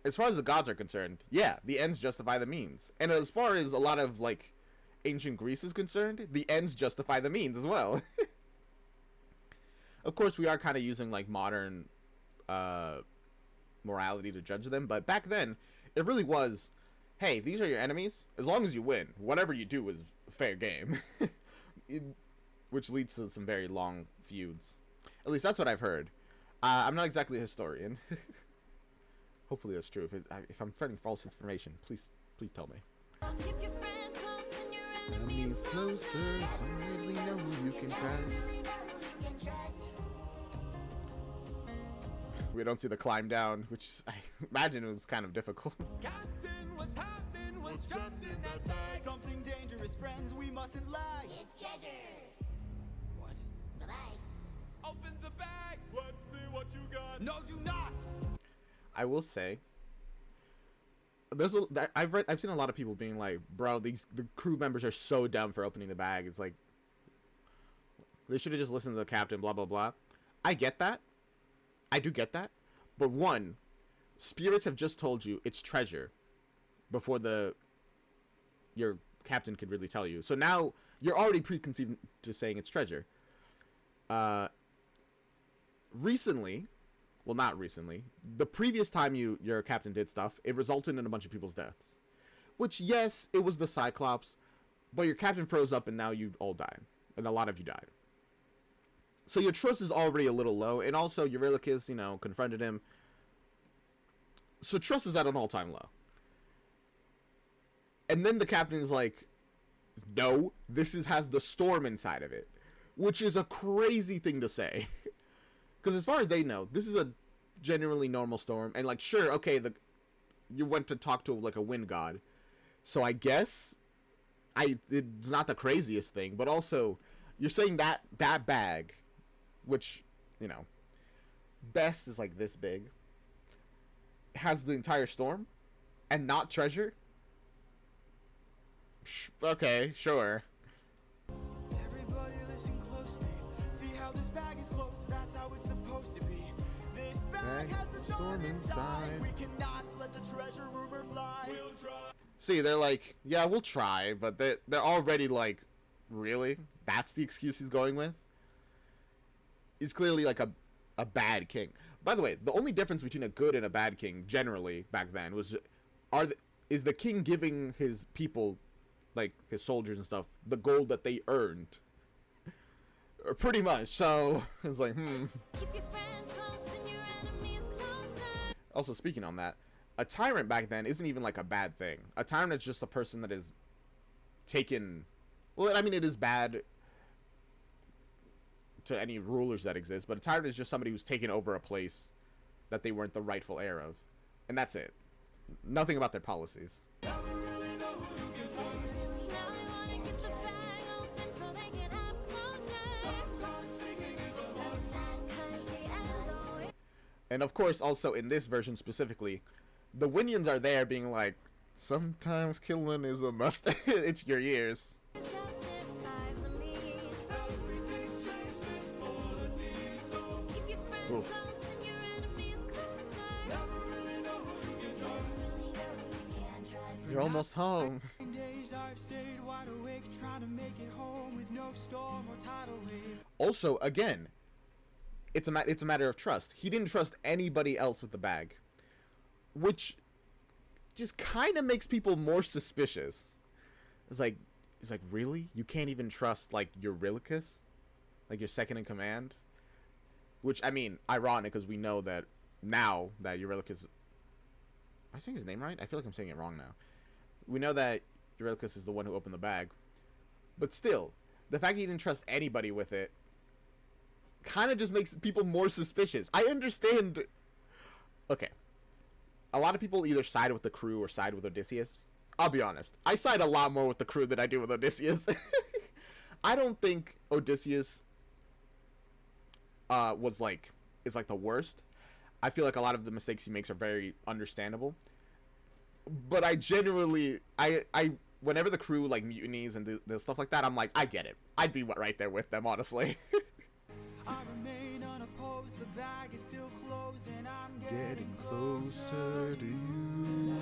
As far as the gods are concerned, yeah, the ends justify the means. And as far as a lot of like ancient Greece is concerned, the ends justify the means as well. Of course, we are kind of using like modern morality to judge them, but back then it really was, hey, if these are your enemies, as long as you win, whatever you do is fair game. Which leads to some very long feuds. At least that's what I've heard. I'm not exactly a historian. Hopefully that's true. If I'm spreading false information, please tell me. keep your friends close and your enemies Enemies closer, so really know who you can trust. We don't see the climb down, which I imagine was kind of difficult. Captain, what's happening? What's trapped in that bag? Something dangerous, friends, we mustn't lag. It's treasure. What? Bye-bye. Open the bag! Let's see what you got. No, do not! I will say, I've seen a lot of people being like, bro, the crew members are so dumb for opening the bag. It's like they should have just listened to the captain. Blah blah blah. I get that. I do get that. But one, spirits have just told you it's treasure before your captain could really tell you. So now you're already preconceived to saying it's treasure. Recently, well, not recently, the previous time your captain did stuff, it resulted in a bunch of people's deaths. Which, yes, it was the Cyclops, but your captain froze up and now you all died. And a lot of you died. So your trust is already a little low, and also Eurylochus, confronted him. So trust is at an all-time low. And then the captain is like, no, this has the storm inside of it. Which is a crazy thing to say. Because as far as they know, this is a genuinely normal storm. And like, sure, okay, you went to talk to like a wind god. So I guess it's not the craziest thing. But also, you're saying that bag, which, best is like this big, has the entire storm and not treasure? Okay, sure. There this bag is closed, that's how it's supposed to be. This bag Bag has the storm storm inside. inside. We cannot let the treasure rumor fly. We'll try. See, they're like, yeah, we'll try, but they're already like, really? That's the excuse he's going with? He's clearly like a bad king. By the way, the only difference between a good and a bad king, generally, back then, was, is the king giving his people, like, his soldiers and stuff, the gold that they earned. Or pretty much, so, it's like, Keep your friends close and your enemies closer. Also, speaking on that, a tyrant back then isn't even like a bad thing. A tyrant is just a person that is taken. Well, I mean, it is bad to any rulers that exist, but a tyrant is just somebody who's taken over a place that they weren't the rightful heir of. And that's it. Nothing about their policies. Now we wanna get the bag open so they can have closure. 'Cause the end's always And of course, also in this version specifically, the Winions are there being like, sometimes killing is a must. It's your years. justifies the means. Keep your friends Oof. close and your enemies closer. You're almost home. Days I've stayed wide awake, trying to make it home with no storm or tidal wave. Also, again, it's a matter of trust. He didn't trust anybody else with the bag, which just kind of makes people more suspicious. It's like, really? You can't even trust like Eurylochus, like your second in command? Which, I mean, ironic because we know that now that Eurylochus, am I saying his name right? I feel like I'm saying it wrong now. We know that Eurylochus is the one who opened the bag, but still, the fact he didn't trust anybody with it kind of just makes people more suspicious. I understand. Okay. A lot of people either side with the crew or side with Odysseus. I'll be honest. I side a lot more with the crew than I do with Odysseus. I don't think Odysseus is like the worst. I feel like a lot of the mistakes he makes are very understandable. But I generally whenever the crew like mutinies and the stuff like that, I'm like, I get it. I'd be right there with them, honestly. I remain unopposed, the bag is still closed, and I'm Getting closer to you.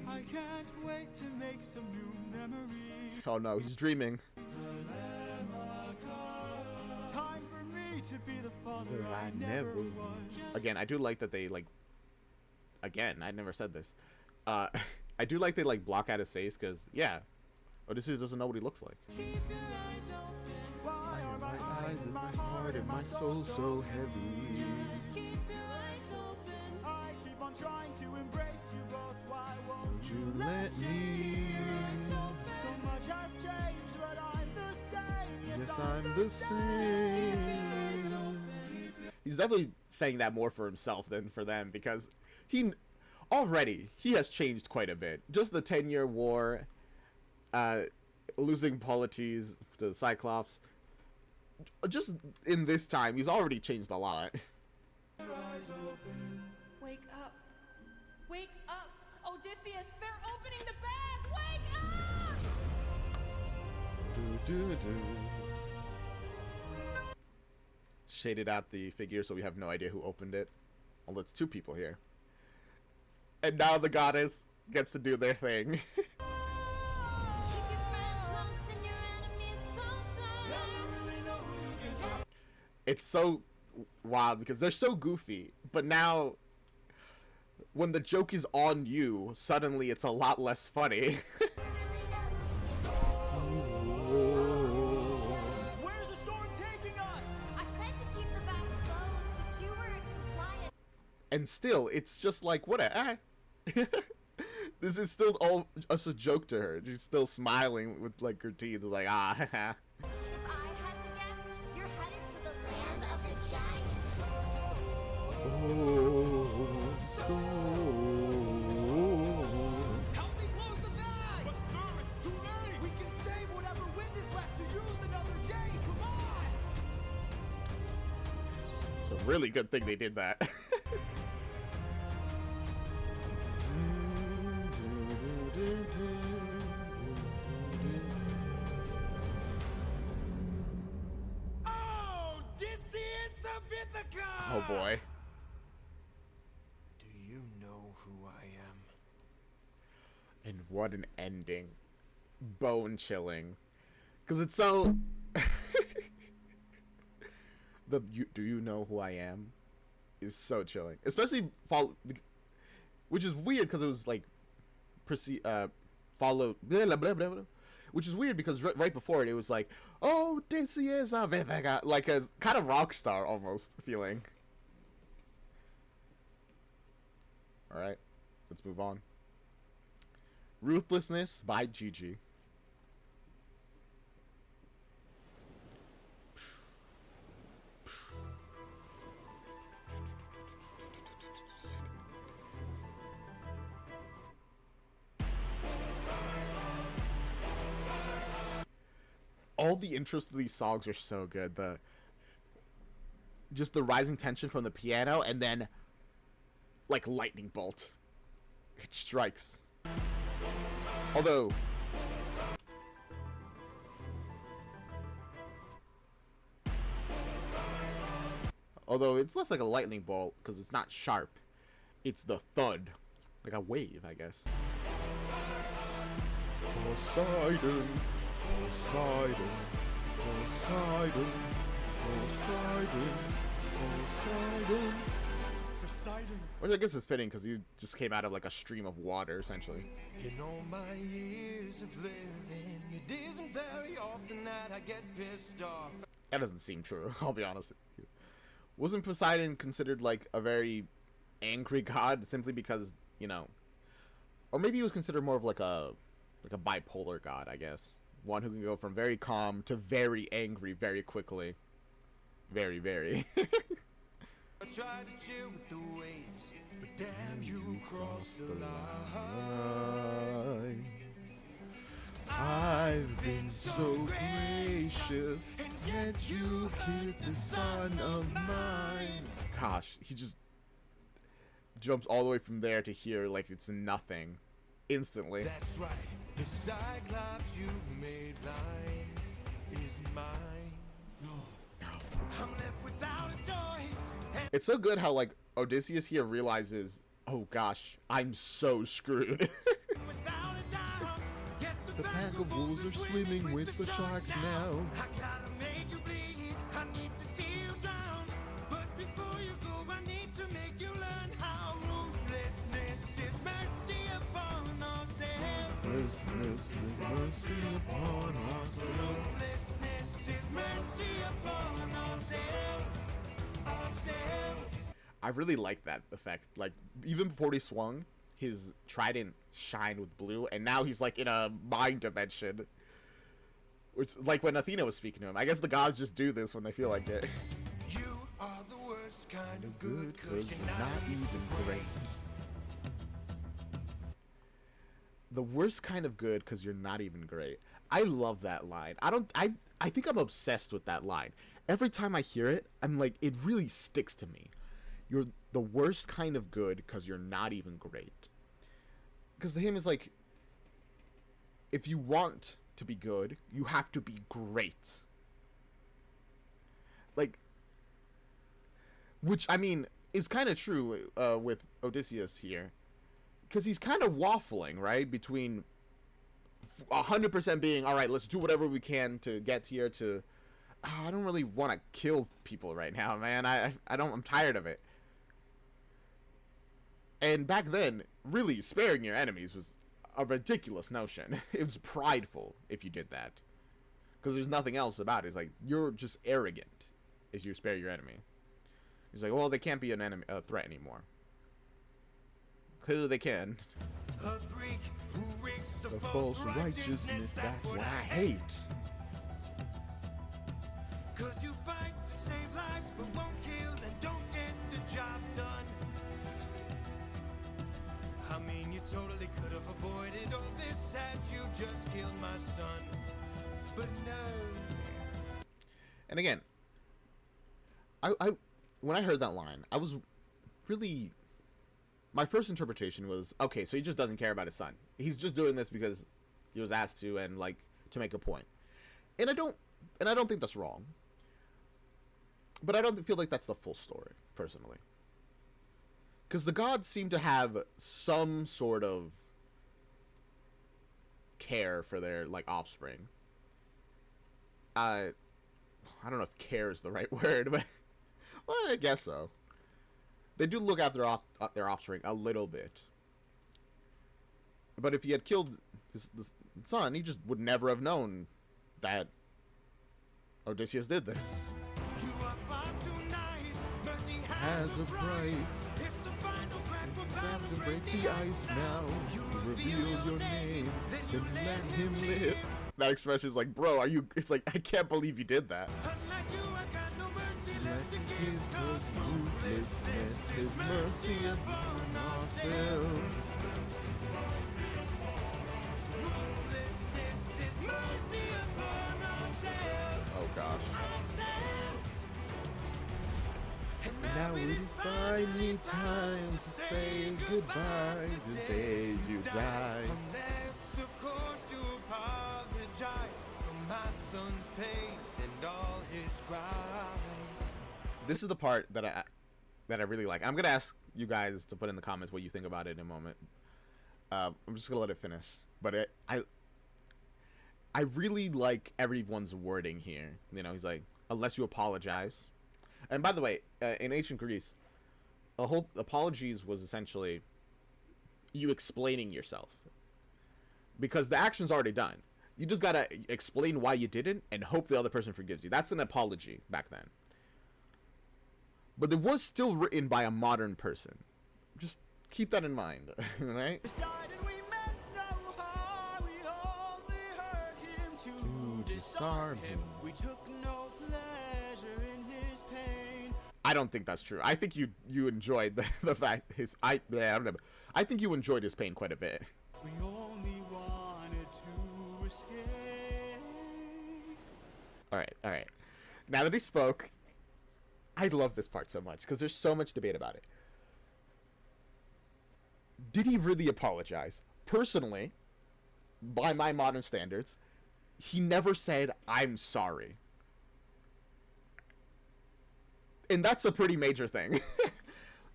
I can't wait to make some new memories. Oh no, he's dreaming. Time for me to be the father I I never never was. Again, I do like that they like. Again, I never said this. I do like they like block out his face because yeah, Odysseus doesn't know what he looks like. Keep your eyes open. Why are my eyes and my heart and my soul so heavy? Just keep your eyes open. I keep on trying to embrace you both. Why won't You let me. So much has changed, but I'm the same. Yes, I'm the same. He's definitely saying that more for himself than for them because he has changed quite a bit. Just the 10-year war, losing Polites to Cyclops. Just in this time, he's already changed a lot. Wake up. Wake up. Odysseus, they're opening the bag. Wake up! Shaded out the figure so we have no idea who opened it. Well, it's two people here. And now the goddess gets to do their thing. Keep your friends close and your enemies closer. It's so wild because they're so goofy, but now when the joke is on you, suddenly it's a lot less funny. Where's the storm taking us? I said to keep the bag closed, but you weren't compliant. And still, it's just like, what a... This is still all just a joke to her. She's still smiling with like her teeth, like, ah. If I had to guess, you're headed to the land of the giants. Help me close the bag! But sir, it's too late! We can save whatever wind is left to use another day! Come on! It's a really good thing they did that. Ithaca! Oh boy. Do you know who I am? And what an ending. Bone chilling. Because it's so... do you know who I am? Is so chilling. Especially... Which is weird because it was like... Followed... Blah, blah, blah, blah, blah. Which is weird because right before it was like... Oh, this is a Ithaca. Like a kind of rock star almost feeling. Alright. Let's move on. Ruthlessness by Gigi. All the intros to these songs are so good. Just the rising tension from the piano and then like lightning bolt. It strikes. Although it's less like a lightning bolt because it's not sharp. It's the thud. Like a wave, I guess. Poseidon, Poseidon, Poseidon, Poseidon, Poseidon. Poseidon. Which I guess is fitting because you just came out of like a stream of water, essentially. In all my years of living, it isn't very often that I get pissed off. That doesn't seem true, I'll be honest with you. Wasn't Poseidon considered like a very angry god simply because, you know, or maybe he was considered more of like a bipolar god, I guess. One who can go from very calm to very angry very quickly. Very, very. I tried to chill with the waves, but damn, you crossed the line. I've been so gracious, and yet you killed the son of mine. Gosh, he just jumps all the way from there to here like it's nothing. Instantly. That's right, the Cyclops you made blind is mine. No, I'm left without a choice. It's so good how like Odysseus here realizes, oh gosh, I'm so screwed. Without a doubt, yes, The pack of wolves are swimming with the sharks now. I gotta make you bleed. I need to see you drown. But before you go, I need to make you learn how ruthlessness is mercy upon ourselves. Ruthlessness is mercy upon us. Ruthlessness is mercy upon ourselves. Ourselves. I really like that effect. Like, even before he swung, his trident shined with blue, and now he's like in a mind dimension. Which, like when Athena was speaking to him. I guess the gods just do this when they feel like it. You are the worst kind of good, Cause you're not even great. The worst kind of good because you're not even great. I love that line. I think I'm obsessed with that line. Every time I hear it, I'm like, it really sticks to me. You're the worst kind of good because you're not even great. Because to him is like, if you want to be good, you have to be great. Like, which, I mean, is kind of true with Odysseus here. Because he's kind of waffling, right? Between 100% being, all right, let's do whatever we can to get here to, I don't really want to kill people right now, man. I'm tired of it. And back then, really sparing your enemies was a ridiculous notion. It was prideful if you did that. Because there's nothing else about it. It's like, you're just arrogant if you spare your enemy. He's like, well, they can't be a threat anymore. Clearly they can. A Greek who reeks of The false righteousness, that's what I hate. Cause you fight to save lives but won't kill and don't get the job done. I mean, you totally could have avoided all this had you just killed my son. But no. And again, I when I heard that line, I was really, my first interpretation was, okay, so he just doesn't care about his son. He's just doing this because he was asked to and like to make a point. And I don't think that's wrong. But I don't feel like that's the full story, personally. Because the gods seem to have some sort of care for their, like, offspring. I don't know if care is the right word, but well, I guess so. They do look after their offspring a little bit. But if he had killed his son, he just would never have known that Odysseus did this. You are far too nice. Mercy Has a price. It's the final crack. We're about To break the ice now. You Reveal your name. then Then you let him live. That expression is like, bro, are you? It's like, I can't believe you did that. Unlike you, I got no mercy Let left to him give. give us ruthlessness. His mercy upon ourselves. Ruthlessness is mercy upon ourselves. Oh gosh. And Now it is finally time to say goodbye the day you die. unless, of course, you apologize for my son's pain and all his cries. This is the part that I really like. I'm gonna ask you guys to put in the comments what you think about it in a moment. I'm just gonna let it finish. But I really like everyone's wording here. You know, he's like, unless you apologize. And by the way, in ancient Greece, a whole apologies was essentially you explaining yourself, because the action's already done. You just gotta explain why you didn't and hope the other person forgives you. That's an apology back then. But it was still written by a modern person. Just keep that in mind, right? Decided we meant no harm. We only hurt him to disarm him. We took no pleasure in his pain. I don't think that's true. I think you enjoyed the fact I don't know. I think you enjoyed his pain quite a bit. We only wanted to escape. All right. Now that he spoke, I love this part so much because there's so much debate about it. Did he really apologize? Personally, by my modern standards, he never said, "I'm sorry." And that's a pretty major thing.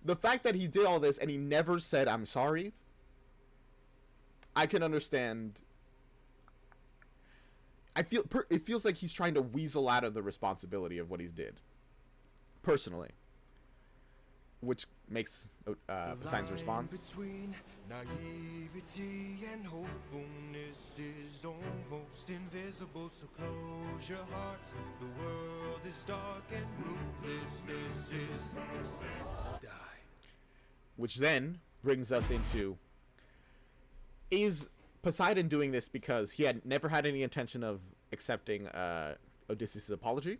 The fact that he did all this and he never said, "I'm sorry," I can understand. It feels like he's trying to weasel out of the responsibility of what he did. Personally. Which makes Poseidon's response. Between naivety and hopefulness is almost invisible, so close your heart. The world is dark and ruthlessness is die. Which then brings us into, is Poseidon doing this because he had never had any intention of accepting Odysseus' apology?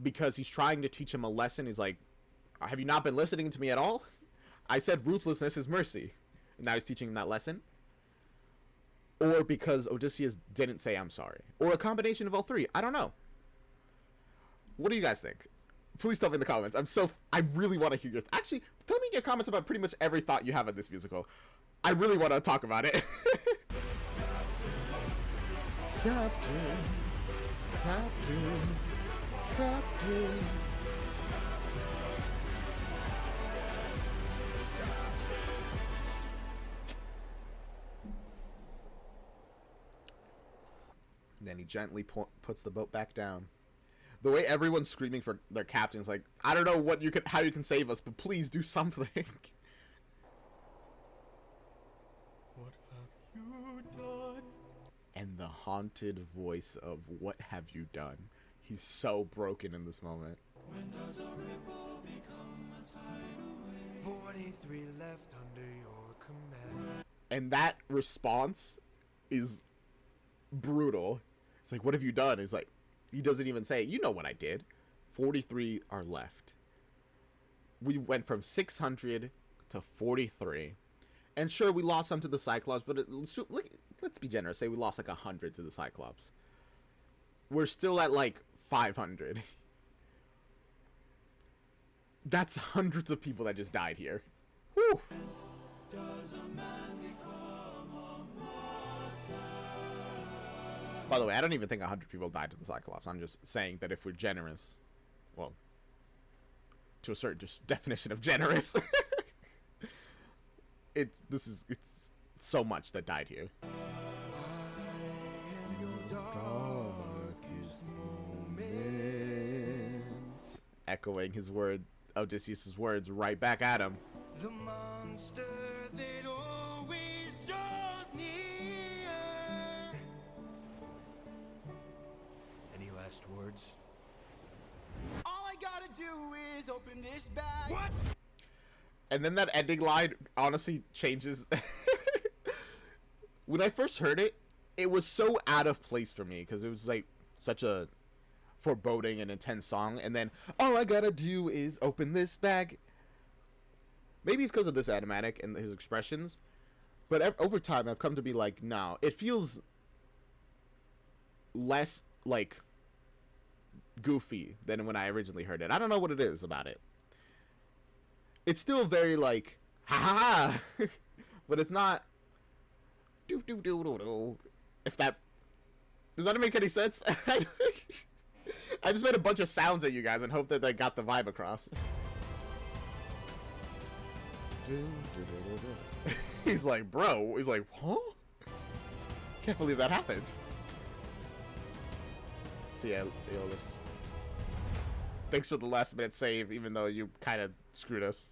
Because he's trying to teach him a lesson. He's like, have you not been listening to me at all? I said ruthlessness is mercy. And now he's teaching him that lesson. Or because Odysseus didn't say I'm sorry. Or a combination of all three. I don't know. What do you guys think? Please tell me in the comments. I really want to hear your... Actually, tell me in your comments about pretty much every thought you have of this musical. I really want to talk about it. Captain. Then he gently puts the boat back down. The way everyone's screaming for their captain's like, I don't know how you can save us, but please do something. What have you done? And the haunted voice of what have you done? He's so broken in this moment. When does a ripple become a tidal wave? 43 left under your command. And that response is brutal. It's like, what have you done? It's like, he doesn't even say, you know what I did. 43 are left. We went from 600 to 43. And sure, we lost some to the Cyclops, but let's be generous. Say we lost like 100 to the Cyclops. We're still at like 500. That's hundreds of people that just died here. Whew. Does a man become a monster? By the way, I don't even think 100 people died to the Cyclops. I'm just saying that if we're generous, well, to a certain just definition of generous. It's so much that died here. Echoing his word, Odysseus' words right back at him. The monster that always draws near. Any last words? All I gotta do is open this bag. What? And then that ending line honestly changes. When I first heard it, it was so out of place for me because it was like such a foreboding and intense song, and then all I gotta do is open this bag. Maybe it's because of this animatic and his expressions, but over time I've come to be like, no, it feels less like goofy than when I originally heard it. I don't know what it is about it. It's still very like ha ha ha, but it's not do do do do do. If that does that make any sense? I just made a bunch of sounds at you guys and hope that they got the vibe across. He's like, bro. He's like, huh? Can't believe that happened. So yeah, Aeolus. Thanks for the last minute save, even though you kind of screwed us.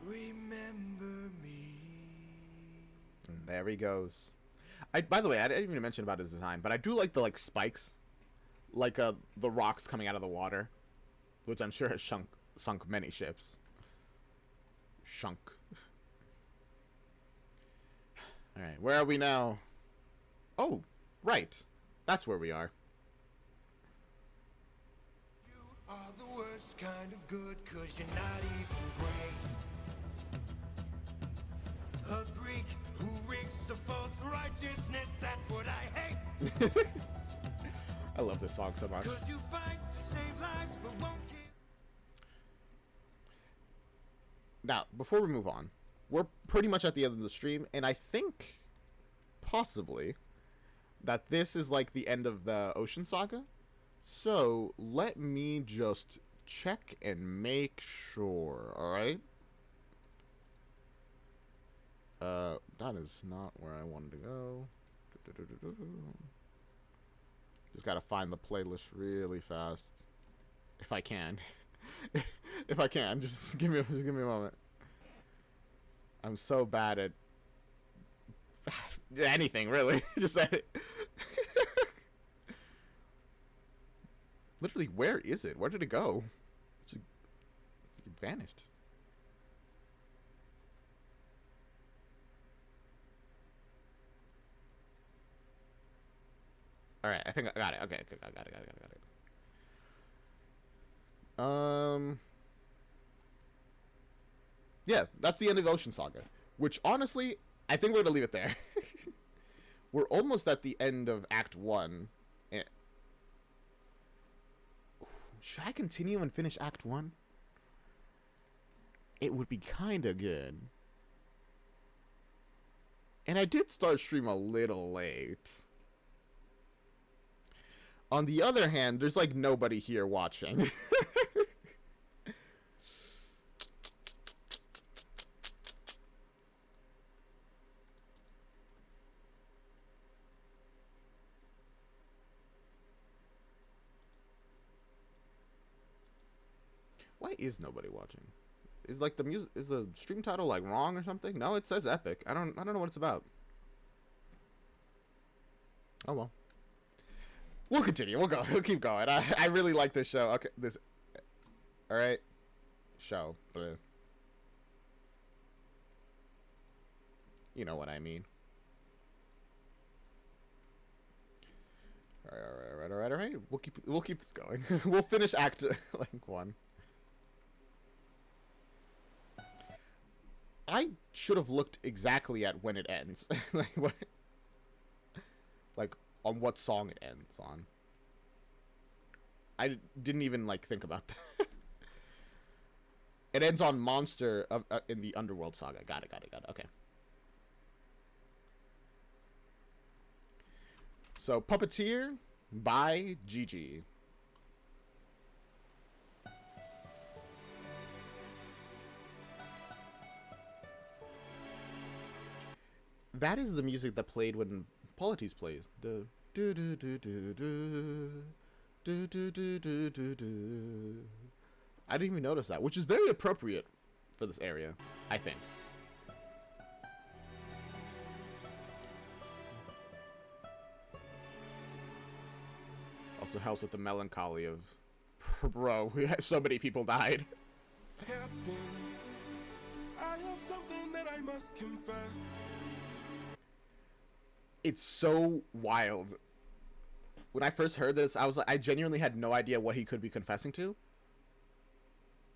Remember me. And there he goes. By the way, I didn't even mention about his design, but I do like the spikes, like the rocks coming out of the water, which I'm sure has sunk many ships. Shunk. All right, where are we now? Oh, right, that's where we are. You are the worst kind of good, 'cause you're not even great. A Greek who reeks of false righteousness, that's what I hate. I love this song so much. 'Cause you fight to save lives, but won't kill. Now, before we move on, we're pretty much at the end of the stream, and I think, possibly, that this is like the end of the Ocean Saga. So, let me just check and make sure, alright? That is not where I wanted to go. Just gotta find the playlist really fast. If I can. If I can, just give me a moment. I'm so bad at anything, really. Just that. Literally, where is it? Where did it go? It vanished. All right, I think I got it. Okay, I got it. Yeah, that's the end of Ocean Saga. Which, honestly, I think we're gonna leave it there. We're almost at the end of Act 1. Should I continue and finish Act 1? It would be kinda good. And I did start stream a little late. On the other hand, there's like nobody here watching. Why is nobody watching? Is like the music, is the stream title like wrong or something? No, it says epic. I don't know what it's about. Oh well. We'll continue. We'll go. We'll keep going. I really like this show. Okay, this. All right. Show. Bleh. You know what I mean. All right. We'll keep this going. We'll finish Act like 1. I should have looked exactly at when it ends. Like what? Like on what song it ends on. I didn't even like think about that. It ends on Monster of in the Underworld saga. Got it. Okay. So Puppeteer, by Gigi. That is the music that played when Polites plays. The do do do do do do do do do do do. I didn't even notice that, which is very appropriate for this area, I think. Also helps with the melancholy of, bro, so many people died. Captain, I have something that I must confess. It's so wild. When I first heard this, I was like, I genuinely had no idea what he could be confessing to.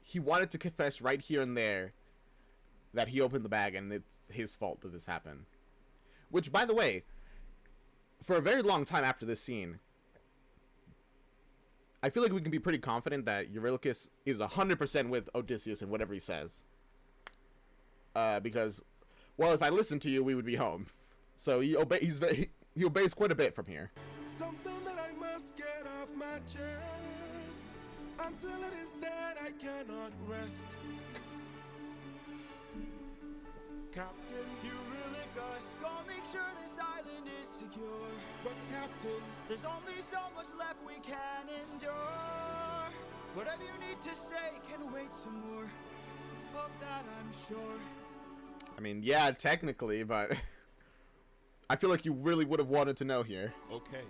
He wanted to confess right here and there that he opened the bag and it's his fault that this happened. Which, by the way, for a very long time after this scene, I feel like we can be pretty confident that Eurylochus is 100% with Odysseus in whatever he says. Because, well, if I listened to you, we would be home. So he obeys quite a bit from here. Something that I must get off my chest. Until it is said, I cannot rest. Captain, Eurylochus, go make sure this island is secure. but Captain, There's only so much left we can endure. Whatever you need to say can wait some more. Of that I'm sure. I mean, yeah, technically, but I feel like you really would have wanted to know here. okay.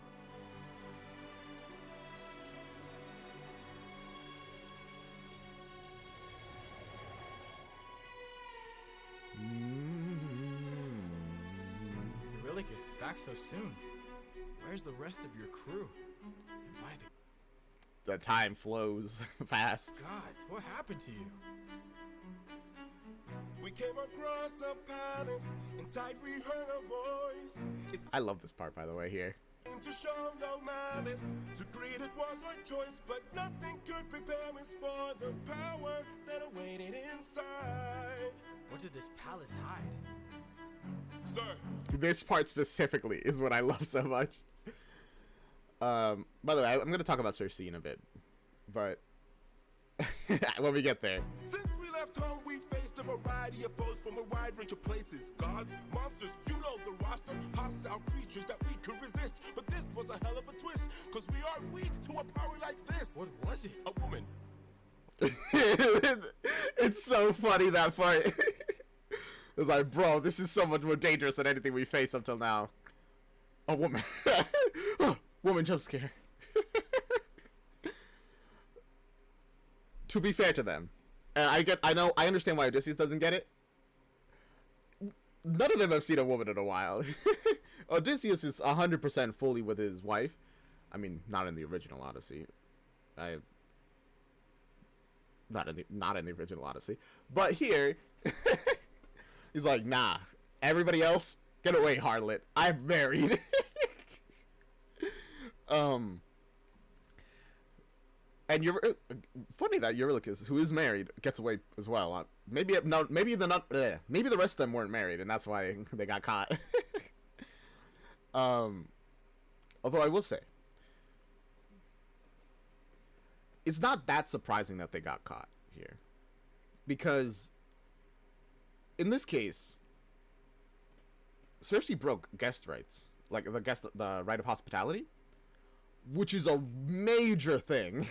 Eurylochus, back so soon. Where's the rest of your crew? And by the The time flows fast. gods, what happened to you? We came across a palace. Inside we heard a voice. It I love this part, by the way, here. seemed to show no malice. To greet it was our choice, but nothing could prepare us for the power that awaited inside. What did this palace hide? Sir, This part specifically is what I love so much. By the way, I'm going to talk about Cersei in a bit, but when we get there. since we left home, we faced a variety of foes from a wide range of places. Gods, monsters, you know the roster. Hostile creatures that we could resist. But this was a hell of a twist, cause we are weak to a power like this. What was it? A woman. It's so funny, that part. It was like, bro, this is so much more dangerous than anything we faced up till now. A woman. Woman jump scare. To be fair to them, and I understand why Odysseus doesn't get it. None of them have seen a woman in a while. Odysseus is 100% fully with his wife. I mean, not in the original Odyssey. Not in the original Odyssey. But here, he's like, nah. Everybody else, get away, harlot. I'm married. And you're funny that Eurylochus, who is married, gets away as well. Maybe the rest of them weren't married, and that's why they got caught. Although I will say, it's not that surprising that they got caught here, because in this case, Cersei broke guest rights, like the right of hospitality, which is a major thing.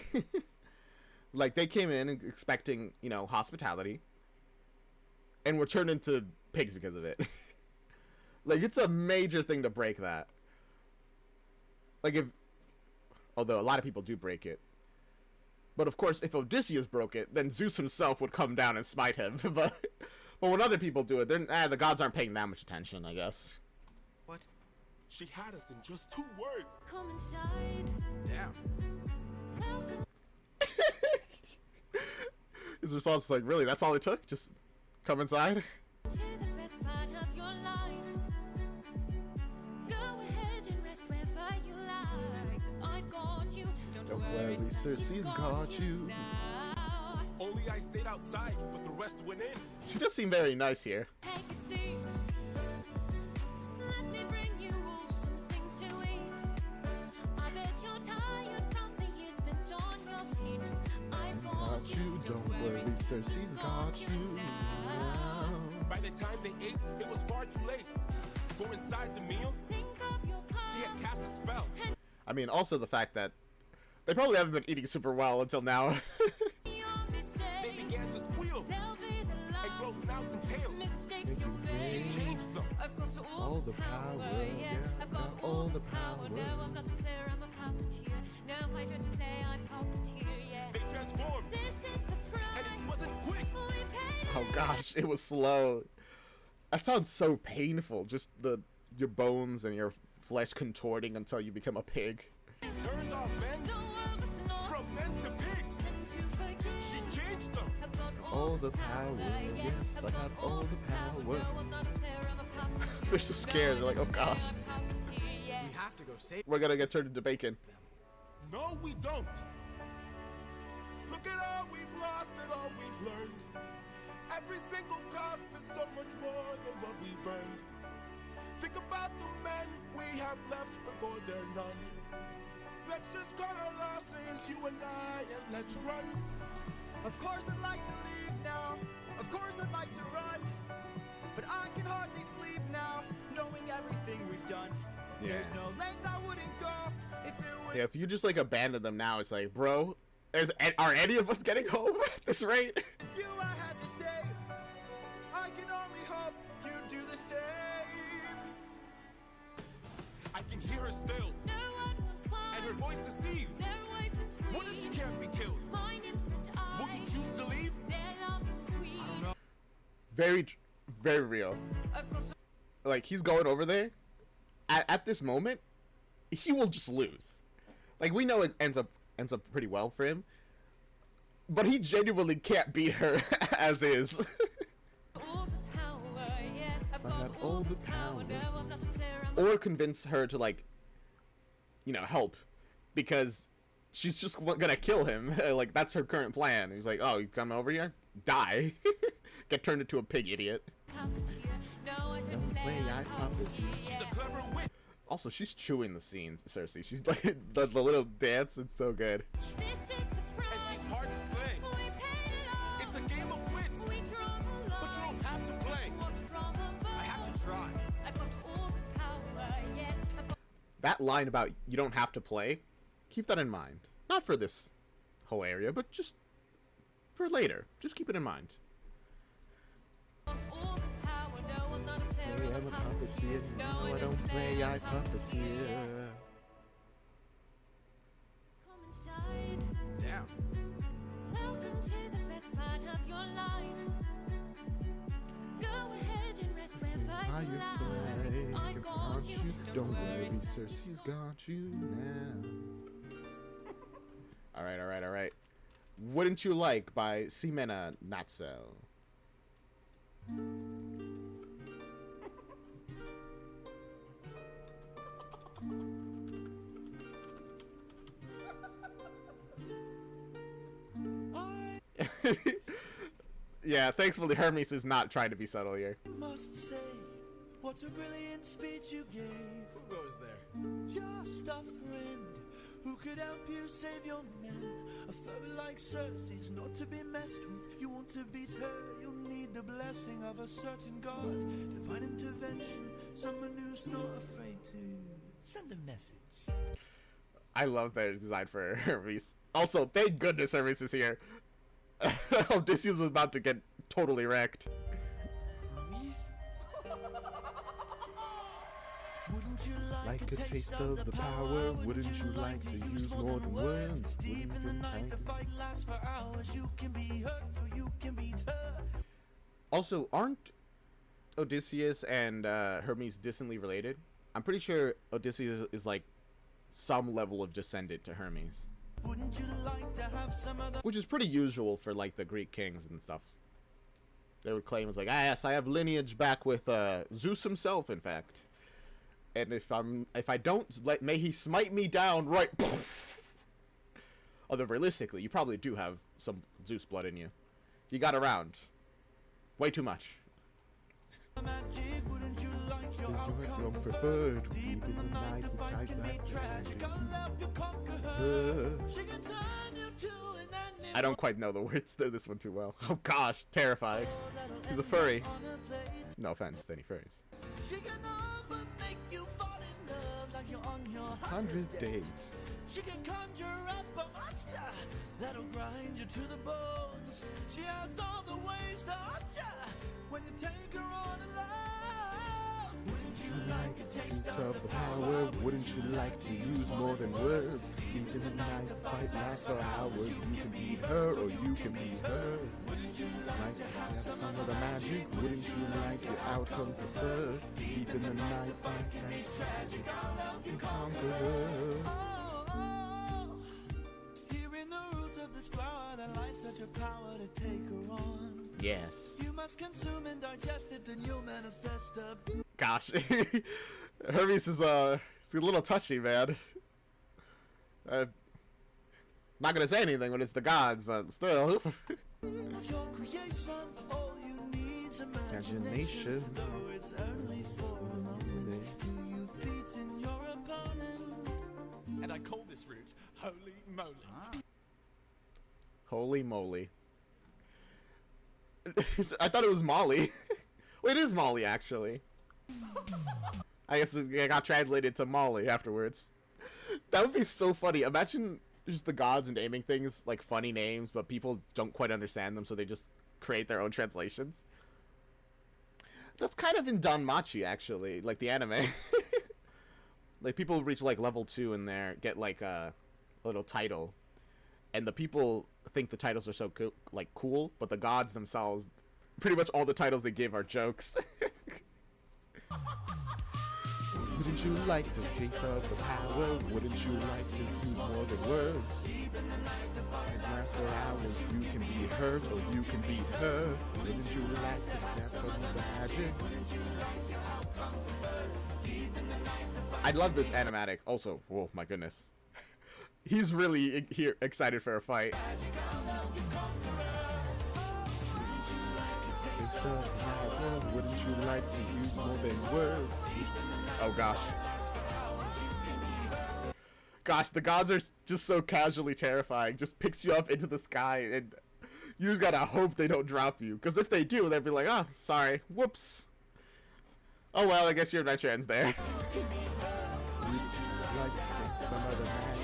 Like, they came in expecting, hospitality, and were turned into pigs because of it. Like, it's a major thing to break that. Like, although a lot of people do break it. But of course, if Odysseus broke it, then Zeus himself would come down and smite him. But when other people do it, the gods aren't paying that much attention, I guess. What? She had us in just 2 words. Come inside. Damn. Welcome. His response is like, really, that's all it took? Just come inside? To the best part of your life. Go ahead and rest wherever you like. I've got you. Don't worry, Cersei's got you. now. Only I stayed outside, but the rest went in. She does seem very nice here. Take a seat. Let me bring you all something to eat. I bet you're got you. Don't worry, Cersei's got you now. By the time they ate, it was far too late. For inside the meal, Think of your she had cast a spell. I mean, also the fact that they probably haven't been eating super well until now. your They mistakes. began to squeal They'll be the and grow last snouts and tails. mistakes you She make. changed them. I've got all the power, yeah. I've got all the power. No, I'm not a player, I'm a puppeteer. No, I don't play, I puppeteer, yeah. They transformed, This is the price. and it wasn't quick. We paid Oh gosh, it was slow. That sounds so painful. Just your bones and your flesh contorting until you become a pig. Turned our men the world is not from men to pigs. and to forgive. She changed them. I've got All the power, yeah. yes, I've I got all the power. No, I'm not a player, I'm a puppeteer. They're so scared. They're like, oh gosh, We have to go save we're gonna get turned into bacon. No, we don't. Look at all we've lost and all we've learned. Every single cost is so much more than what we've earned. Think about the men we have left before they're none. Let's just cut our losses, you and I, and let's run. Of course I'd like to leave now. Of course I'd like to run. But I can hardly sleep now, knowing everything we've done. Yeah. There's no length I wouldn't go if it would. Yeah, if you just like abandon them now, it's like, bro, are any of us getting home at this rate? It's you I had to save. I can only hope you do the same. I can hear her still, No one will find and her voice deceives. their way between. What if she can't be killed? My nymphs and I. Would you choose to leave? Their love and queen. I don't know. Very real. Of course, Like, he's going over there. At this moment, he will just lose. Like, we know it ends up pretty well for him, but he genuinely can't beat her as is. all the power, yeah. I've I got got all the power. No, I'm not a player, I'm Or convince her to, like, help, because she's just gonna kill him. Like, that's her current plan. He's like, oh, you coming over here? Die. Get turned into a pig, idiot. a puppeteer. No, I don't play, I puppeteer, She's yeah. a clever witch. Also, she's chewing the scenes, Cersei. She's like, the little dance, it's so good. This is the price. And she's hard to slay. We paid it all. It's a game of wits, We draw the line. but you don't have to play. Watch from above. I have to try. I've got all the power, yeah. I've got That line about you don't have to play, keep that in mind. Not for this whole area, but just for later. Just keep it in mind. all the power. No, I'm not a player, I'm a puppeteer. No, I don't play, I puppeteer. Come inside. Damn. Welcome to the best part of your life. Go ahead and rest wherever you like. I've got you. Don't worry, Cersei's got you now. Alright. Wouldn't You Like by Ximena Natso. Yeah, thankfully Hermes is not trying to be subtle here. Must say, what a brilliant speech you gave. Who goes there? Just a friend who could help you save your men. A foe like Cersei's not to be messed with. You want to beat her, you'll need the blessing of a certain god. Divine intervention, someone who's not afraid to send a message. I love their design for Hermes. Also, thank goodness Hermes is here. Odysseus was about to get totally wrecked. Hermes? Wouldn't you Like a taste of the power, wouldn't you like to use more than words? Deep in the Wouldn't you night, the like- fight lasts for hours. You can be hurt or you can be hurt. Also, aren't Odysseus and Hermes distantly related? I'm pretty sure Odysseus is like some level of descendant to Hermes, Wouldn't you like to have some other which is pretty usual for like the Greek kings and stuff. They would claim it's like, ah, yes, I have lineage back with Zeus himself, in fact. And if I don't, may he smite me down right. Although realistically, you probably do have some Zeus blood in you. You got around way too much. magic? Wouldn't you like your your outcome preferred. Deep in the night, the fight can be tragic. I'll help you conquer her. She can turn you to an animal. I don't quite know the words to this one too well. Oh gosh, terrifying. He's a furry. No offense to any furries. She can all but make you fall in love like you're on your 100 days. She can conjure up a monster that'll grind you to the bones. She has all the ways to haunt ya when you take her on a love. Wouldn't you like a taste of the power? Wouldn't you like to use more than words? Deep in the night, the fight lasts for hours. You can be her or you can be her. Wouldn't you like to have some Some of the magic, wouldn't you like your outcome preferred? Deep in the night, fight lasts tragic? I'll help you conquer her. Here in the root of this flower that lies such a power to take her on. Yes. You must consume and digest it, then you'll manifest a Gosh. Hermes is he's a little touchy, man. Not gonna say anything when it's the gods, but still. of your creation. All you need's imagination. Though it's only for a moment. You've beaten your opponent. And I call this route Holy Moly. Holy moly. I thought it was Molly. Well, it is Molly, actually. I guess it got translated to Molly afterwards. That would be so funny. Imagine just the gods naming things like funny names, but people don't quite understand them, so they just create their own translations. That's kind of in Danmachi, actually, like the anime. Like, people reach like level 2 in there, get like a little title, and the people think the titles are so cool, but the gods themselves, pretty much all the titles they give are jokes. Wouldn't you like to taste of the power? Wouldn't you like to use more than words? And last for hours, you can be hurt or you can be her. Wouldn't you like to dance on the magic? I love this animatic. Also, whoa, my goodness. He's really excited for a fight. Wouldn't you like to use more than words? Oh gosh. Gosh, the gods are just so casually terrifying. Just picks you up into the sky, and you just gotta hope they don't drop you. Because if they do, they'll be like, oh, sorry, whoops. Oh well, I guess your adventure ends there.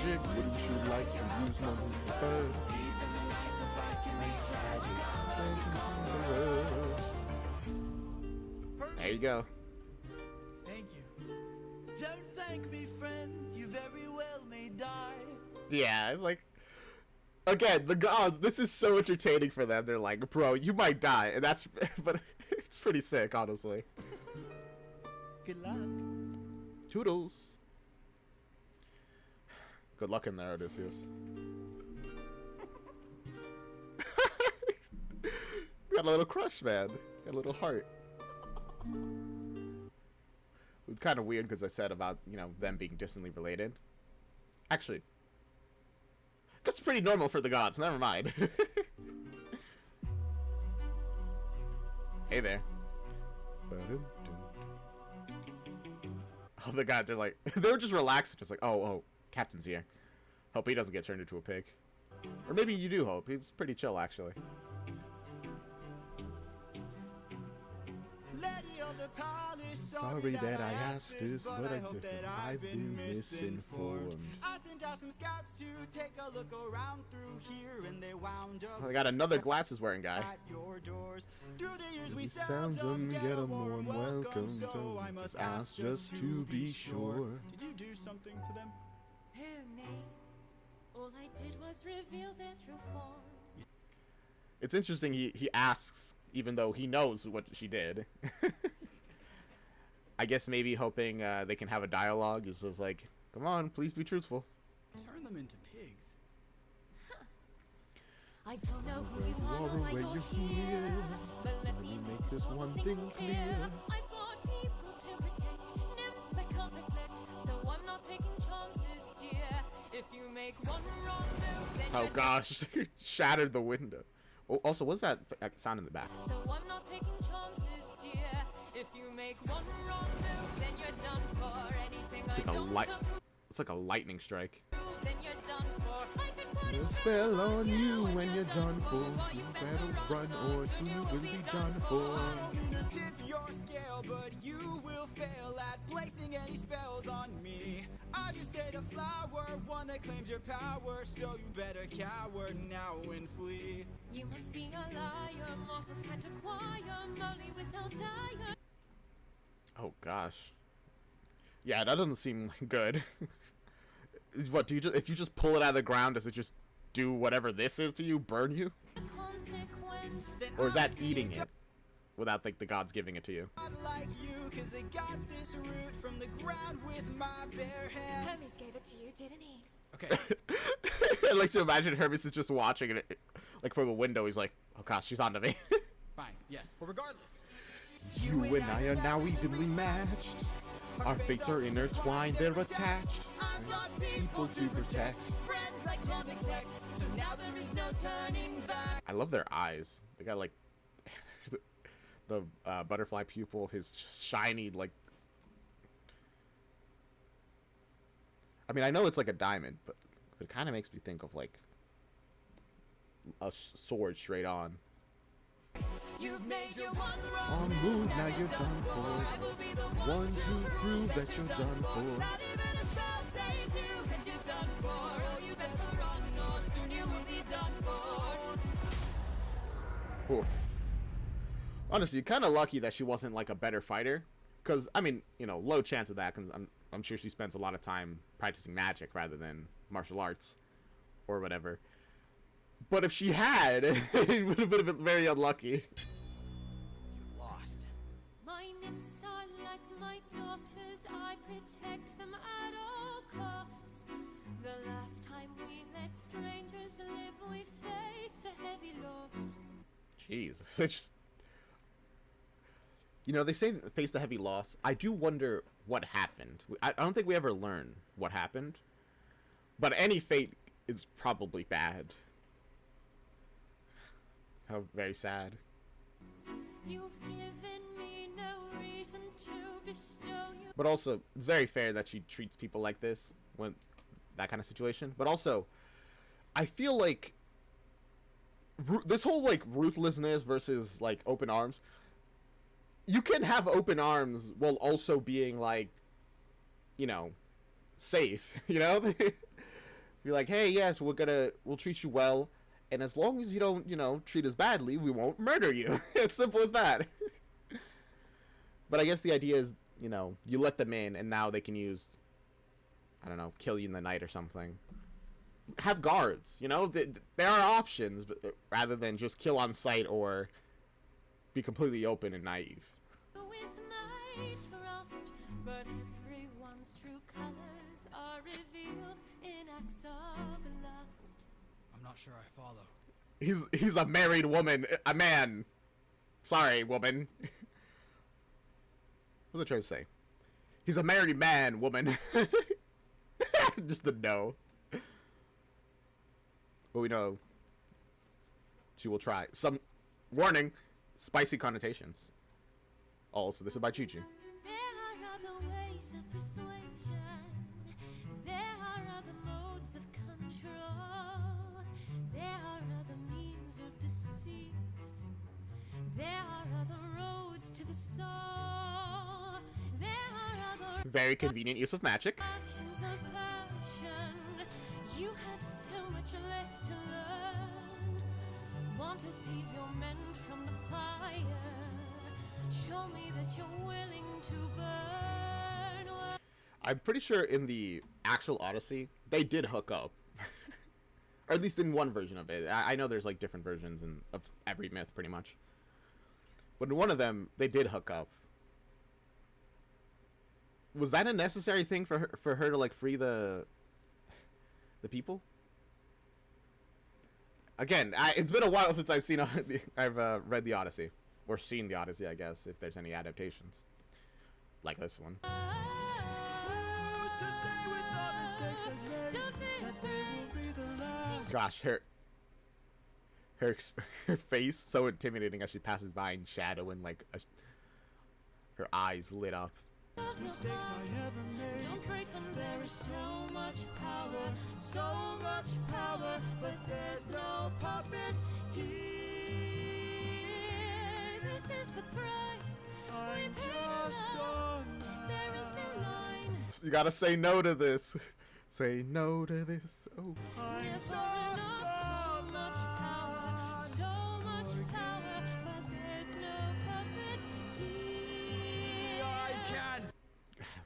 Wouldn't you like to use more than words? There you go. Thank you. Don't thank me, friend. You very well may die. Yeah, it's like, again, the gods, this is so entertaining for them. They're like, bro, you might die. And that's, but it's pretty sick, honestly. Good luck. Toodles. Good luck in there, Odysseus. Got a little crush, man. Got a little heart. It was kind of weird because I said about, you know, them being distantly related. Actually, that's pretty normal for the gods. Never mind. Hey there. Oh, the god, they're like, they were just relaxed. Just like, oh, Captain's here. Hope he doesn't get turned into a pig. Or maybe you do hope. He's pretty chill, actually. Lady of the palace, Sorry that I asked this, but I hope that I've been misinformed. I sent out some scouts to take a look around through here, and they wound up I got another glasses wearing guy. at your doors. Through the years we We seldom get a warm welcome, so so I must ask just to be sure. Did you do something to them? Who, me? All I did was reveal their true form. It's interesting he asks, even though he knows what she did. I guess maybe hoping they can have a dialogue. It's just like, come on, please be truthful. Turn them into pigs. I don't know who you are or why when you're you're here, here. but let me make this one thing clear. I've got people to protect, nymphs I can't neglect, so I'm not taking chances, dear. If you make one wrong move, then Oh you're gosh, shattered the window. Oh, also, what's that sound in the back? So I'm not taking chances, dear. If you make one wrong move, then you're done for. Anything It's I like a don't light. approve, It's like a lightning strike. then you're done for. I can put A spell on you when you're done for. You better run or soon you will be done for. I don't mean to tip your scale, but you will fail at placing any spells on me. I just ate a flower, one that claims your power, so you better cower now and flee. You must be a liar, mortals can't acquire money without dire. Oh gosh. Yeah, that doesn't seem good. What do you just, if you just pull it out of the ground, does it just do whatever this is to you, burn you? Consequence. Then Or is that I'll be eating it without like the gods giving it to you? God like you, 'cause I got this root from the ground with my bare hands. Hermes gave it to you, didn't he? Okay. I like to imagine Hermes is just watching it, like from a window. He's like, "Oh gosh, she's onto me." Fine, yes. But regardless. You and I are now evenly matched. Our fates are intertwined, they're attached. I've got People to protect. friends I can't neglect. So now there is no turning back. I love their eyes. They got like the butterfly pupil, his shiny like. I mean, I know it's like a diamond, but it kind of makes me think of like a sword straight on. You've made your one wrong On move, now you're done I for. will be the One to prove that you're done for. Not even a spell saves you, 'cause you're done for. Oh, you better run, or soon you will be done for. Ooh. Honestly, kind of lucky that she wasn't like a better fighter, because I mean, you know, low chance of that. Because I'm sure she spends a lot of time practicing magic rather than martial arts or whatever. But if she had, it would have been very unlucky. You've lost. My nymphs are like my daughters, I protect them at all costs. The last time we let strangers live, we faced a heavy loss. Jeez, it's just, you know, they say faced a heavy loss. I do wonder what happened. I don't think we ever learn what happened. But any fate is probably bad. How very sad. You've given me no reason to bestow you. But also, it's very fair that she treats people like this when that kind of situation. But also, I feel like this whole like ruthlessness versus like open arms. You can have open arms while also being like, you know, safe. You know, you're like, hey, yes, we'll treat you well. And as long as you don't, you know, treat us badly, we won't murder you. It's simple as that. But I guess the idea is, you know, you let them in, and now they can use, I don't know, kill you in the night or something. Have guards, you know? There are options, but, rather than just kill on sight or be completely open and naive. With my trust, but everyone's true colors are revealed in acts of lust. I'm not sure I follow. He's a married woman, a man. Sorry, woman. What was I trying to say? He's a married man, woman. Just the no. But we know she will try. Some warning, spicy connotations. Also, this is by Chi-Chi. There are other ways of persuasion. There are other modes of control. There are other means of deceit. There are other roads to the soul. There are other Very convenient use of magic. actions of passion. You have so much left to learn. Want to save your men from the fire. Show me that you're willing to burn. I'm pretty sure in the actual Odyssey, they did hook up. Or at least in one version of it. I know there's like different versions of every myth, pretty much. But in one of them, they did hook up. Was that a necessary thing for her to like free the people? Again, it's been a while since I've seen I've read the Odyssey or seen the Odyssey, I guess, if there's any adaptations like this one. Who's to say with the mistakes I've made Don't be that they will be the last? Gosh, her face so intimidating as she passes by in shadow and like Her eyes lit up. Mistakes I ever made. Don't break when There is so much power, but there's no puppet here. This is the price we I'm pay just for love. on There is no line. You gotta say no to this. Say no to this. Oh. I'm Never just enough. on So much power, but there's no puppet here. I can't.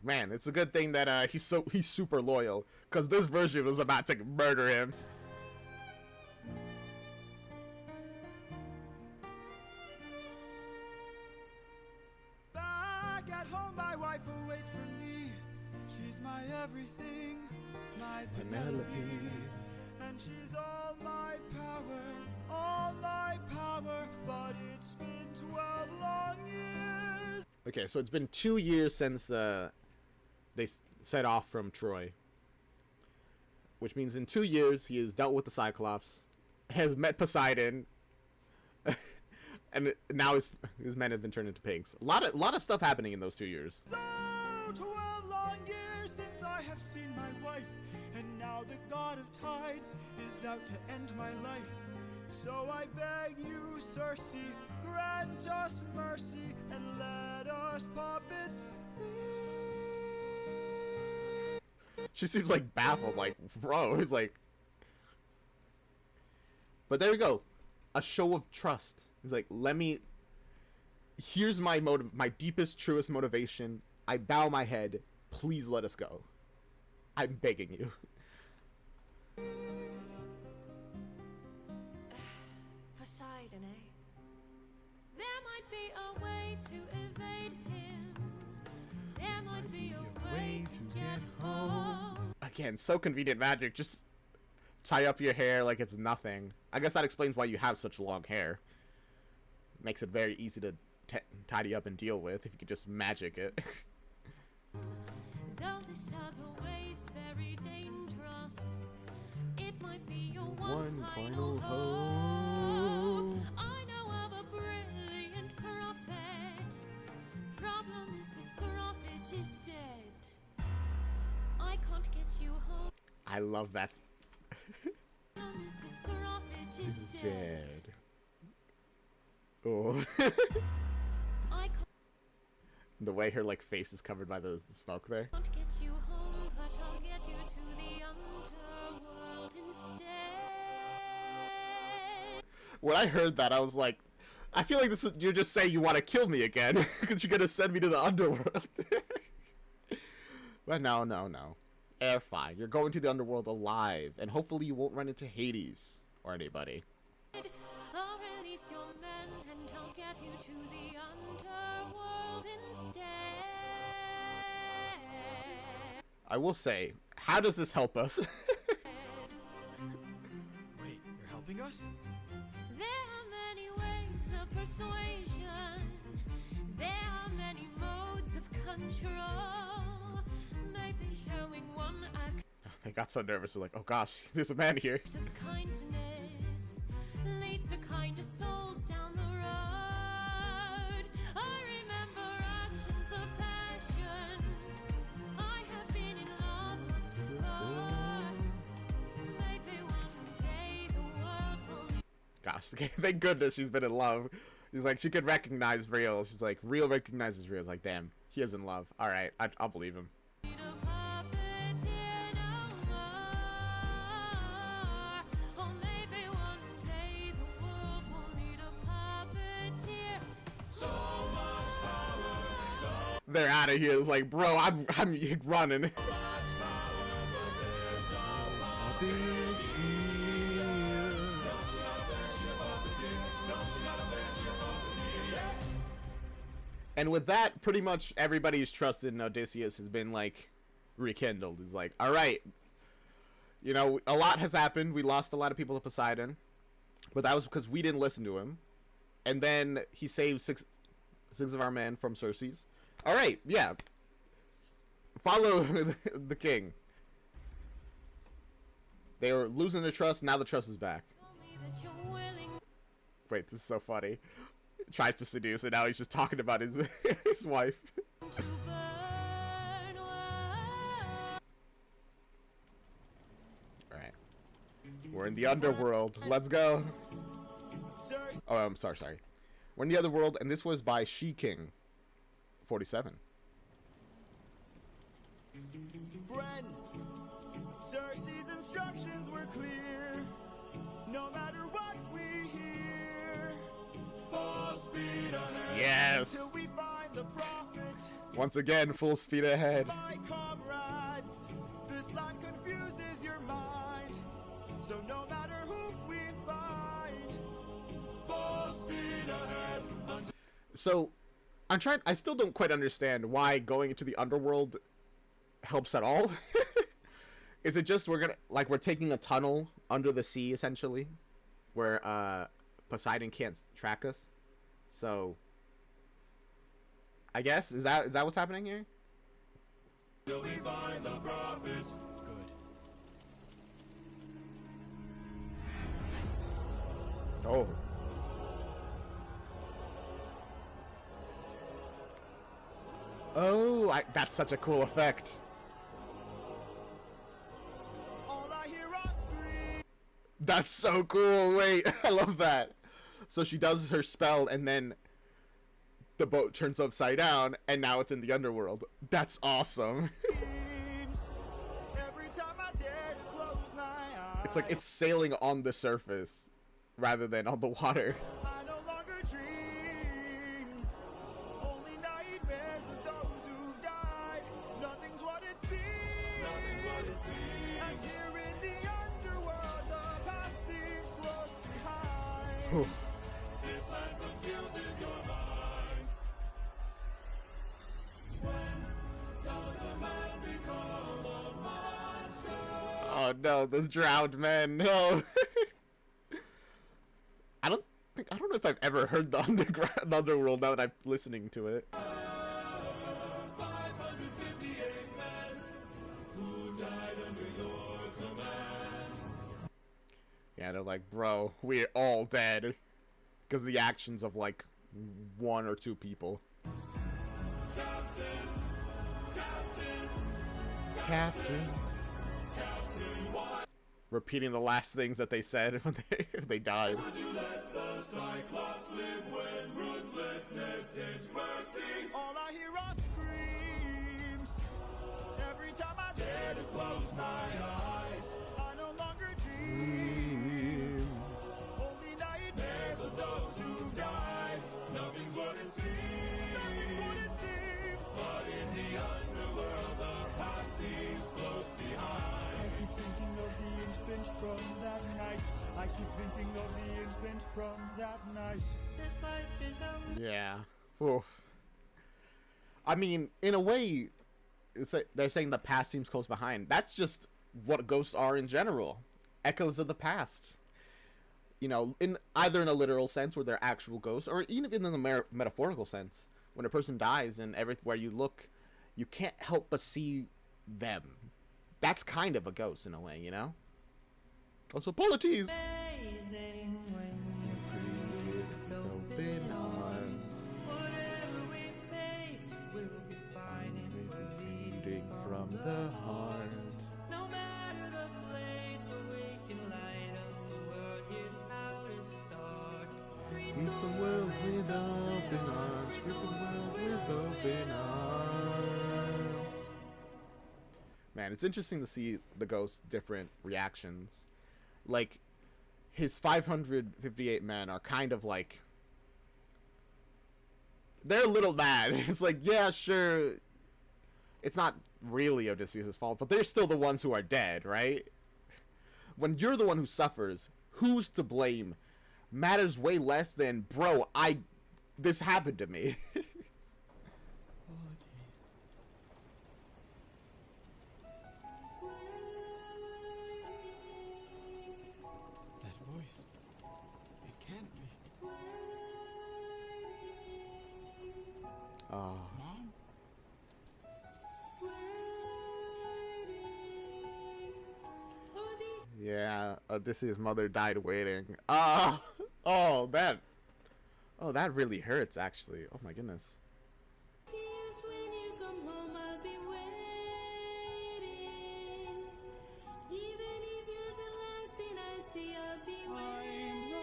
Man, it's a good thing that he's super loyal, cause this version was about to murder him. Back at home, my wife awaits for me. She's my everything, my Penelope. And she's all my power, but it's been 12 long years. Okay, so it's been 2 years since they set off from Troy, which means in 2 years he has dealt with the Cyclops, has met Poseidon, and now his men have been turned into pigs. A lot of stuff happening in those 2 years. So 12 long years since I have seen my wife, and now the god of tides is out to end my life. So I beg you, Cersei, grant us mercy and let us puppets leave. She seems like baffled, like, bro, it's like. But there we go, a show of trust. He's like, here's my my deepest, truest motivation. I bow my head. Please let us go. I'm begging you. Poseidon, eh? There might be a way to evade him. There might be a way to get home. Again, so convenient magic. Just tie up your hair like it's nothing. I guess that explains why you have such long hair. Makes it very easy to tidy up and deal with if you could just magic it. Though this other way's very dangerous, it might be your one final hope. I know of a brilliant prophet. Problem is this prophet is dead. I can't get you home. I love that. Problem is this prophet is dead. Oh. I can't The way her like face is covered by the smoke there. get you home, but I'll get you to the underworld instead. When I heard that, I was like, I feel like you're just saying you want to kill me again because you're gonna send me to the underworld. But no. Fine. You're going to the underworld alive, and hopefully you won't run into Hades or anybody. I'll release your men and I'll get you to the underworld instead. I will say, how does this help us? Wait, you're helping us? There are many ways of persuasion. There are many modes of control. Maybe showing one act They got so nervous. They're like, oh gosh, there's a man here. of kindness leads to kinder souls down the road. I remember actions of passion. I have been in love once before. Maybe one day the world will need Gosh, thank goodness she's been in love. She's like, she could recognize real. She's like, real recognizes real. It's like, damn, he is in love. All right, I'll believe him. a puppeteer no more. Or maybe one day the world will need a puppeteer. They're out of here. It's like, bro, I'm running. And with that, pretty much everybody's trust in Odysseus has been like rekindled. He's like, all right, you know, a lot has happened. We lost a lot of people to Poseidon, but that was because we didn't listen to him. And then he saved six of our men from Cersei's. All right, yeah. Follow the king. They were losing their trust. Now the trust is back. Tell me that you're willing. Wait, this is so funny. tries to seduce, and now he's just talking about his his wife. To burn wild. Alright. We're in the Underworld. Let's go. Oh, I'm sorry. We're in the Underworld, and this was by She King 47. Friends, Cersei's instructions were clear. No matter what we hear, full speed ahead. Yes! Till we find the prophet. Once again, full speed ahead. My comrades, this land confuses your mind. So no matter who we find, full speed ahead. So, I still don't quite understand why going into the Underworld helps at all. Is it just we're taking a tunnel under the sea, essentially, where Poseidon can't track us? So, I guess, is that what's happening here? Till we find the prophet. Good. Oh. Oh, that's such a cool effect. All I hear are screams. That's so cool. Wait, I love that. So she does her spell, and then the boat turns upside down, and now it's in the Underworld. That's awesome. Every time I dare to close my eyes, It's like it's sailing on the surface rather than on the water. I no longer dream. Only nightmares of those who died. Nothing's what it seems. Nothing's what it seems. And here in the underworld, the past seems close behind. Whew. This land confuses your mind. When does a man become a monster? Oh no, the drowned men. No. I don't know if I've ever heard the Underworld now that I'm listening to it. 558 men who died under your command. Yeah, they're like, bro, we're all dead. Because of the actions of like one or two people. Captain, Captain, Captain. Captain, why Repeating the last things that they said when they died. would you let the Cyclops live when ruthlessness is mercy? All I hear are screams. Every time I dare to close my eyes, I no longer dream. Only nightmares of those who died. Nothing's what it seems. Nothing's what it seems. But in the underworld, the past seems close behind. I keep thinking of the infant from that night. I keep thinking of the infant from that night. This life is Yeah. Oof. I mean, in a way, they're saying the past seems close behind. That's just what ghosts are in general. Echoes of the past. You know, in either in a literal sense where they're actual ghosts, or even in the metaphorical sense. When a person dies and everywhere you look, you can't help but see them. That's kind of a ghost in a way, you know? Also, polities! amazing when you create open arms. Whatever we face, we'll be fine if we're leading from the heart. No matter the place where we can light up the world, here's how to start. Greet Greet the world with open arms. Greet the world with open arms. Man, it's interesting to see the ghost's different reactions. Like, his 558 men are kind of like... They're a little mad. It's like, yeah, sure, it's not really Odysseus' fault, but they're still the ones who are dead, right? When you're the one who suffers, who's to blame matters way less than, bro, this happened to me. That voice. It can't be. Oh. Mom? Yeah, Odysseus' mother died waiting. Oh, man. Oh, that really hurts, actually. Oh my goodness. Tears when you come home, I'll be waiting. Even if you're the last thing I see, I'll be waiting.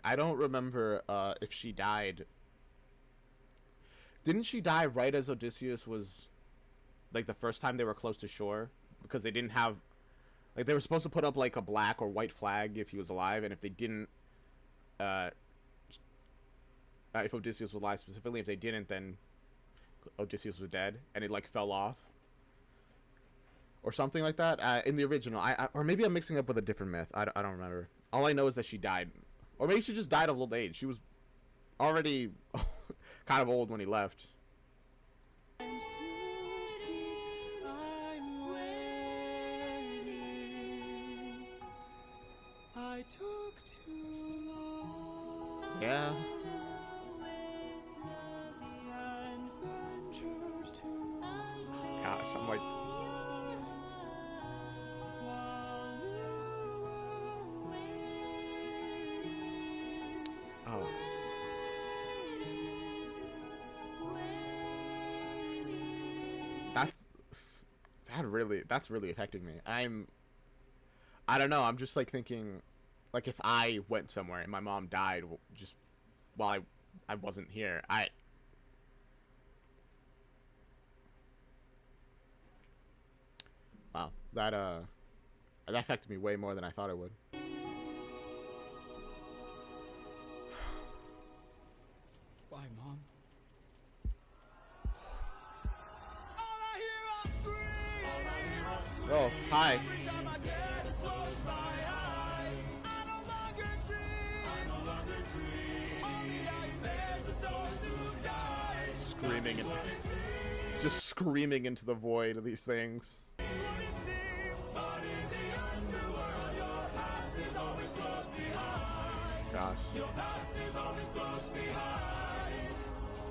I don't remember if she died. Didn't she die right as Odysseus was, like, the first time they were close to shore? Because they didn't have, like, they were supposed to put up, like, a black or white flag if he was alive, and if they didn't, if Odysseus was alive specifically, if they didn't, then Odysseus was dead, and it, like, fell off. Or something like that, in the original. Or maybe I'm mixing up with a different myth. I don't remember. All I know is that she died. Or maybe she just died of old age. She was already kind of old when he left. I'm waiting. I took too long. Yeah. And ventured too Gosh, I'm like, while you were oh. That's really affecting me. I don't know. I'm just like thinking, like, if I went somewhere and my mom died just while I wasn't here, wow, that affected me way more than I thought it would. Bye, Mom. All I hear are screams. Oh, hi. Every time I get to close my eyes, I no longer dream. Only nightmares of those who died. Screaming and just screaming into the void of these things. What it seems, but in the underworld, your past is always close behind. Gosh. Your past is always close behind.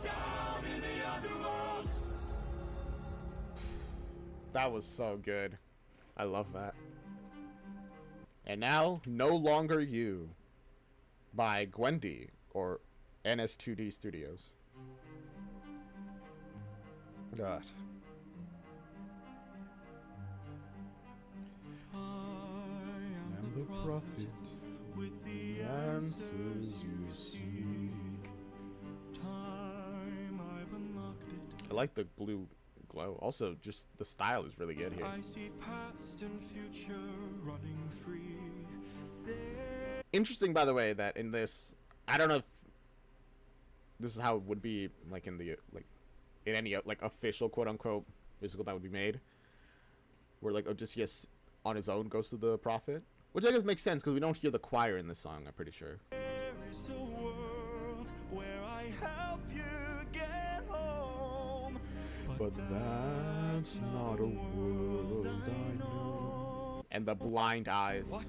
Down in the underworld. That was so good. I love that. And now, No Longer You by Gwendy, or NS2D Studios. God. I am And the prophet with the answers you seek. Time I've unlocked it. I like the blue glow. Also, just the style is really good here. I see past and future running free. There Interesting, by the way, that in this, I don't know if this is how it would be, like, in the, like, in any, like, official quote-unquote musical that would be made, where, like, Odysseus on his own goes to the prophet, which I guess makes sense because we don't hear the choir in this song, I'm pretty sure. is a world where I help you get home. But that's not a world I know. And the blind eyes. What?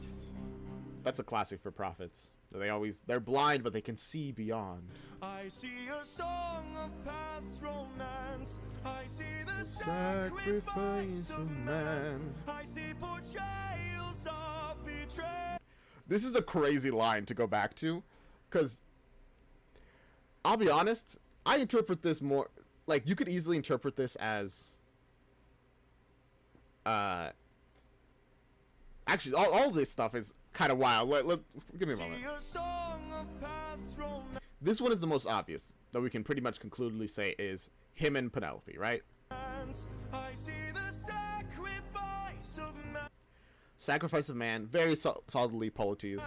That's a classic for prophets. They're blind, but they can see beyond. I see a song of past romance. I see the Sacrifice of man. I see portrayals of betrayal. This is a crazy line to go back to, because I'll be honest, I interpret this more, like, you could easily interpret this as, actually, all this stuff is kind of wild. Give me a moment. See a song of past romance. This one is the most obvious, that we can pretty much conclusively say is him and Penelope, right? I see the sacrifice of man. Sacrifice of man, very solidly Polites.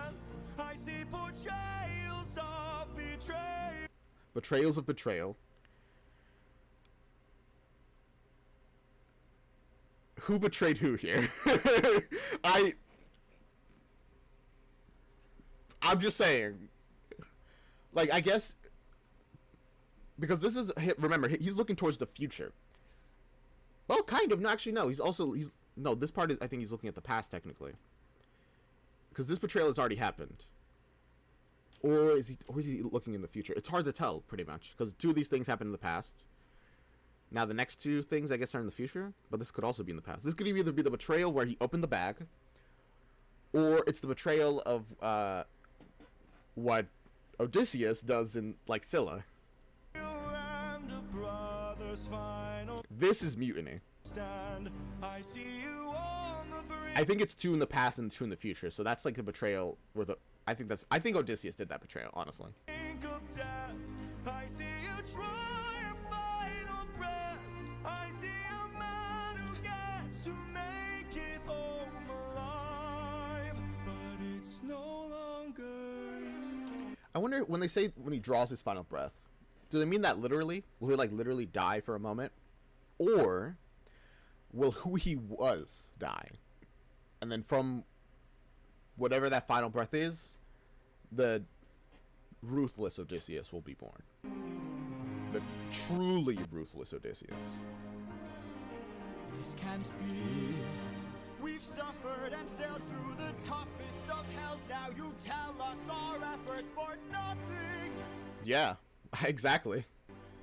I see portrayals of betrayal. Betrayals of betrayal. Who betrayed who here? I'm just saying. Like, I guess, because this is, remember, he's looking towards the future. Well, kind of. No, actually, no. No, this part is, I think he's looking at the past, technically. Because this betrayal has already happened. Or is he looking in the future? It's hard to tell, pretty much. Because two of these things happened in the past. Now, the next two things, I guess, are in the future. But this could also be in the past. This could either be the betrayal where he opened the bag. Or it's the betrayal of, what Odysseus does in like Scylla. And a brother's final This is Mutiny. stand. I see you on the brink I think it's 2 in the past and 2 in the future, so that's like the betrayal where the I think Odysseus did that betrayal, honestly. of death. I see you try a final breath. I see a man who gets to make it home alive, but it's no longer you. I wonder when they say when he draws his final breath, do they mean that literally? Will he like literally die for a moment? Or will who he was die? And then from whatever that final breath is, the ruthless Odysseus will be born. The truly ruthless Odysseus. This can't be. We've suffered and sailed through the toughest of hells. Now you tell us our efforts for nothing. Yeah, exactly.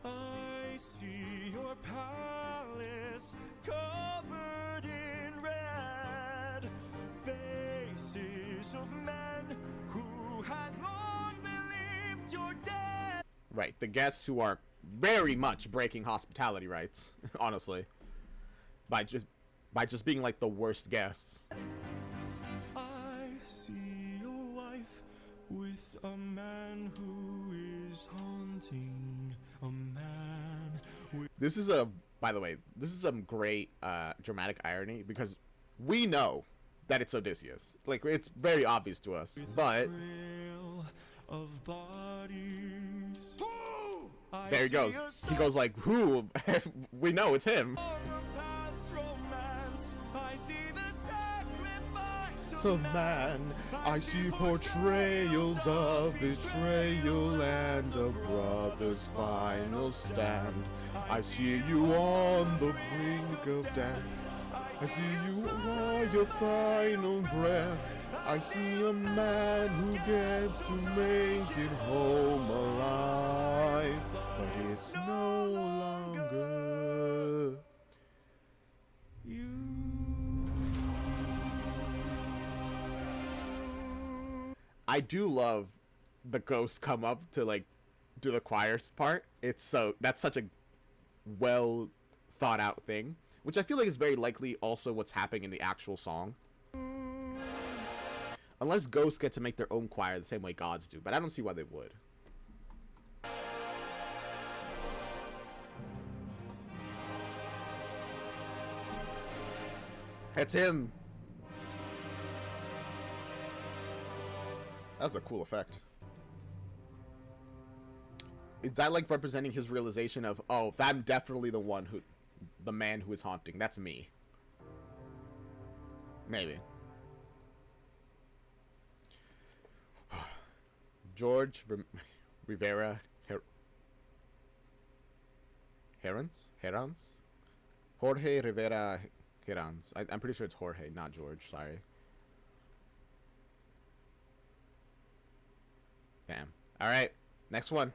I see your palace covered in red, faces of men who had long believed you're dead. Right, the guests who are very much breaking hospitality rights, honestly. By just being like the worst guests. I see your wife with a man who is haunting, a man with This is by the way, this is some great dramatic irony because we know that it's Odysseus. Like, it's very obvious to us. But trail of bodies. I there he see goes. a He goes like, who? We know it's him. song of past romance. I see the sacrifice Of man, I see portrayals of betrayal and a brother's final stand. I see you on the brink of death. I see you on your final breath. I see a man who gets to make it home alive, but it's no longer you. I do love the ghosts come up to like do the choirs part. That's such a well thought out thing, which I feel like is very likely also what's happening in the actual song. Unless ghosts get to make their own choir the same way gods do, but I don't see why they would. It's him. That's a cool effect. Is that like representing his realization of, oh, I'm definitely the man who is haunting. That's me. Maybe. George Rivera Herons? Jorge Rivera Herons. I'm pretty sure it's Jorge, not George. Sorry. Damn. Alright. Next one.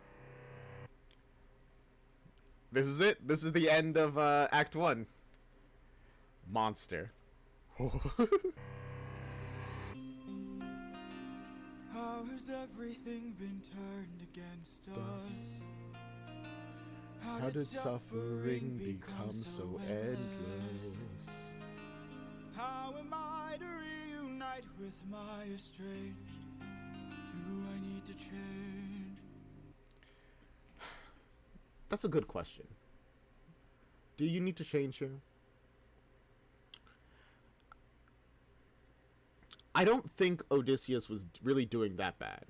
This is it. This is the end of Act 1. Monster. How has everything been turned against us? how did suffering become so endless? How am I to reunite with my estranged? Do I need to change? That's a good question. Do you need to change here? I don't think Odysseus was really doing that bad.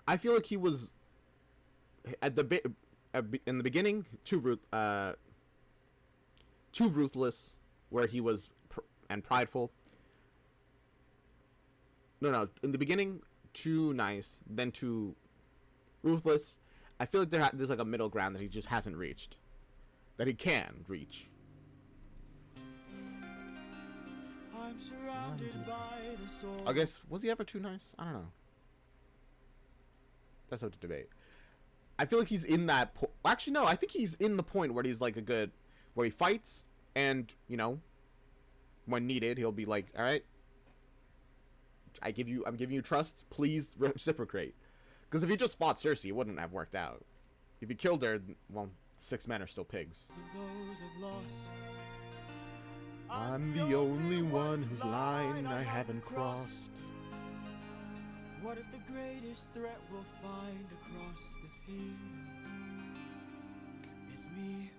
I feel like he was in the beginning too ruthless, where he was and prideful. No, in the beginning too nice, then too ruthless. I feel like there's like a middle ground that he just hasn't reached, that he can reach. I'm surrounded by the soul. I guess, was he ever too nice? I don't know. That's up to debate. I feel like he's in that actually no, I think he's in the point where he's like where he fights and, you know, when needed, he'll be like, all right, I'm giving you trust, please reciprocate. Because if he just fought Cersei, it wouldn't have worked out. If he killed her, well, 6 men are still pigs. Of those I've lost. I'm the only one whose line I haven't crossed. What if the greatest threat we'll find across the sea is me?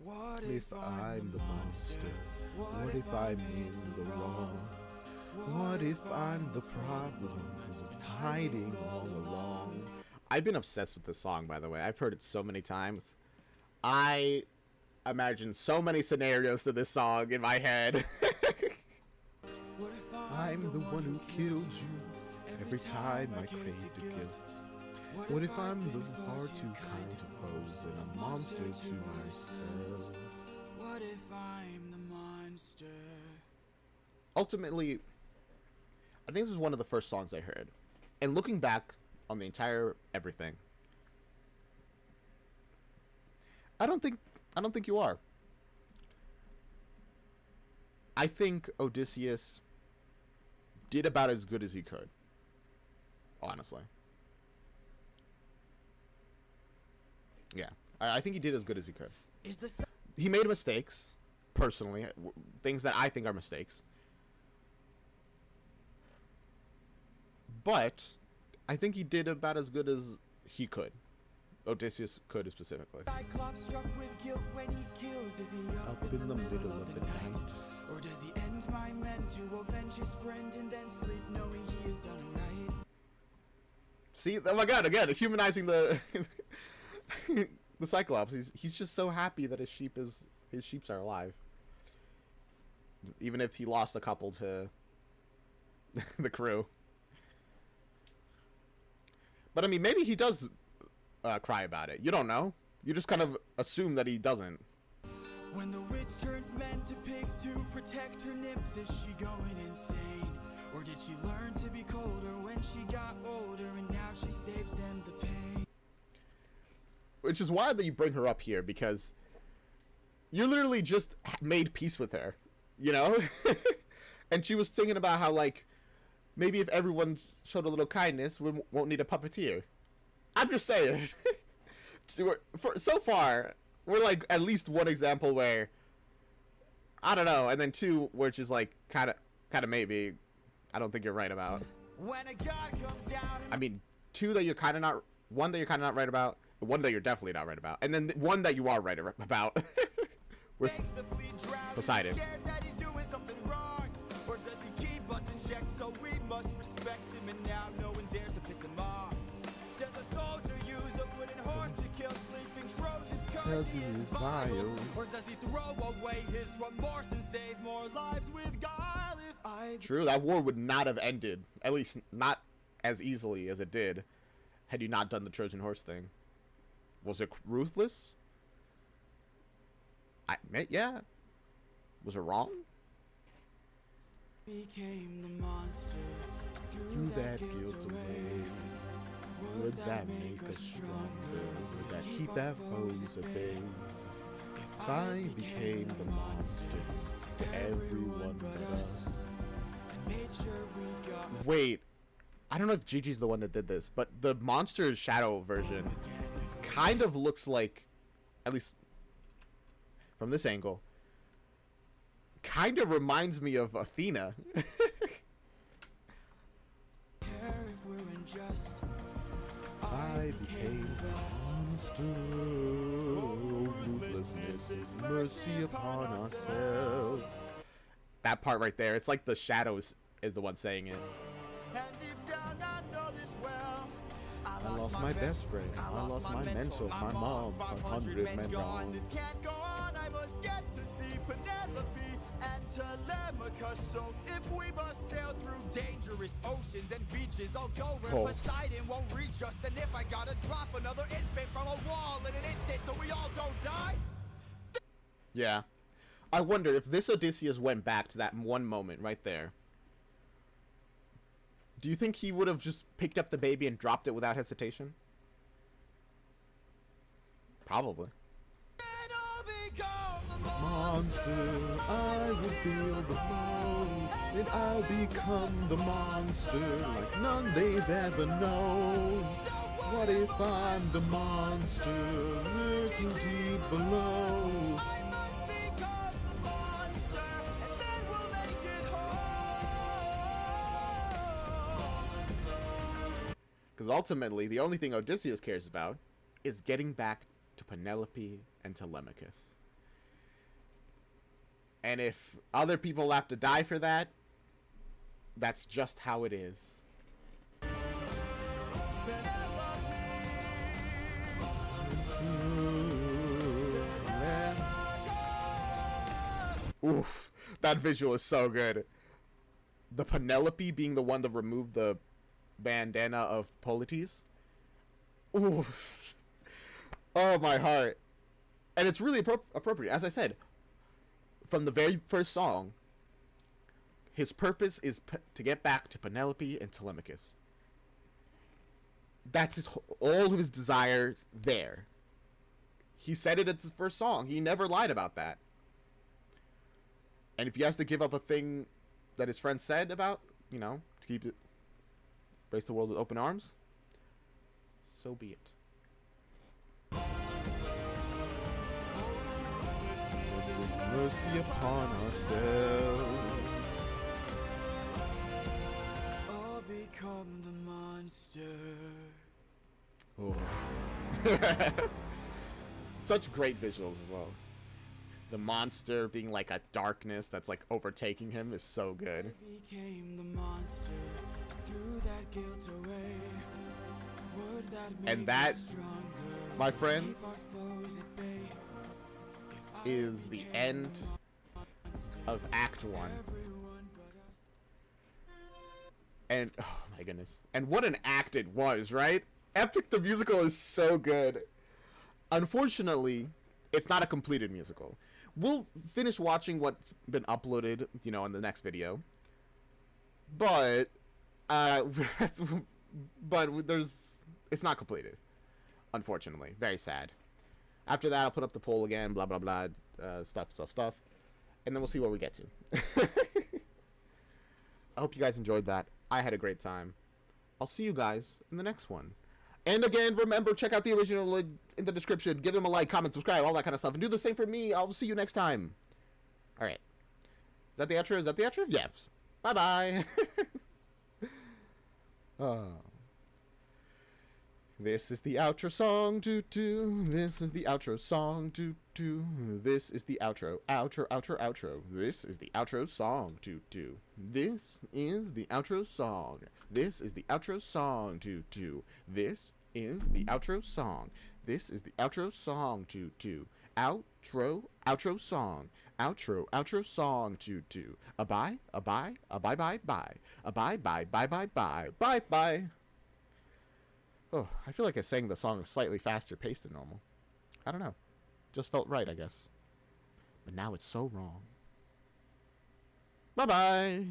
What If I'm the monster, what if I'm in the wrong? What if I'm the problem that's been hiding all along? I've been obsessed with this song, by the way. I've heard it so many times. I imagine so many scenarios to this song in my head. What if I'm the one who killed you every time I craved a guilt. What if I'm the far too kind to foes and a monster to myself? What if I'm the monster? Ultimately, I think this is one of the first songs I heard. And looking back on the entire everything, I don't think you are. I think Odysseus did about as good as he could. Honestly. Yeah. I think he did as good as he could. Is this He made mistakes, personally. Things that I think are mistakes. But I think he did about as good as he could. Odysseus could specifically. Cyclops struck with guilt when he kills? Is he up Up in the middle of the night. Or does he end my men to avenge his friend and then sleep knowing he has done him right? See, oh my god, again, humanizing the the Cyclops. He's just so happy that his sheeps are alive. Even if he lost a couple to the crew. But I mean, maybe he does cry about it. You don't know. You just kind of assume that he doesn't. When the witch turns men to pigs to protect her nymphs, is she going insane? Or did she learn to be colder when she got older and now she saves them the pain? Which is wild that you bring her up here, because you literally just made peace with her, you know? And she was singing about how, like, maybe if everyone showed a little kindness, we won't need a puppeteer. I'm just saying. So far, we're like at least one example where, I don't know, and then two, which is like kind of maybe, I don't think you're right about. When a god comes down I mean, two that you're kind of not, one that you're kind of not right about, one that you're definitely not right about, and then one that you are right about. With Poseidon. that he's doing something wrong, or does he keep us in check so we must respect him and now no one dares to piss him off? Does a soldier use a wooden horse to kill sleeping Trojans cause he is vile? Or does he throw away his remorse and save more lives with guile? If I True, that war would not have ended, at least not as easily as it did, had you not done the Trojan horse thing. Was it ruthless? Yeah. Was it wrong? became the monster, Threw that guilt away. Would that make us stronger? Would that keep that foes at bay? If I became the monster to everyone but us. and made sure we got Wait, I don't know if Gigi's the one that did this, but the Monster Shadow version kind of looks like, at least from this angle, kind of reminds me of Athena. care if we're unjust. I became the monster. Ruthlessness is mercy upon ourselves. That part right there, it's like the shadows is the one saying it. And deep down I know this well. I lost my best friend. I lost my mentor, my mom. 500 men gone. This can't go on. I must get to see Penelope and Telemachus. So if we must sail through dangerous oceans and beaches, I'll go where Poseidon won't reach us. And if I gotta drop another infant from a wall in an instant so we all don't die. Yeah. I wonder if this Odysseus went back to that one moment right there. Do you think he would have just picked up the baby and dropped it without hesitation? Probably. And I'll become the Monster, I will feel the moan. And I'll become the monster like none they've ever known. What if I'm the monster lurking deep below? I must become the monster, and then we'll make it home. Because ultimately, the only thing Odysseus cares about is getting back to Penelope and Telemachus. And if other people have to die for that, that's just how it is. Oof, that visual is so good. The Penelope being the one to remove the bandana of Polites. Oof. Oh, my heart. And it's really appropriate. As I said, from the very first song, his purpose is to get back to Penelope and Telemachus. That's all of his desires there. He said it at his first song. He never lied about that. And if he has to give up a thing that his friend said about, you know, to keep it, embrace the world with open arms, so be it. This is mercy upon ourselves. I'll become the monster. Oh. Such great visuals as well. The monster being like a darkness that's like overtaking him is so good. I became the monster and threw that guilt away. Would that make And that, us stronger? my friends, Keep our foes at bay. If I is the became end the monster, of Act 1. everyone but us. And, oh my goodness. And what an act it was, right? Epic the Musical is so good. Unfortunately, it's not a completed musical. We'll finish watching what's been uploaded, you know, in the next video. But, it's not completed. Unfortunately. Very sad. After that, I'll put up the poll again, blah, blah, blah, stuff. And then we'll see where we get to. I hope you guys enjoyed that. I had a great time. I'll see you guys in the next one. And again, remember, check out the original link in the description. Give them a like, comment, subscribe, all that kind of stuff. And do the same for me. I'll see you next time. All right. Is that the outro? Is that the outro? Yes. Bye-bye. This is the outro song, doo-doo. This is the outro song, doo-doo. This is the outro. Outro. This is the outro song, doo-doo. This is the outro song. This is the outro song, doo-doo. This is the outro song. This is the outro song, doo-doo. Outro song. Outro song, doo-doo. Bye. Bye. Oh, I feel like I sang the song slightly faster paced than normal. I don't know. Just felt right, I guess. But now it's so wrong. Bye-bye.